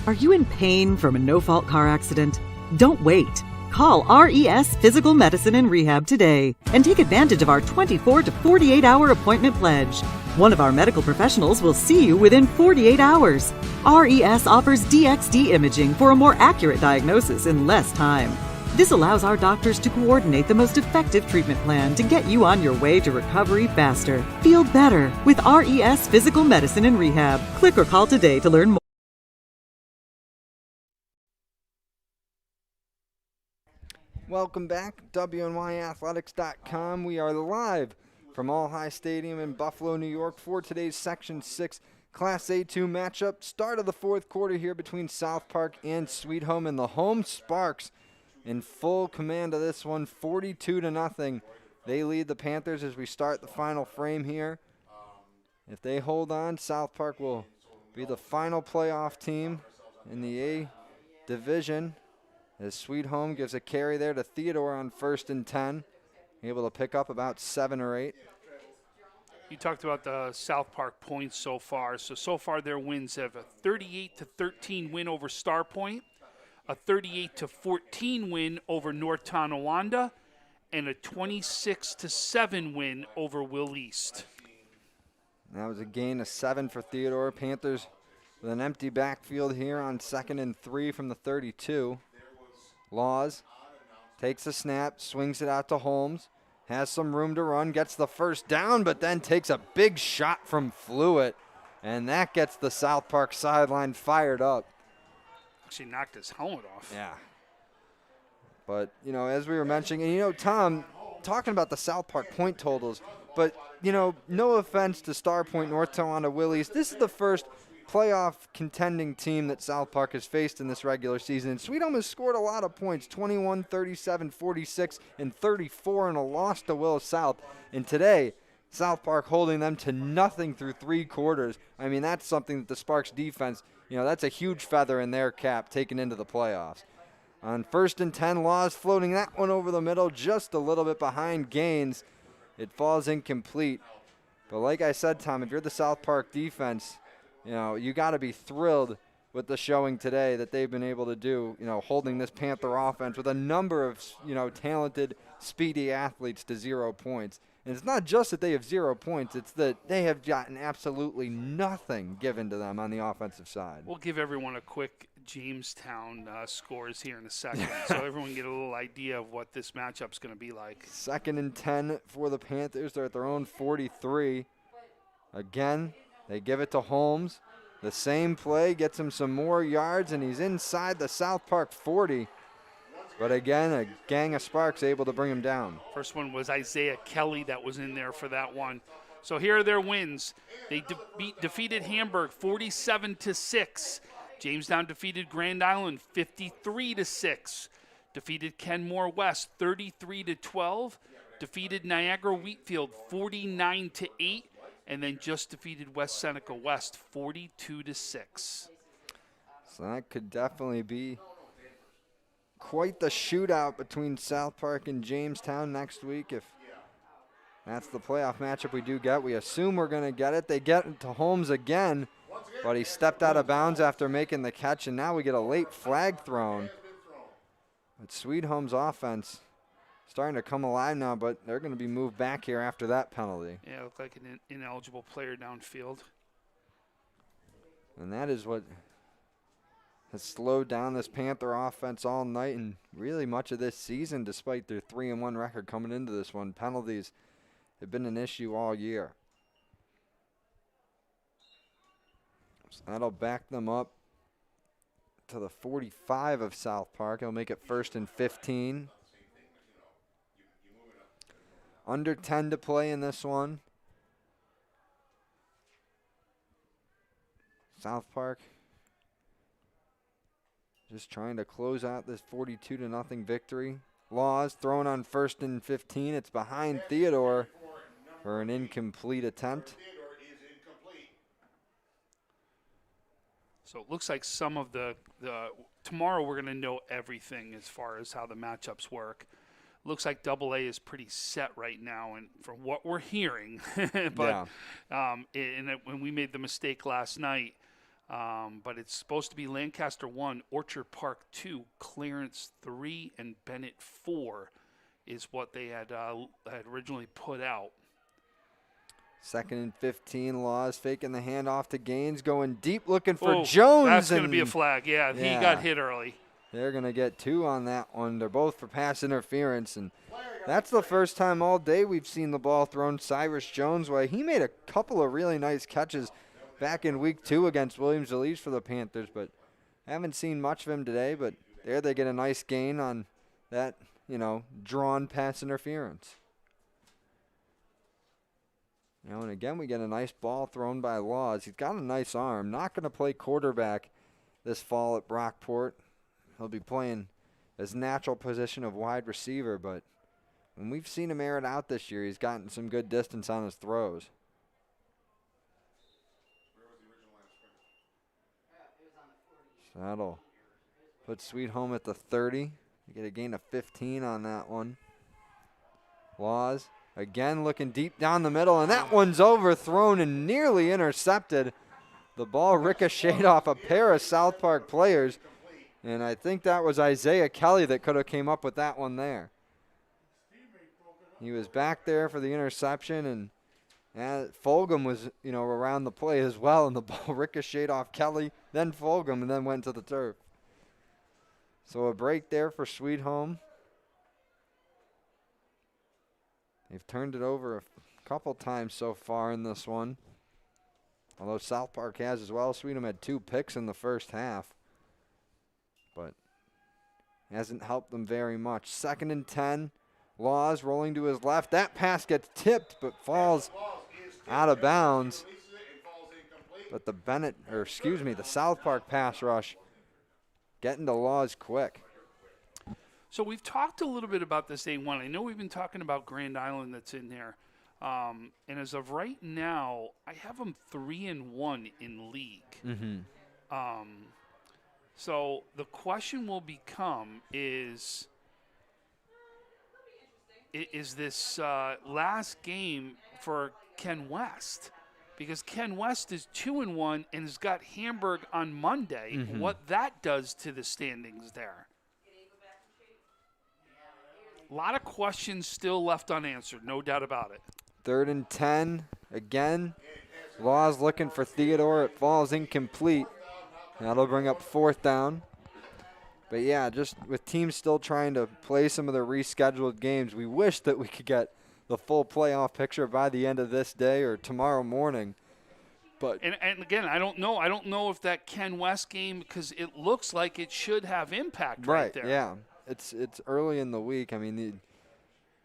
[SPEAKER 6] Are you in pain from a no-fault car accident? Don't wait. Call RES Physical Medicine and Rehab today and take advantage of our 24 to 48-hour appointment pledge. One of our medical professionals will see you within 48 hours. RES offers DXD imaging for a more accurate diagnosis in less time. This allows our doctors to coordinate the most effective treatment plan to get you on your way to recovery faster. Feel better with RES Physical Medicine and Rehab. Click or call today to learn more.
[SPEAKER 1] Welcome back, WNYathletics.com. We are live from All High Stadium in Buffalo, New York for today's Section 6 Class A2 matchup. Start of the fourth quarter here between South Park and Sweet Home, and the home Sparks in full command of this one, 42-0. They lead the Panthers as we start the final frame here. If they hold on, South Park will be the final playoff team in the A division. As Sweet Home gives a carry there to Theodore on 1st and 10. Able to pick up about 7 or 8.
[SPEAKER 5] You talked about the South Park points so far. So far their wins have a 38-13 win over Star Point, a 38-14 win over North Tonawanda, and a 26-7 win over Will East.
[SPEAKER 1] That was a gain of 7 for Theodore. Panthers with an empty backfield here on 2nd and 3 from the 32. Laws takes a snap, swings it out to Holmes, has some room to run, gets the first down, but then takes a big shot from Fluitt, and that gets the South Park sideline fired up.
[SPEAKER 5] Actually knocked his helmet off.
[SPEAKER 1] Yeah. But, as we were mentioning, and, Tom, talking about the South Park point totals, but, no offense to Star Point, North Carolina, Willys, this is the first playoff contending team that South Park has faced in this regular season. And Sweet Home has scored a lot of points, 21, 37, 46, and 34 in a loss to Willis South. And today, South Park holding them to nothing through 3 quarters. I mean, that's something that the Sparks defense, that's a huge feather in their cap taken into the playoffs. On 1st and 10, Laws floating that one over the middle, just a little bit behind Gaines. It falls incomplete. But like I said, Tom, if you're the South Park defense, you got to be thrilled with the showing today that they've been able to do, holding this Panther offense with a number of, talented, speedy athletes to 0 points. And it's not just that they have 0 points, it's that they have gotten absolutely nothing given to them on the offensive side.
[SPEAKER 5] We'll give everyone a quick Jamestown scores here in a second so everyone get a little idea of what this matchup's going to be like.
[SPEAKER 1] 2nd and 10 for the Panthers. They're at their own 43. Again, they give it to Holmes. The same play gets him some more yards, and he's inside the South Park 40. But again, a gang of Sparks able to bring him down.
[SPEAKER 5] First one was Isaiah Kelly that was in there for that one. So here are their wins. They defeated Hamburg 47-6. Jamestown defeated Grand Island 53-6. Defeated Kenmore West 33-12. Defeated Niagara Wheatfield 49-8. And then just defeated West Seneca West 42-6.
[SPEAKER 1] So that could definitely be quite the shootout between South Park and Jamestown next week. If that's the playoff matchup we do get, we assume we're going to get it. They get it to Holmes again, but he stepped out of bounds after making the catch, and now we get a late flag thrown. But Sweet Home's offense starting to come alive now, but they're going to be moved back here after that penalty.
[SPEAKER 5] Yeah, look like an ineligible player downfield.
[SPEAKER 1] And that is what has slowed down this Panther offense all night and really much of this season, despite their 3-1 record coming into this one. Penalties have been an issue all year. So that'll back them up to the 45 of South Park. It'll make it 1st and 15. Under 10 to play in this one. South Park just trying to close out this 42-0 victory. Laws thrown on 1st and 15. It's behind Theodore for an incomplete attempt.
[SPEAKER 5] So it looks like some of the tomorrow we're going to know everything as far as how the matchups work. Looks like AA is pretty set right now, and from what we're hearing, but when we made the mistake last night, but it's supposed to be Lancaster 1, Orchard Park 2, Clarence 3, and Bennett 4 is what they had originally put out.
[SPEAKER 1] 2nd and 15, Laws faking the handoff to Gaines, going deep looking for Jones.
[SPEAKER 5] That's going to be a flag. Yeah, he got hit early.
[SPEAKER 1] They're going to get 2 on that one. They're both for pass interference, and that's the first time all day we've seen the ball thrown Cyrus Jones way. He made a couple of really nice catches back in week 2 against Williams-Elise for the Panthers, but haven't seen much of him today. But there they get a nice gain on that, drawn pass interference. And again, we get a nice ball thrown by Laws. He's got a nice arm. Not going to play quarterback this fall at Brockport. He'll be playing his natural position of wide receiver, but when we've seen him air it out this year, he's gotten some good distance on his throws. So that'll put Sweet Home at the 30. You get a gain of 15 on that one. Laws again looking deep down the middle, and that one's overthrown and nearly intercepted. The ball ricocheted off a pair of South Park players, and I think that was Isaiah Kelly that could have came up with that one there. He was back there for the interception, and Fulgham was, around the play as well, and the ball ricocheted off Kelly, then Fulgham, and then went to the turf. So a break there for Sweet Home. They've turned it over a couple times so far in this one, although South Park has as well. Sweet Home had 2 picks in the first half, but hasn't helped them very much. 2nd and 10. Laws rolling to his left. That pass gets tipped but falls out of bounds. But the South Park pass rush getting to Laws quick.
[SPEAKER 5] So we've talked a little bit about this A1. I know we've been talking about Grand Island that's in there. And as of right now, I have them 3-1 in league.
[SPEAKER 1] Mm-hmm.
[SPEAKER 5] So the question will become is this last game for Ken West? Because Ken West is 2-1 and has got Hamburg on Monday.
[SPEAKER 1] Mm-hmm.
[SPEAKER 5] What that does to the standings there. A lot of questions still left unanswered, no doubt about it.
[SPEAKER 1] 3rd and 10. Again, Laws looking for Theodore. It falls incomplete. That'll bring up 4th down. But yeah, just with teams still trying to play some of the rescheduled games, we wish that we could get the full playoff picture by the end of this day or tomorrow morning. But
[SPEAKER 5] and again, I don't know if that Ken West game, because it looks like it should have impact right there.
[SPEAKER 1] Yeah. It's early in the week. I mean,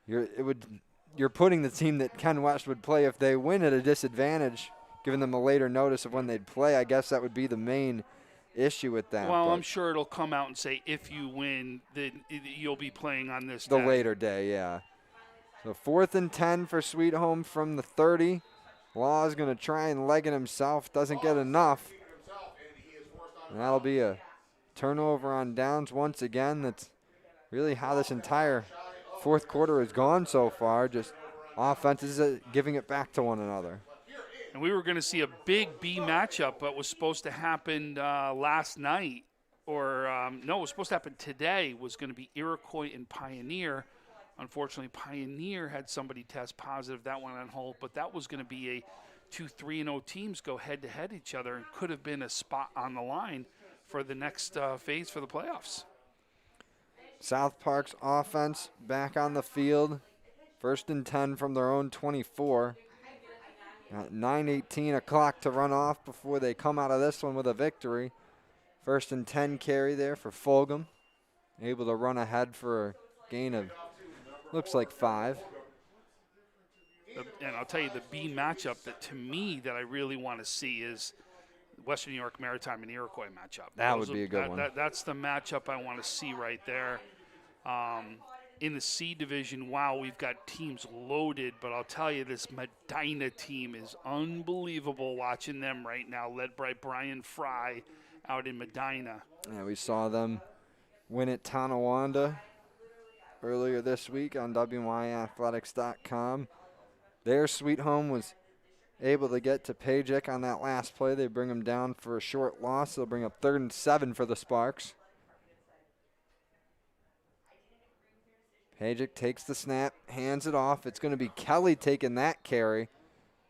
[SPEAKER 1] you're putting the team that Ken West would play if they win at a disadvantage, giving them a later notice of when they'd play. I guess that would be the main issue with that.
[SPEAKER 5] Well, I'm sure it'll come out and say if you win, then you'll be playing on this
[SPEAKER 1] the
[SPEAKER 5] day.
[SPEAKER 1] later day, yeah. So 4th and 10 for Sweet Home from the 30. Law is going to try and leg it himself. Doesn't get enough. And that'll be a turnover on downs once again. That's really how this entire fourth quarter has gone so far. Just offenses giving it back to one another.
[SPEAKER 5] And we were going to see a big B matchup, but was supposed to happen last night. Or, no, it was supposed to happen today. Was going to be Iroquois and Pioneer. Unfortunately, Pioneer had somebody test positive. That went on hold. But that was going to be a 2 3-0 teams go head-to-head each other and could have been a spot on the line for the next phase for the playoffs.
[SPEAKER 1] South Park's offense back on the field. 1st and 10 from their own 24. Got 9:18 o'clock to run off before they come out of this one with a victory. 1st and 10 carry there for Fulgham. Able to run ahead for a gain of, looks like 5.
[SPEAKER 5] And I'll tell you, the B matchup that to me that I really want to see is Western New York Maritime and Iroquois matchup.
[SPEAKER 1] That would be a good one.
[SPEAKER 5] That's the matchup I want to see right there. In the C division, wow, we've got teams loaded, but I'll tell you, this Medina team is unbelievable watching them right now, led by Brian Fry out in Medina.
[SPEAKER 1] Yeah, we saw them win at Tonawanda earlier this week on WNYathletics.com. Their sweet home was able to get to Pajic on that last play. They bring them down for a short loss. They'll bring up 3rd and 7 for the Sparks. Pajic takes the snap, hands it off. It's going to be Kelly taking that carry.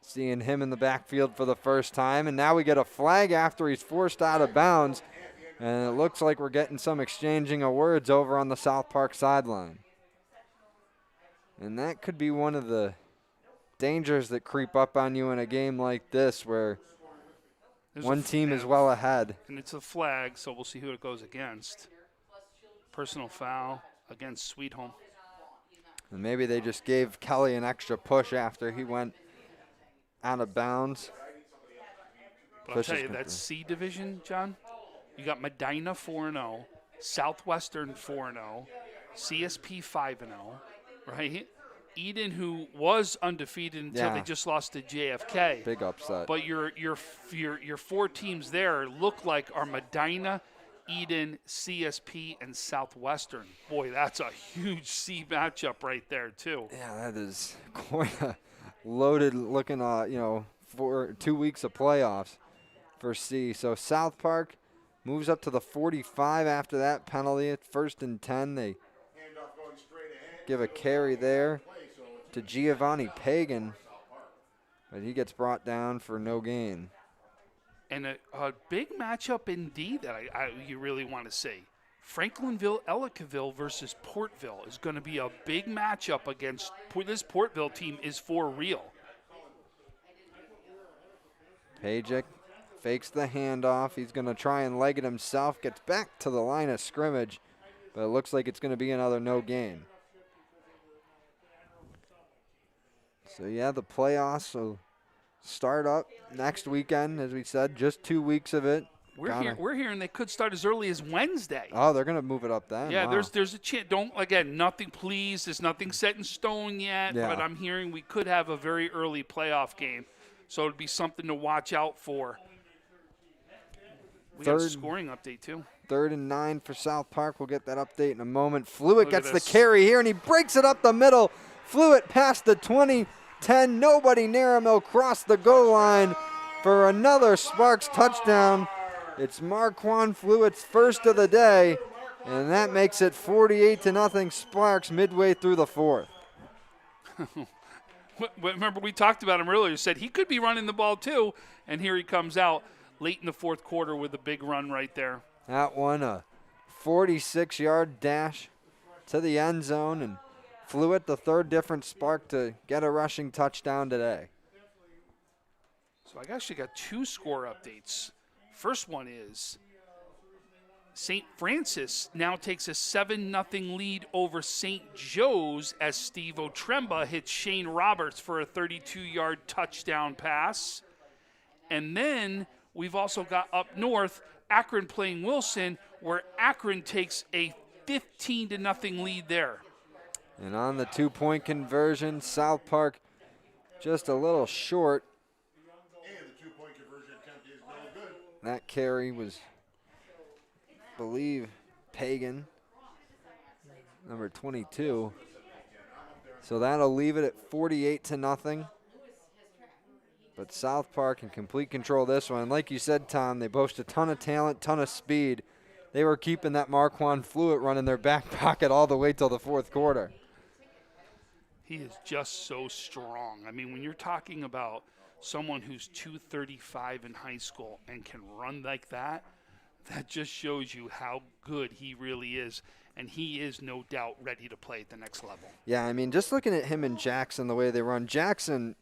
[SPEAKER 1] Seeing him in the backfield for the first time. And now we get a flag after he's forced out of bounds. And it looks like we're getting some exchanging of words over on the South Park sideline. And that could be one of the dangers that creep up on you in a game like this where one team is well ahead.
[SPEAKER 5] And it's a flag, so we'll see who it goes against. Personal foul against Sweet Home.
[SPEAKER 1] And maybe they just gave Kelly an extra push after he went out of bounds.
[SPEAKER 5] But I'll tell you, that C division, John, you got Medina 4-0, Southwestern 4-0, CSP 5-0, right? Eden, who was undefeated until they just lost to JFK.
[SPEAKER 1] Big upset.
[SPEAKER 5] But your 4 teams there look like are Medina, Eden, CSP, and Southwestern. Boy, that's a huge C matchup right there, too.
[SPEAKER 1] Yeah, that is quite a loaded looking, for 2 weeks of playoffs for C. So South Park moves up to the 45 after that penalty. At 1st and 10, they give a carry there to Giovanni Pagan, but he gets brought down for no gain.
[SPEAKER 5] And a big matchup indeed that you really want to see. Franklinville, Ellicottville versus Portville is going to be a big matchup against this Portville team is for real.
[SPEAKER 1] Pajic fakes the handoff. He's going to try and leg it himself. Gets back to the line of scrimmage, but it looks like it's going to be another no gain. So, yeah, the playoffs will start up next weekend, as we said, just 2 weeks of it.
[SPEAKER 5] We're hearing they could start as early as Wednesday.
[SPEAKER 1] Oh, they're going to move it up then.
[SPEAKER 5] Yeah,
[SPEAKER 1] wow.
[SPEAKER 5] there's a chance. There's nothing set in stone yet, but I'm hearing we could have a very early playoff game. So it'd be something to watch out for. We got a scoring update, too.
[SPEAKER 1] 3rd and 9 for South Park. We'll get that update in a moment. Flewitt gets the carry here, and he breaks it up the middle. Flewitt past the 20, 10. Nobody near him. He'll cross the goal line for another Sparks touchdown. It's Marquand Flewitt's first of the day, and that makes it 48-0 Sparks midway through the 4th.
[SPEAKER 5] Remember, we talked about him earlier. Said he could be running the ball, too, and here he comes out late in the 4th quarter with a big run right there.
[SPEAKER 1] That one, a 46-yard dash to the end zone, and Flewitt, the 3rd different Spark to get a rushing touchdown today.
[SPEAKER 5] So I actually got 2 score updates. First one is St. Francis now takes a 7-0 lead over St. Joe's as Steve Otremba hits Shane Roberts for a 32-yard touchdown pass. And then we've also got up north Akron playing Wilson, where Akron takes a 15-0 lead there.
[SPEAKER 1] And on the 2-point conversion, South Park just a little short. That carry was, I believe, Pagan, number 22. So that'll leave it at 48-0. But South Park in complete control of this one. Like you said, Tom, they boast a ton of talent, ton of speed. They were keeping that Marquand Flewitt run in their back pocket all the way till the 4th quarter.
[SPEAKER 5] He is just so strong. I mean, when you're talking about someone who's 235 in high school and can run like that, that just shows you how good he really is. And he is no doubt ready to play at the next level.
[SPEAKER 1] Yeah, I mean, just looking at him and Jackson, the way they run. Jackson,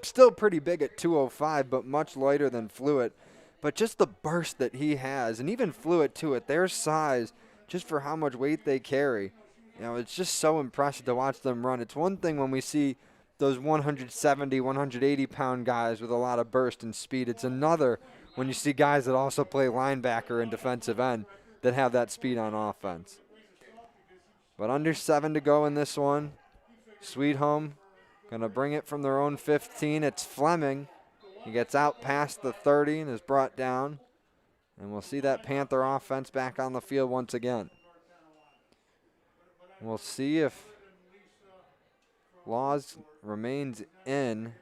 [SPEAKER 1] still pretty big at 205, but much lighter than Fluid. But just the burst that he has, and even Fluid too, at their size, just for how much weight they carry, it's just so impressive to watch them run. It's one thing when we see those 170, 180-pound guys with a lot of burst and speed. It's another when you see guys that also play linebacker and defensive end that have that speed on offense. But under 7 to go in this one. Sweet Home going to bring it from their own 15. It's Fleming. He gets out past the 30 and is brought down. And we'll see that Panther offense back on the field once again. We'll see if Laws remains in.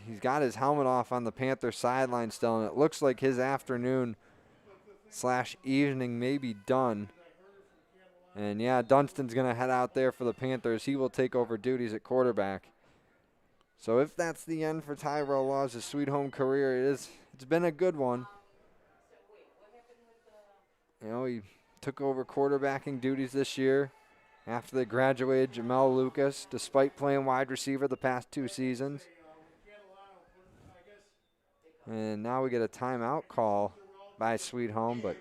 [SPEAKER 1] He's got his helmet off on the Panther sideline still, and it looks like his afternoon/evening may be done. And, yeah, Dunstan's going to head out there for the Panthers. He will take over duties at quarterback. So if that's the end for Tyrell Laws' Sweet Home career, it's been a good one. He took over quarterbacking duties this year after they graduated Jamel Lucas, despite playing wide receiver the past 2 seasons. And now we get a timeout call by Sweet Home. But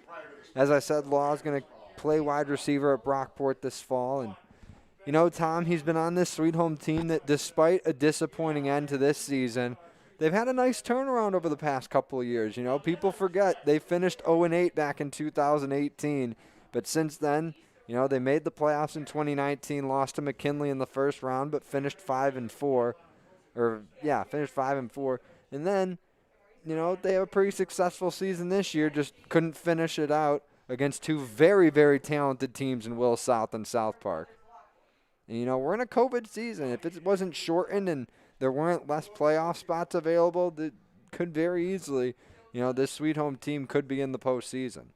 [SPEAKER 1] as I said, Laws going to play wide receiver at Brockport this fall. And, Tom, he's been on this Sweet Home team that despite a disappointing end to this season, they've had a nice turnaround over the past couple of years. People forget they finished 0-8 back in 2018. But since then, they made the playoffs in 2019, lost to McKinley in the first round, but finished 5-4. Finished 5-4. And then, they have a pretty successful season this year, just couldn't finish it out against 2 very, very talented teams in Will South and South Park. And, we're in a COVID season. If it wasn't shortened and there weren't less playoff spots available, that could very easily, this Sweet Home team could be in the postseason.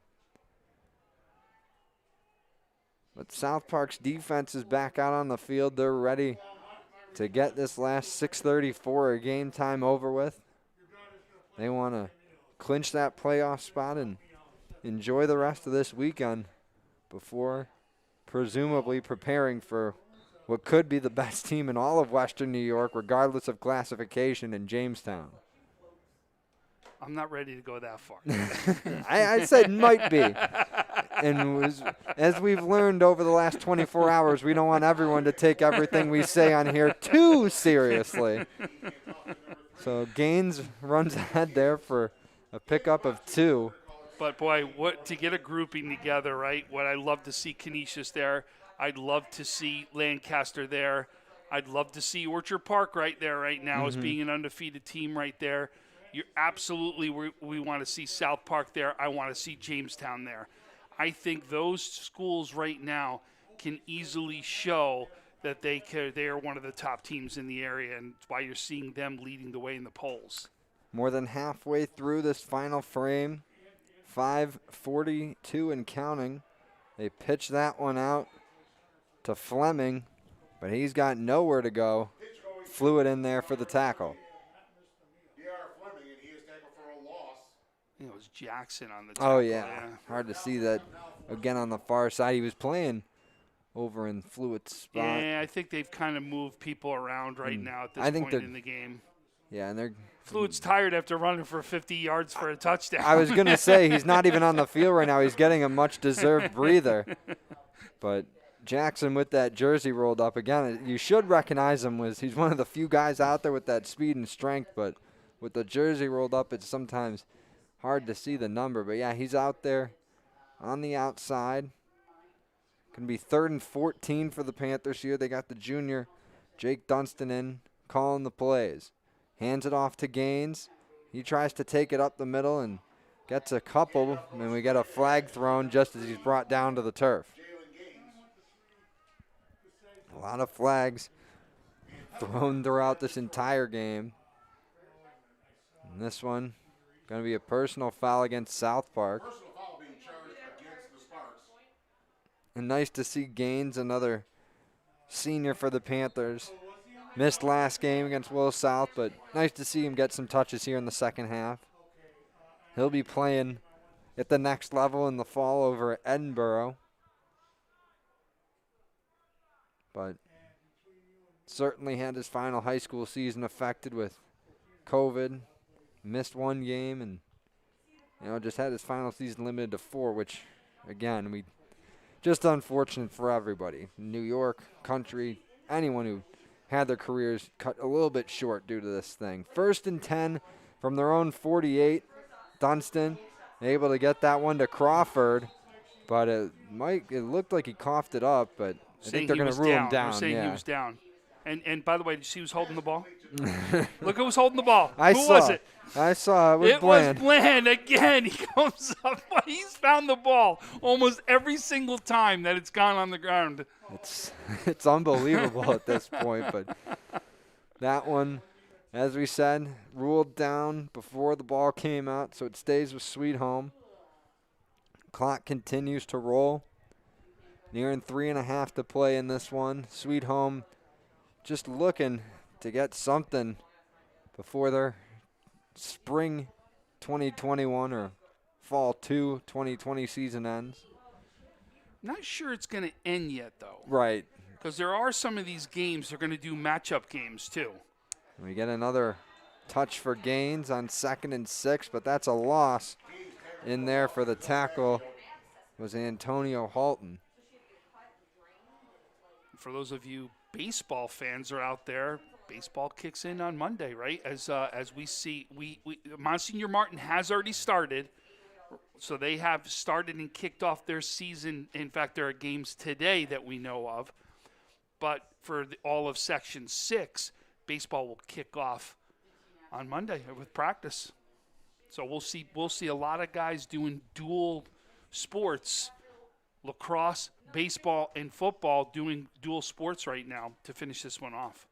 [SPEAKER 1] But South Park's defense is back out on the field. They're ready to get this last 6:34 game time over with. They want to clinch that playoff spot and enjoy the rest of this weekend before presumably preparing for what could be the best team in all of Western New York, regardless of classification, in Jamestown.
[SPEAKER 5] I'm not ready to go that far.
[SPEAKER 1] I said might be. And as we've learned over the last 24 hours, we don't want everyone to take everything we say on here too seriously. So Gaines runs ahead there for a pickup of 2.
[SPEAKER 5] But, boy, to get a grouping together, right? What I'd love to see Canisius there. I'd love to see Lancaster there. I'd love to see Orchard Park right there right now as being an undefeated team right there. We want to see South Park there. I want to see Jamestown there. I think those schools right now can easily show that they are one of the top teams in the area, and why you're seeing them leading the way in the polls.
[SPEAKER 1] More than halfway through this final frame, 5:42 and counting. They pitch that one out to Fleming, but he's got nowhere to go. Fluid in there for the tackle.
[SPEAKER 5] It was Jackson on the
[SPEAKER 1] tackle. Oh,
[SPEAKER 5] yeah.
[SPEAKER 1] Hard to see that again on the far side. He was playing over in Fluid's spot.
[SPEAKER 5] Yeah, I think they've kind of moved people around right now at this point in the game.
[SPEAKER 1] Yeah, and
[SPEAKER 5] Fluid's tired after running for 50 yards for a touchdown.
[SPEAKER 1] I was going to say, he's not even on the field right now. He's getting a much-deserved breather. But Jackson with that jersey rolled up again. You should recognize him. He's one of the few guys out there with that speed and strength, but with the jersey rolled up, it's sometimes hard to see the number. But, yeah, he's out there on the outside. Going to be 3rd and 14 for the Panthers here. They got the junior Jake Dunstan in calling the plays. Hands it off to Gaines. He tries to take it up the middle and gets a couple, and we get a flag thrown just as he's brought down to the turf. A lot of flags thrown throughout this entire game. And this one going to be a personal foul against South Park. And nice to see Gaines, another senior for the Panthers. Missed last game against Will South, but nice to see him get some touches here in the second half. He'll be playing at the next level in the fall over at Edinburgh. But certainly had his final high school season affected with COVID. Missed one game and, just had his final season limited to 4, which, again, just unfortunate for everybody. New York, country, anyone who had their careers cut a little bit short due to this thing. 1st and 10 from their own 48. Dunstan able to get that one to Crawford, but it looked like he coughed it up, but I think they're going to rule him down.
[SPEAKER 5] They're saying
[SPEAKER 1] yeah.
[SPEAKER 5] he was down. And by the way, did you see who was holding the ball? Look who was holding the ball.
[SPEAKER 1] Who
[SPEAKER 5] was it?
[SPEAKER 1] I saw it.
[SPEAKER 5] It was Bland again. He comes up. He's found the ball almost every single time that it's gone on the ground.
[SPEAKER 1] It's unbelievable at this point, but that one, as we said, ruled down before the ball came out, so it stays with Sweet Home. Clock continues to roll. Nearing 3.5 to play in this one. Sweet Home just looking to get something before their spring 2021 or fall 2020 season ends.
[SPEAKER 5] Not sure it's going to end yet, though.
[SPEAKER 1] Right.
[SPEAKER 5] Because there are some of these games they're going to do matchup games, too.
[SPEAKER 1] We get another touch for gains on 2nd and 6, but that's a loss in there for the tackle was Antonio Halton.
[SPEAKER 5] For those of you baseball fans are out there, baseball kicks in on Monday, right? As we see, Monsignor Martin has already started, so they have started and kicked off their season. In fact, there are games today that we know of. But for all of Section 6, baseball will kick off on Monday with practice. So we'll see a lot of guys doing dual sports, lacrosse, baseball, and football doing dual sports right now to finish this one off.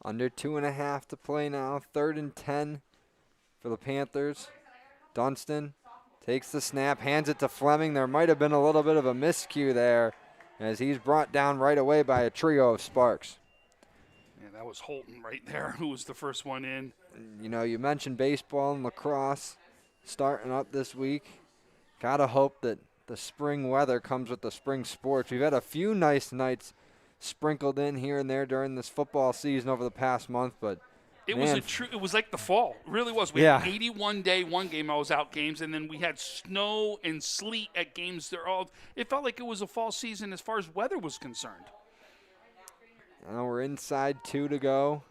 [SPEAKER 1] Under 2.5 to play now. 3rd and 10 for the Panthers. Dunstan takes the snap, hands it to Fleming. There might have been a little bit of a miscue there as he's brought down right away by a trio of Sparks.
[SPEAKER 5] Yeah, that was Holton right there, who was the first one in.
[SPEAKER 1] You mentioned baseball and lacrosse starting up this week. Gotta hope that the spring weather comes with the spring sports. We've had a few nice nights sprinkled in here and there during this football season over the past month, but
[SPEAKER 5] it was like the fall. It really was. We had 81 day one game I was out games, and then we had snow and sleet at games. It felt like it was a fall season as far as weather was concerned.
[SPEAKER 1] Now we're inside 2 to go.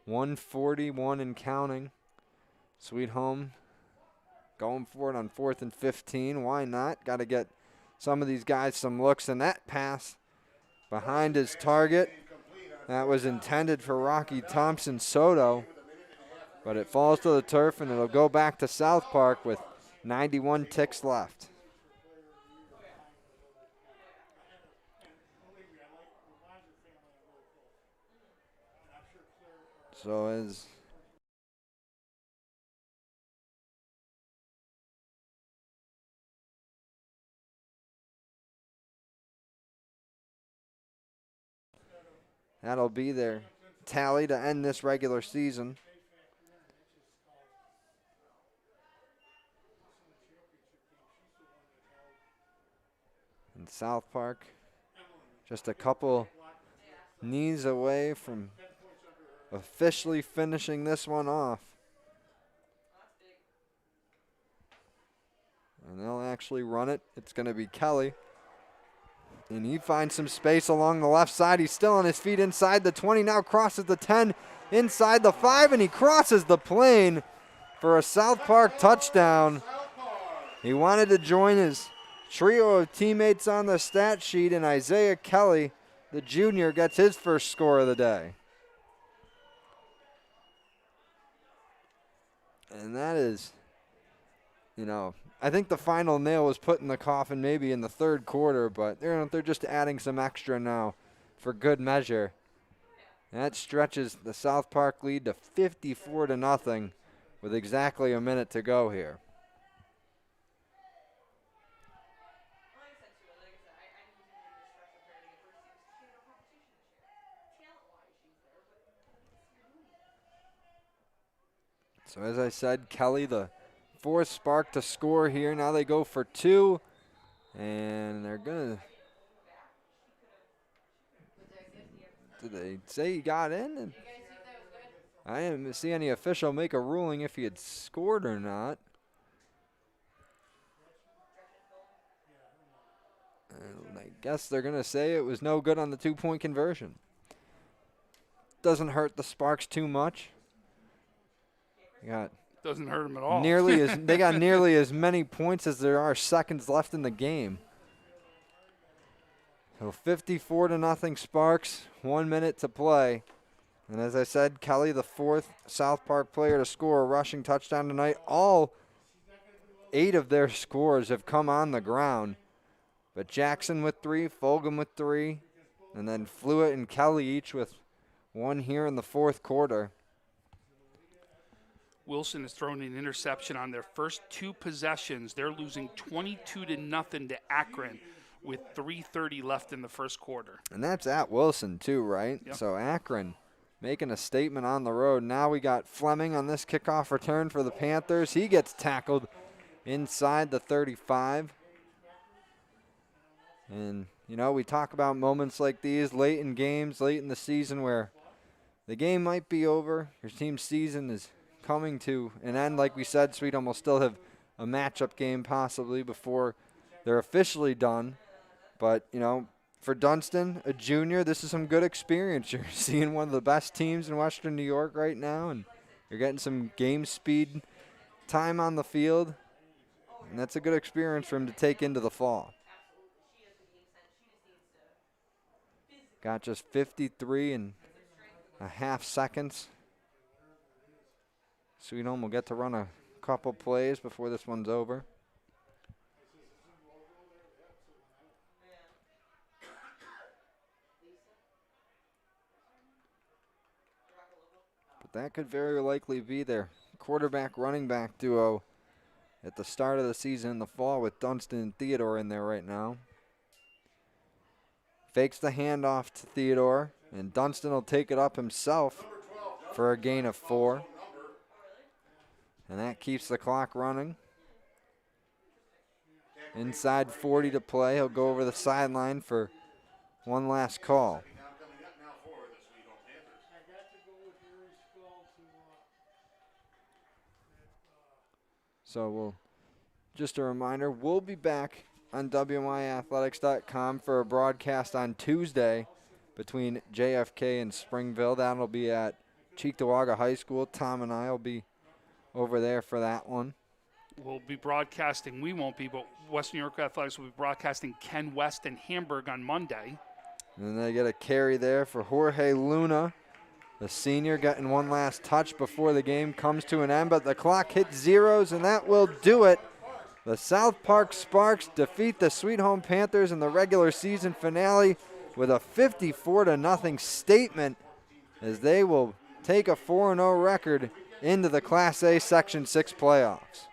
[SPEAKER 1] 141 and counting. Sweet Home going for it on 4th and 15. Why not? Got to get some of these guys some looks. And that pass behind his target, that was intended for Rocky Thompson Soto. But it falls to the turf, and it'll go back to South Park with 91 ticks left. So as that'll be their tally to end this regular season. And South Park just a couple knees away from officially finishing this one off. And they'll actually run it. It's going to be Kelly. And he finds some space along the left side. He's still on his feet inside the 20, now crosses the 10, inside the 5, and he crosses the plane for a South Park touchdown. He wanted to join his trio of teammates on the stat sheet, and Isaiah Kelly, the junior, gets his first score of the day. And that is, I think the final nail was put in the coffin maybe in the third quarter, but they're just adding some extra now for good measure. And that stretches the South Park lead to 54-0 with exactly a minute to go here. So as I said, Kelly, the force Spark to score here. Now they go for 2, and they're going to. Did they say he got in? I didn't see any official make a ruling if he had scored or not. And I guess they're going to say it was no good on the 2-point conversion. Doesn't hurt the Sparks too much.
[SPEAKER 5] Doesn't hurt them at all.
[SPEAKER 1] They got nearly as many points as there are seconds left in the game. So 54-0 Sparks, 1 minute to play. And as I said, Kelly, the 4th South Park player to score a rushing touchdown tonight. All 8 of their scores have come on the ground. But Jackson with 3, Fulgham with 3, and then Fluitt and Kelly each with 1 here in the 4th quarter.
[SPEAKER 5] Wilson has thrown an interception on their first 2 possessions. They're losing 22-0 to Akron with 3:30 left in the first quarter.
[SPEAKER 1] And that's at Wilson too, right?
[SPEAKER 5] Yep.
[SPEAKER 1] So Akron making a statement on the road. Now we got Fleming on this kickoff return for the Panthers. He gets tackled inside the 35. And, you know, we talk about moments like these late in games, late in the season where the game might be over. Your team's season is coming to an end. Like we said, Sweet Home will still have a matchup game possibly before they're officially done. But, you know, for Dunston, a junior, this is some good experience. You're seeing one of the best teams in Western New York right now, and you're getting some game speed time on the field. And that's a good experience for him to take into the fall. Got just 53.5 seconds. Sweet Home will get to run a couple plays before this one's over. But that could very likely be their quarterback-running back duo at the start of the season in the fall with Dunston and Theodore in there right now. Fakes the handoff to Theodore, and Dunston will take it up himself for a gain of 4. And that keeps the clock running. Inside 40 to play. He'll go over the sideline for one last call. So just a reminder, we'll be back on WNYathletics.com for a broadcast on Tuesday between JFK and Springville. That'll be at Cheektowaga High School. Tom and I will be over there for that one.
[SPEAKER 5] We'll be broadcasting, we won't be, but Western New York Athletics will be broadcasting Ken West and Hamburg on Monday.
[SPEAKER 1] And then they get a carry there for Jorge Luna, the senior, getting one last touch before the game comes to an end, but the clock hits zeros, and that will do it. The South Park Sparks defeat the Sweet Home Panthers in the regular season finale with a 54-0 statement as they will take a 4-0 record into the Class A Section 6 playoffs.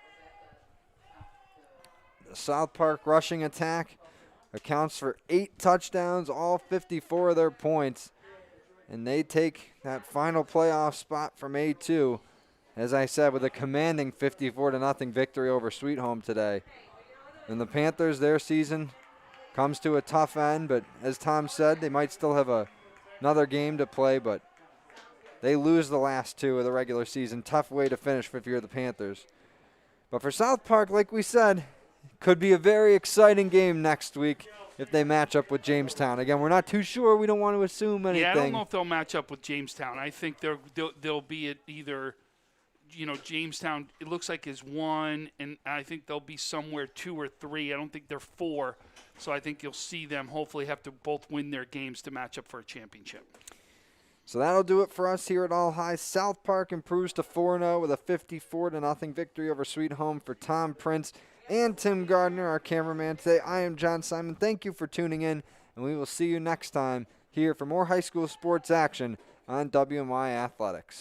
[SPEAKER 1] The South Park rushing attack accounts for 8 touchdowns, all 54 of their points, and they take that final playoff spot from A2, as I said, with a commanding 54-0 victory over Sweet Home today. And the Panthers, their season comes to a tough end, but as Tom said, they might still have another game to play, but they lose the last 2 of the regular season. Tough way to finish if you're the Panthers. But for South Park, like we said, could be a very exciting game next week if they match up with Jamestown. Again, we're not too sure. We don't want to assume anything.
[SPEAKER 5] Yeah, I don't know if they'll match up with Jamestown. I think they'll be at either, you know, Jamestown, it looks like is 1, and I think they'll be somewhere 2 or 3. I don't think they're 4. So I think you'll see them hopefully have to both win their games to match up for a championship.
[SPEAKER 1] So that'll do it for us here at All High. South Park improves to 4-0 with a 54-0 victory over Sweet Home. For Tom Prince and Tim Gardner, our cameraman today, I am John Simon. Thank you for tuning in, and we will see you next time here for more high school sports action on WNY Athletics.